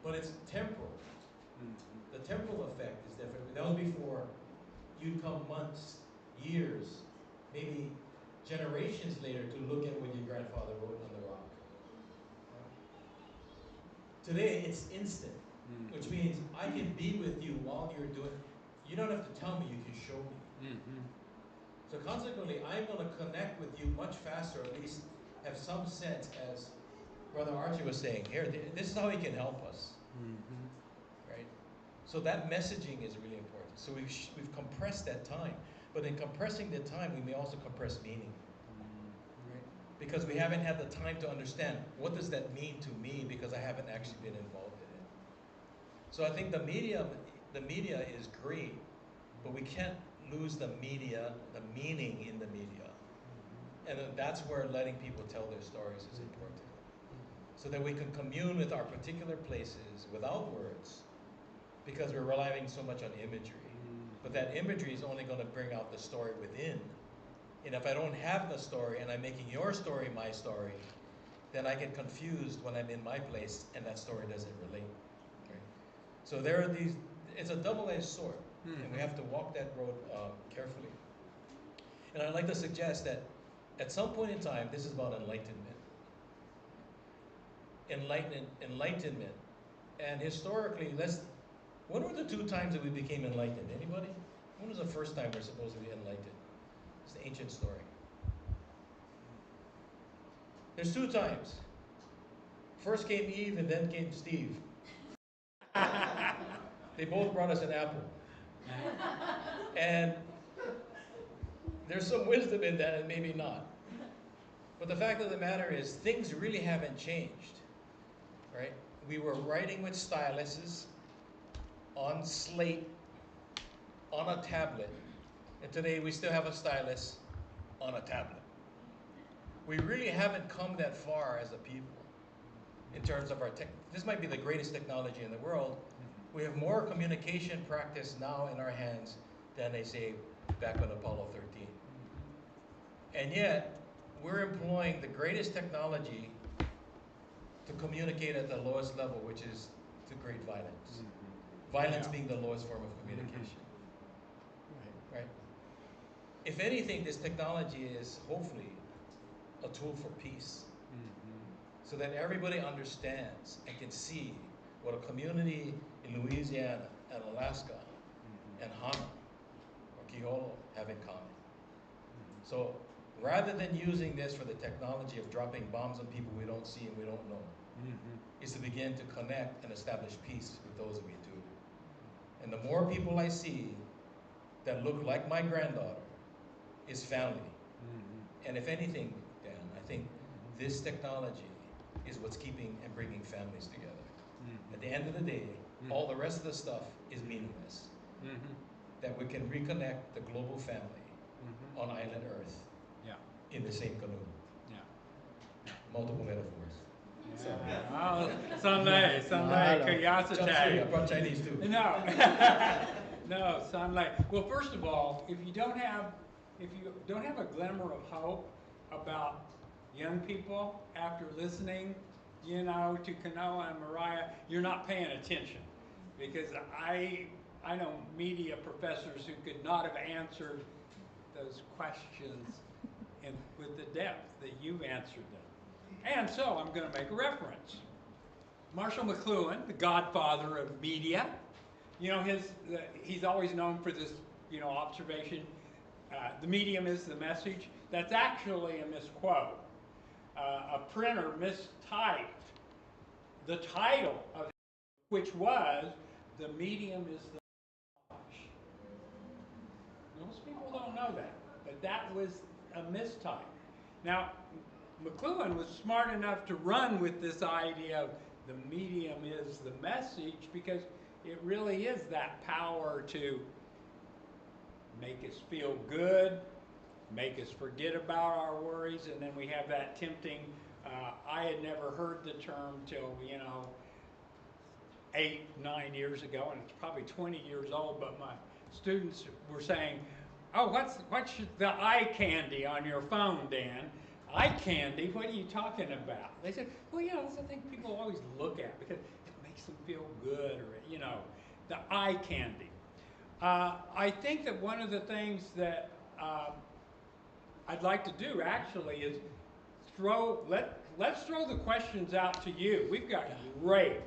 But it's temporal. The temporal effect is different. That was before you'd come months, years, maybe generations later to look at what your grandfather wrote on the rock. Today, it's instant, which means I can be with you while you're doing. You don't have to tell me, you can show me. So consequently, I'm going to connect with you much faster, at least have some sense, as Brother Archie was saying, here, this is how he can help us. Right? So that messaging is really important. So we've compressed that time. But in compressing the time, we may also compress meaning. because we haven't had the time to understand what does that mean to me because I haven't actually been involved in it. So I think the media is great, but we can't lose the media, the meaning in the media. And that's where letting people tell their stories is important. So that we can commune with our particular places without words, because we're relying so much on imagery. But that imagery is only going to bring out the story within. And if I don't have the story and I'm making your story my story, then I get confused when I'm in my place and that story doesn't relate. Right? So there are these, it's a double-edged sword, and we have to walk that road carefully. And I'd like to suggest that at some point in time, this is about enlightenment. Enlightenment. And historically, when were the 2 times that we became enlightened? Anybody? When was the first time we're supposed to be enlightened? It's the ancient story. There's 2 times. First came Eve and then came Steve. They both brought us an apple. And there's some wisdom in that and maybe not. But the fact of the matter is, things really haven't changed, right? We were writing with styluses, on slate, on a tablet, and today we still have a stylus on a tablet. We really haven't come that far as a people in terms of our tech. This might be the greatest technology in the world. We have more communication practice now in our hands than they say back on Apollo 13. And yet, we're employing the greatest technology to communicate at the lowest level, which is to create violence. Violence being the lowest form of communication. Right? If anything, this technology is hopefully a tool for peace. So that everybody understands and can see what a community in Louisiana and Alaska and Hana or Kiholo have in common. So rather than using this for the technology of dropping bombs on people we don't see and we don't know, is to begin to connect and establish peace with those that we do. And the more people I see that look like my granddaughter is family. And if anything, Dan, I think this technology is what's keeping and bringing families together. At the end of the day, all the rest of the stuff is meaningless. That we can reconnect the global family on island Earth in the same canoe. Multiple metaphors. Sunlight, I brought Chinese too. No, no, sunlight. Well, first of all, if you don't have a glimmer of hope about young people after listening, to Kanoa and Mariah, you're not paying attention, because I know media professors who could not have answered those questions with the depth that you've answered them. And so I'm going to make a reference. Marshall McLuhan, the godfather of media, he's always known for this, observation. The medium is the message. That's actually a misquote. A printer mistyped the title of it, which was "The Medium is the Message." Most people don't know that, but that was a mistype. Now, McLuhan was smart enough to run with this idea of the medium is the message, because it really is that power to make us feel good, make us forget about our worries, and then we have that tempting, I had never heard the term till, 8, 9 years ago, and it's probably 20 years old, but my students were saying, oh, what's the eye candy on your phone, Dan? Eye candy? What are you talking about? They said, well, that's the thing people always look at because it makes them feel good, or, the eye candy. I think that one of the things that I'd like to do actually is let's throw the questions out to you. We've got great,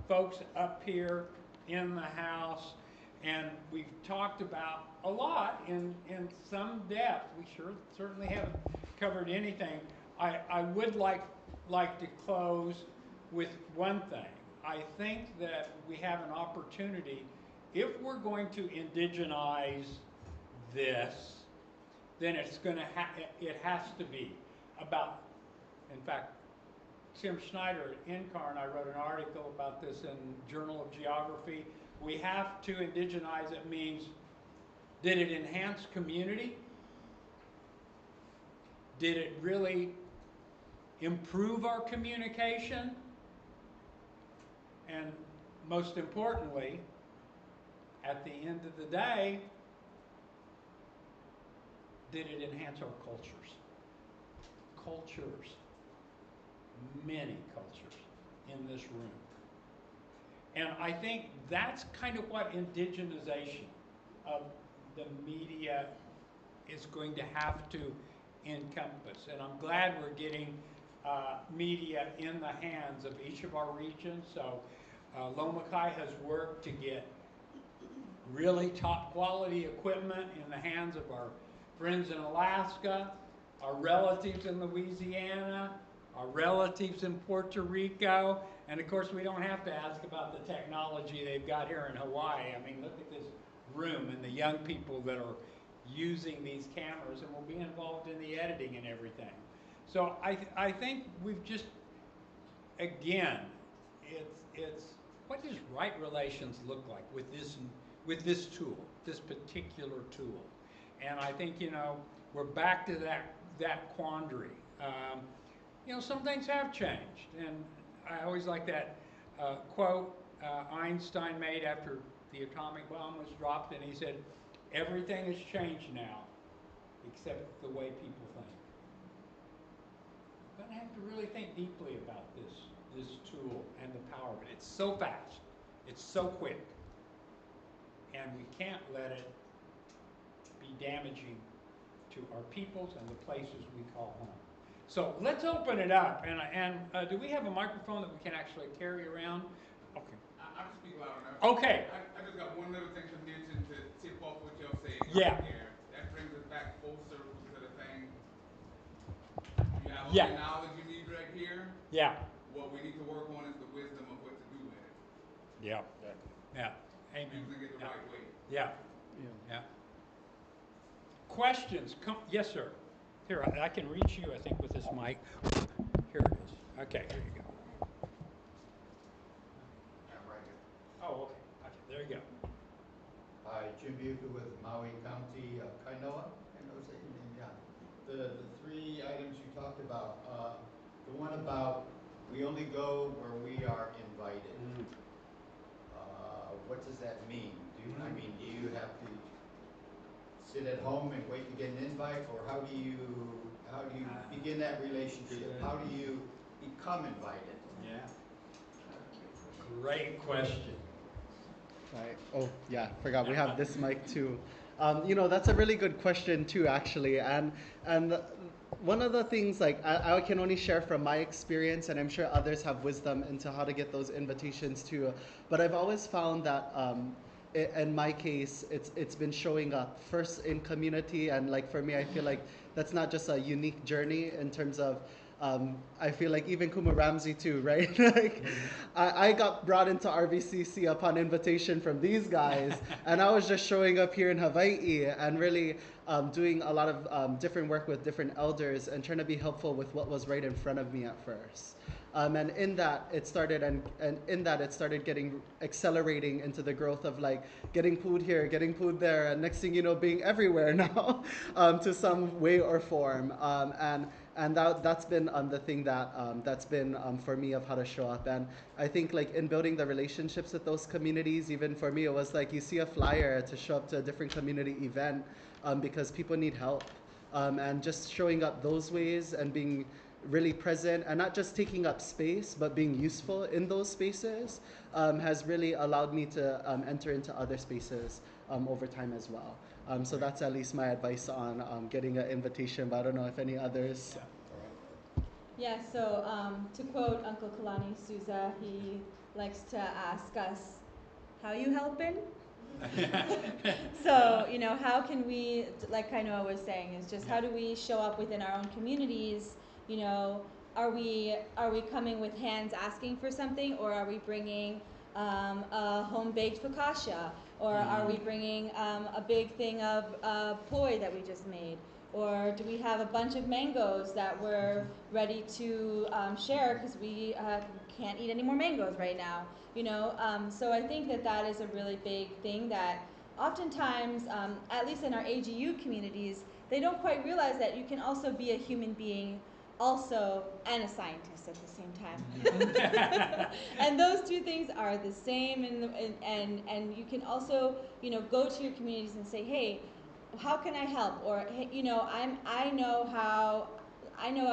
folks up here in the house, and we've talked about a lot in some depth. We certainly haven't covered anything. I would like to close with one thing. I think that we have an opportunity, if we're going to indigenize this, then it has to be about, in fact, Tim Schneider at NCAR and I wrote an article about this in Journal of Geography. We have to indigenize it means, did it enhance community? Did it really improve our communication? And most importantly, at the end of the day, did it enhance our cultures? Cultures. Many cultures in this room. And I think that's kind of what indigenization of the media is going to have to encompass. And I'm glad we're getting media in the hands of each of our regions. So Loma Kai has worked to get really top quality equipment in the hands of our friends in Alaska, our relatives in Louisiana, our relatives in Puerto Rico, and of course we don't have to ask about the technology they've got here in Hawaii. I mean, look at this room and the young people that are using these cameras and will be involved in the editing and everything. So I think we've just, again, it's what does right relations look like with this tool, this particular tool? And I think, you know, we're back to that quandary. You know, some things have changed, and I always like that quote Einstein made after the atomic bomb was dropped, and he said, "Everything has changed now, except the way people think." We're going to have to really think deeply about this tool and the power of it. It's so fast, it's so quick, and we can't let it be damaging to our peoples and the places we call home. So let's open it up. And do we have a microphone that we can actually carry around? Okay. I'll just speak loud enough. Okay. I just got one little thing to mention to tip off what y'all saying. Yeah. Right there. That brings us back full circle to the thing. You have all Yeah. the knowledge you need right here. Yeah. What we need to work on is the wisdom of what to do with it. Yeah. Yeah. Amen. Using it the right way. Yeah. Yeah. Questions? Come. Yes, sir. Here, I can reach you, I think, with this mic. Here it is. Okay, here you go. Oh, okay. There you go. Hi, Jim Buca with Maui County, Kainoa. Kainoa, is that your name? Yeah. The three items you talked about, the one about we only go where we are invited. What does that mean? Do you have to sit at home and wait to get an invite, or how do you begin that relationship? How do you become invited? Yeah. Great question. Right. Oh, yeah, forgot we have this mic too. You know, that's a really good question too, actually. And one of the things, like, I can only share from my experience, and I'm sure others have wisdom into how to get those invitations too. But I've always found that in my case, it's been showing up first in community, and like for me, I feel like that's not just a unique journey in terms of I feel like even Kuma Ramsey too, right? Like, I got brought into RVCC upon invitation from these guys, and I was just showing up here in Hawaii and really doing a lot of different work with different elders and trying to be helpful with what was right in front of me at first. And in that it started, and in that it started getting accelerating into the growth of like getting food here, getting food there, and next thing you know, being everywhere now to some way or form. And that's been the thing that's been for me of how to show up. And I think like in building the relationships with those communities, even for me, it was like you see a flyer to show up to a different community event because people need help. And just showing up those ways and being really present and not just taking up space, but being useful in those spaces has really allowed me to enter into other spaces over time as well. So that's at least my advice on getting an invitation, but I don't know if any others. Yeah, so to quote Uncle Kalani Souza, he likes to ask us, how you helping? So, you know, how can we, like Kainoa was saying, is just how do we show up within our own communities? You know, are we coming with hands asking for something, or are we bringing a home-baked focaccia, or are we bringing a big thing of poi that we just made? Or do we have a bunch of mangoes that we're ready to share because we can't eat any more mangoes right now? So I think that is a really big thing that oftentimes, at least in our AGU communities, they don't quite realize that you can also be a human being also and a scientist at the same time. And those two things are the same, and you can also go to your communities and say, hey, how can I help? Or hey, I know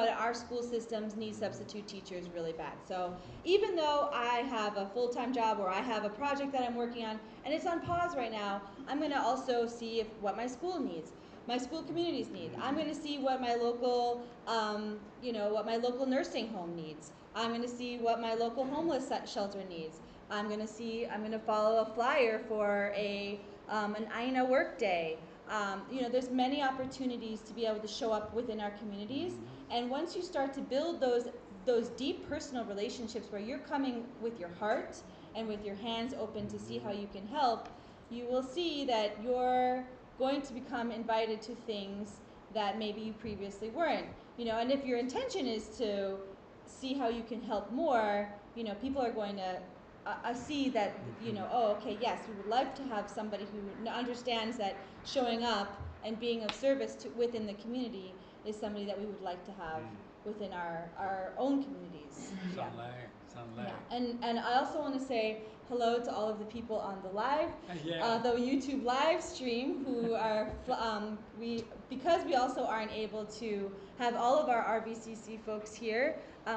that our school systems need substitute teachers really bad. So even though I have a full-time job or I have a project that I'm working on and it's on pause right now, I'm going to also see what my school needs, my school communities need. I'm going to see what my local, what my local nursing home needs. I'm going to see what my local homeless shelter needs. I'm going to follow a flyer for an INA work day. There's many opportunities to be able to show up within our communities, and once you start to build those deep personal relationships where you're coming with your heart and with your hands open to see how you can help, you will see that you're going to become invited to things that maybe you previously weren't. And if your intention is to see how you can help more, people are going to see that, oh, okay, yes, we would like to have somebody who understands that showing up and being of service within the community is somebody that we would like to have within our own communities. Yeah. And I also want to say hello to all of the people on the live, the YouTube live stream who are, because we also aren't able to have all of our RVCC folks here,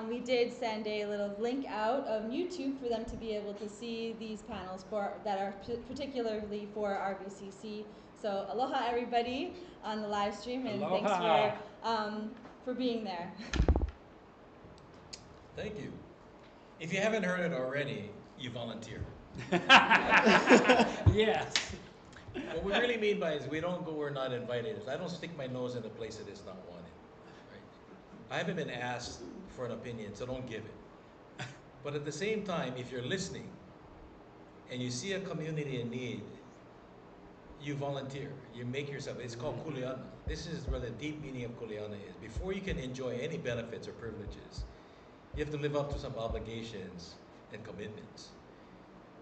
we did send a little link out of YouTube for them to be able to see these panels that are particularly for RVCC. So aloha everybody on the live stream, and aloha. Thanks for being there. Thank you. If you haven't heard it already, you volunteer. Yes. What we really mean by is we don't go where we're not invited. I don't stick my nose in a place that is not wanted. Right? I haven't been asked for an opinion, so don't give it. But at the same time, if you're listening and you see a community in need, you volunteer. You make yourself. It's called kuleana. This is where the deep meaning of kuleana is. Before you can enjoy any benefits or privileges, you have to live up to some obligations and commitments.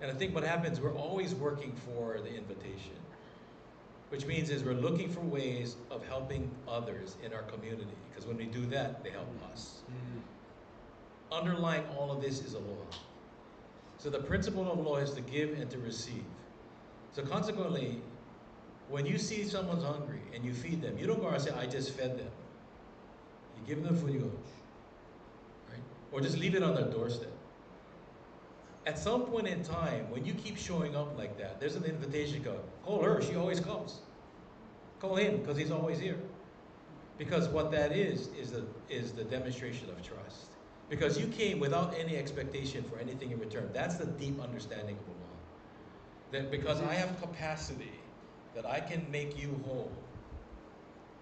And I think what happens, we're always working for the invitation, which means is we're looking for ways of helping others in our community, because when we do that, they help us. Underlying all of this is aloha. So the principle of aloha is to give and to receive. So consequently, when you see someone's hungry and you feed them, you don't go around and say, I just fed them. You give them food, you go, right? Or just leave it on their doorstep. At some point in time, when you keep showing up like that, there's an invitation go, call her, she always comes. Call him, because he's always here. Because what that is the demonstration of trust. Because you came without any expectation for anything in return. That's the deep understanding of aloha. That because I have capacity, that I can make you whole,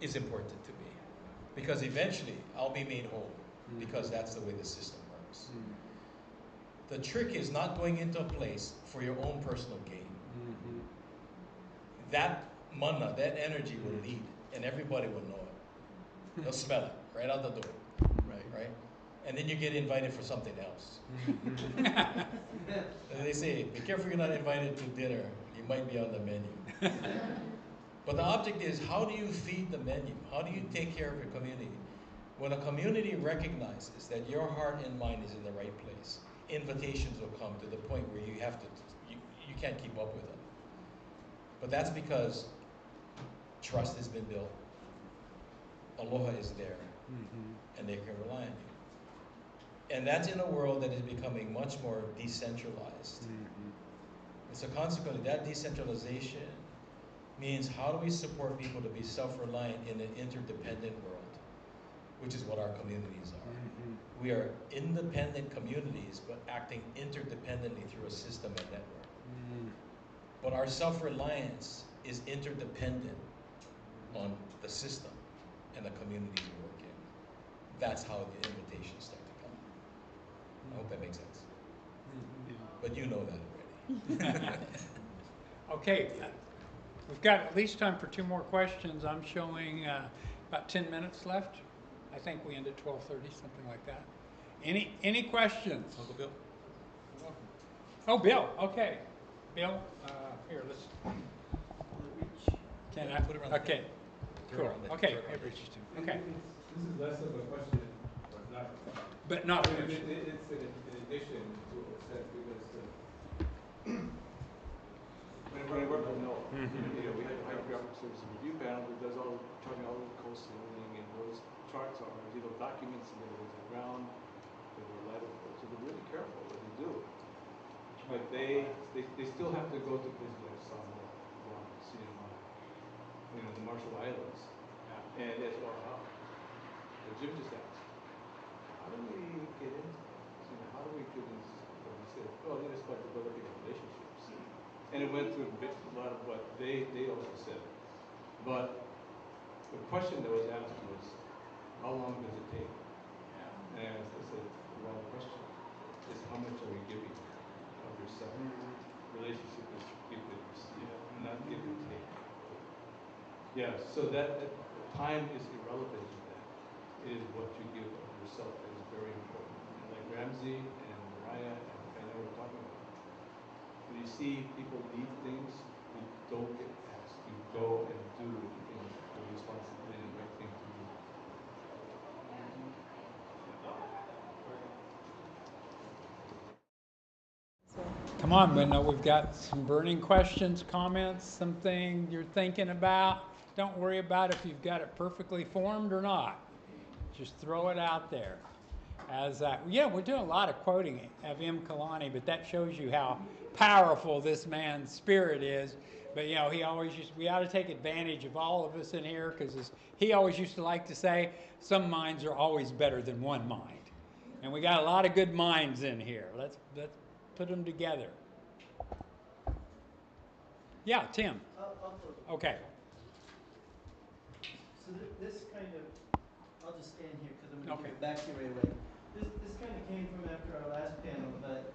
is important to me. Because eventually, I'll be made whole. Because that's the way the system works. The trick is not going into a place for your own personal gain. That mana, that energy will lead, and everybody will know it. They'll smell it right out the door. Right? And then you get invited for something else. And they say, be careful you're not invited to dinner. You might be on the menu. But the object is, how do you feed the menu? How do you take care of your community? When a community recognizes that your heart and mind is in the right place, invitations will come to the point where you can't keep up with them. But that's because trust has been built, aloha is there, and they can rely on you. And that's in a world that is becoming much more decentralized. And so consequently, that decentralization means, how do we support people to be self-reliant in an interdependent world, which is what our communities are. We are independent communities, but acting interdependently through a system and network. But our self-reliance is interdependent on the system and the communities we work in. That's how the invitations start to come. I hope that makes sense. But you know that already. Okay, we've got at least time for 2 more questions. I'm showing about 10 minutes left. I think we end at 12:30, something like that. Any questions? Uncle Bill? Oh, Bill, okay. Bill, here, let's. Can I? Put it around the Okay, Throw it cool. around there. Okay, Throw it around it reaches to. Okay. This is less of a question, or not. But not a I mean, question. it's an addition to what was said, because when I work with NOAA, you know, we had the Hydrographic Services Review Panel that does all, charting all the coastal loading, and those charts are, you know, documents that go to the ground, that are liable for, so they're really careful what they do. But they still have to go to places like Samoa, Guam, CMI, you know, the Marshall Islands, and as well, but Jim just asked, how do we get into this? You know, how do we do this? What he said, well, I think it's about developing relationships. And it went through a lot of what they also said. But the question that was asked was, how long does it take? And it's a wrong question. It's how much are we giving of yourself? Relationship is give and receive, not give and take. Yeah, so that time is irrelevant to that. It is what you give of yourself that is very important. And like Ramsey and Mariah and Fana were talking about, when you see people need things, you don't get asked. You go and do the things, the responsibility, and the right thing to do. Come on, Linda, we've got some burning questions, comments, something you're thinking about. Don't worry about if you've got it perfectly formed or not. Just throw it out there. Yeah, we're doing a lot of quoting of M. Kalani, but that shows you how powerful this man's spirit is. But you know, we ought to take advantage of all of us in here, because he always used to like to say, some minds are always better than one mind. And we got a lot of good minds in here. Let's put them together. Yeah, Tim. Okay. So this kind of, I'll just stand here because I'm going to give it back to you right away. This kind of came from after our last panel, but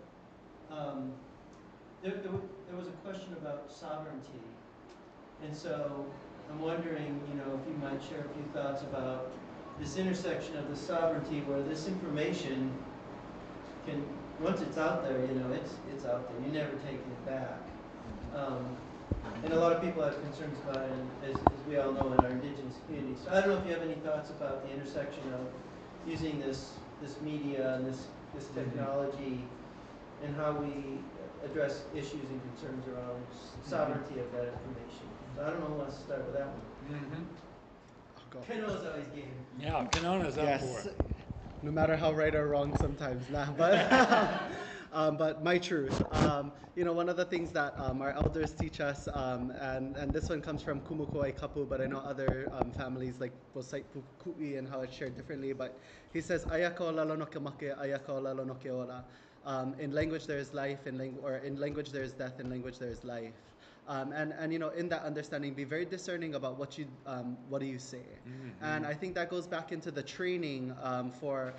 there was a question about sovereignty. And so I'm wondering, you know, if you might share a few thoughts about this intersection of the sovereignty, where this information can, once it's out there, you know, it's out there. You're never taking it back. And a lot of people have concerns about it, as we all know, in our indigenous communities. So I don't know if you have any thoughts about the intersection of using this media and this technology, and how we address issues and concerns around sovereignty of that information. So I don't know who wants to start with that one. Keno's always game. Yeah, Kenona's up for it. No matter how right or wrong sometimes, but my truth. You know, one of the things that our elders teach us, and this one comes from Kumuko'ai Kapu, but I know other families like will cite Puku'i and how it's shared differently, but he says, Ayako lalo no ke make, ayako lalo no ke ora. In language there is life, in language there is death, in language there is life. And you know, in that understanding, be very discerning about what do you say. And I think that goes back into the training for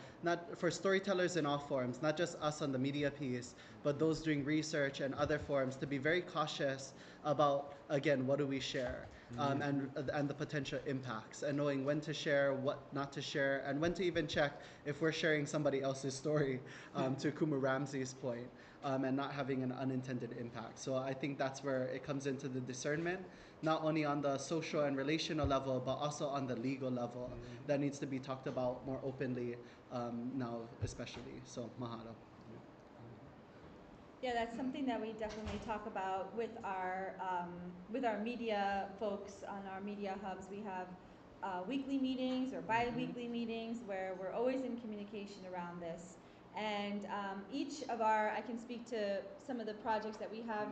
storytellers in all forms, not just us on the media piece, but those doing research and other forms, to be very cautious about, again, what do we share, and the potential impacts, and knowing when to share, what not to share, and when to even check if we're sharing somebody else's story, to Kuma Ramsey's point. And not having an unintended impact. So I think that's where it comes into the discernment, not only on the social and relational level, but also on the legal level, that needs to be talked about more openly now, especially. So mahalo. Yeah, that's something that we definitely talk about with our media folks on our media hubs. We have weekly meetings or bi-weekly meetings where we're always in communication around this. And I can speak to some of the projects that we have.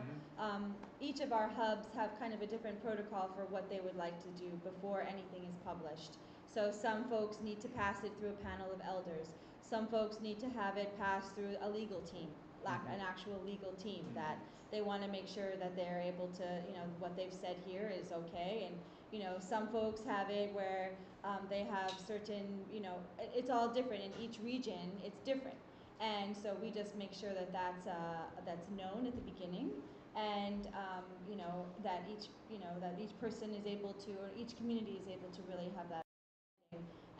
Each of our hubs have kind of a different protocol for what they would like to do before anything is published. So some folks need to pass it through a panel of elders. Some folks need to have it passed through a legal team, an actual legal team, that they want to make sure that they're able to, you know, what they've said here is okay. And, you know, some folks have it where they have certain, you know, it's all different in each region, it's different. And so we just make sure that that's known at the beginning, and you know, that each person is able to, or each community is able to really have that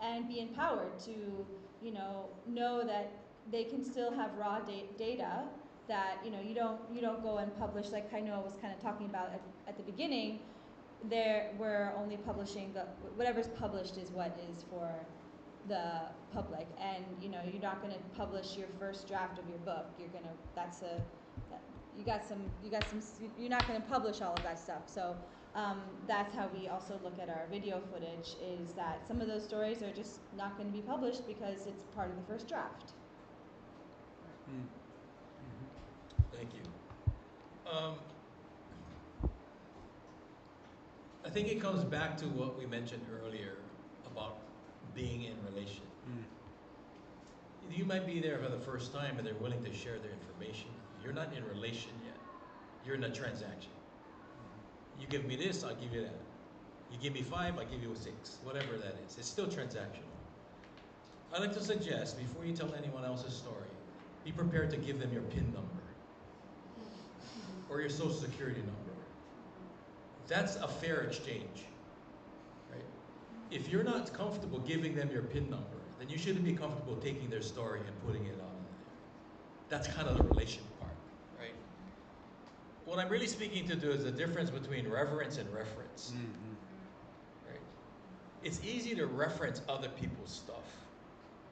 and be empowered to, you know that they can still have raw data that, you know, you don't go and publish, like Kainoa was kind of talking about at the beginning. We're only publishing whatever's published is what is for the public, and you know, you're not going to publish your first draft of your book. You're going to, you're not going to publish all of that stuff. So that's how we also look at our video footage, is that some of those stories are just not going to be published because it's part of the first draft. Thank you. I think it comes back to what we mentioned earlier about being in relation. You might be there for the first time and they're willing to share their information. You're not in relation yet. You're in a transaction. You give me this, I'll give you that. You give me 5, I give you a 6. Whatever that is. It's still transactional. I'd like to suggest, before you tell anyone else's story, be prepared to give them your PIN number or your social security number. That's a fair exchange, right? If you're not comfortable giving them your PIN number, then you shouldn't be comfortable taking their story and putting it on there. That's kind of the relation part, right? What I'm really speaking to do is the difference between reverence and reference, right? It's easy to reference other people's stuff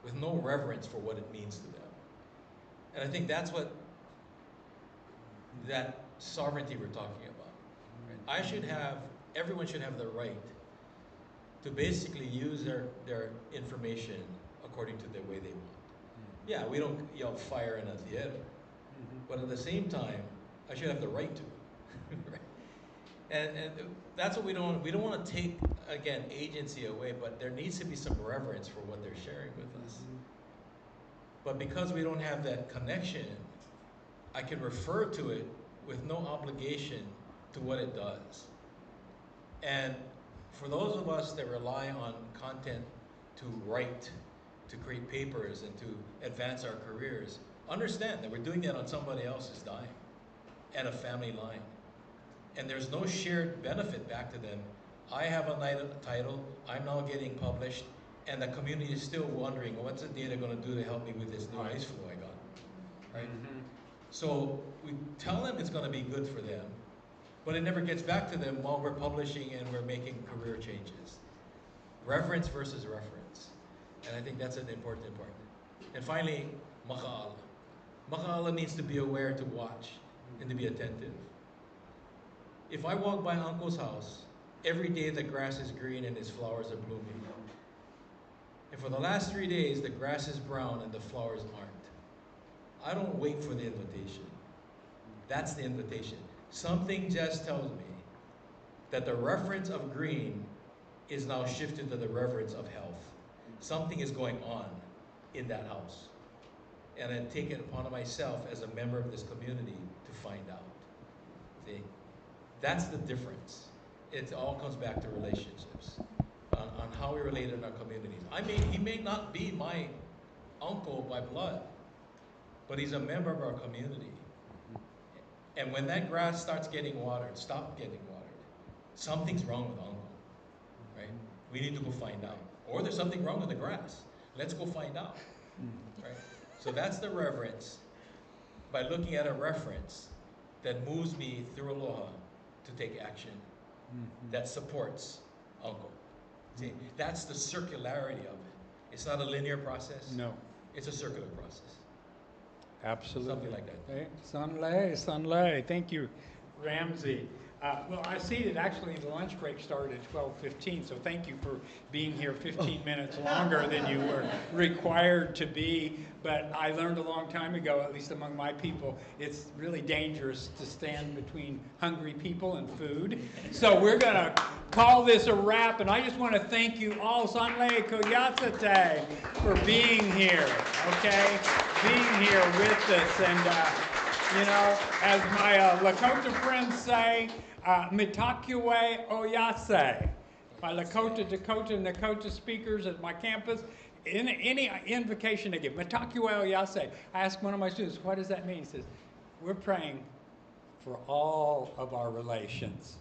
with no reverence for what it means to them. And I think that's what that sovereignty we're talking about. Right? Everyone should have the right to basically use their information according to the way they want. Yeah, we don't yell fire in a theater, but at the same time, I should have the right to. Right? And that's what we don't want to take, again, agency away, but there needs to be some reverence for what they're sharing with us. But because we don't have that connection, I can refer to it with no obligation to what it does. And for those of us that rely on content to write, to create papers, and to advance our careers, understand that we're doing that on somebody else's dime and a family line. And there's no shared benefit back to them. I have a title, I'm now getting published, and the community is still wondering, what's the data going to do to help me with this new ice flow I got, right? So we tell them it's going to be good for them, but it never gets back to them while we're publishing and we're making career changes. Reference versus reference. And I think that's an important part. And finally, maka'ala. Maka'ala means to be aware, to watch, and to be attentive. If I walk by Uncle's house, every day the grass is green and his flowers are blooming. And for the last 3 days, the grass is brown and the flowers aren't. I don't wait for the invitation. That's the invitation. Something just tells me that the reference of green is now shifted to the reverence of health. Something is going on in that house. And I take it upon myself as a member of this community to find out. See? That's the difference. It all comes back to relationships, on how we relate in our communities. He may not be my uncle by blood, but he's a member of our community. And when that grass starts getting watered, stop getting watered, something's wrong with uncle, right? We need to go find out. Or there's something wrong with the grass. Let's go find out, right? So that's the reverence, by looking at a reference that moves me through aloha to take action, that supports uncle. See, that's the circularity of it. It's not a linear process. No. It's a circular process. Absolutely. Something like that. Okay. Sanlei. Thank you, Ramsey. Well, I see that actually the lunch break started at 12:15, so thank you for being here 15 minutes longer than you were required to be. But I learned a long time ago, at least among my people, it's really dangerous to stand between hungry people and food. So we're going to call this a wrap, and I just want to thank you all, Sanlei Koyatsate, for being here, okay? Being here with us. And, you know, as my Lakota friends say, Mitakuwe Oyase. My Lakota, Dakota, and Nakota speakers at my campus, in any invocation they give, Mitakuwe Oyase. I asked one of my students, what does that mean? He says, we're praying for all of our relations.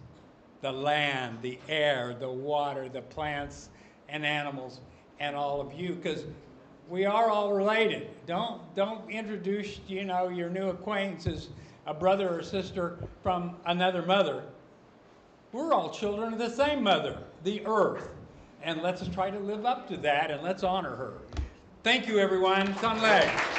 The land, the air, the water, the plants and animals. and all of you, because we are all related. Don't introduce, you know, your new acquaintance as a brother or sister from another mother. We're all children of the same mother, the earth. And let's try to live up to that, and let's honor her. Thank you, everyone. Sanlai.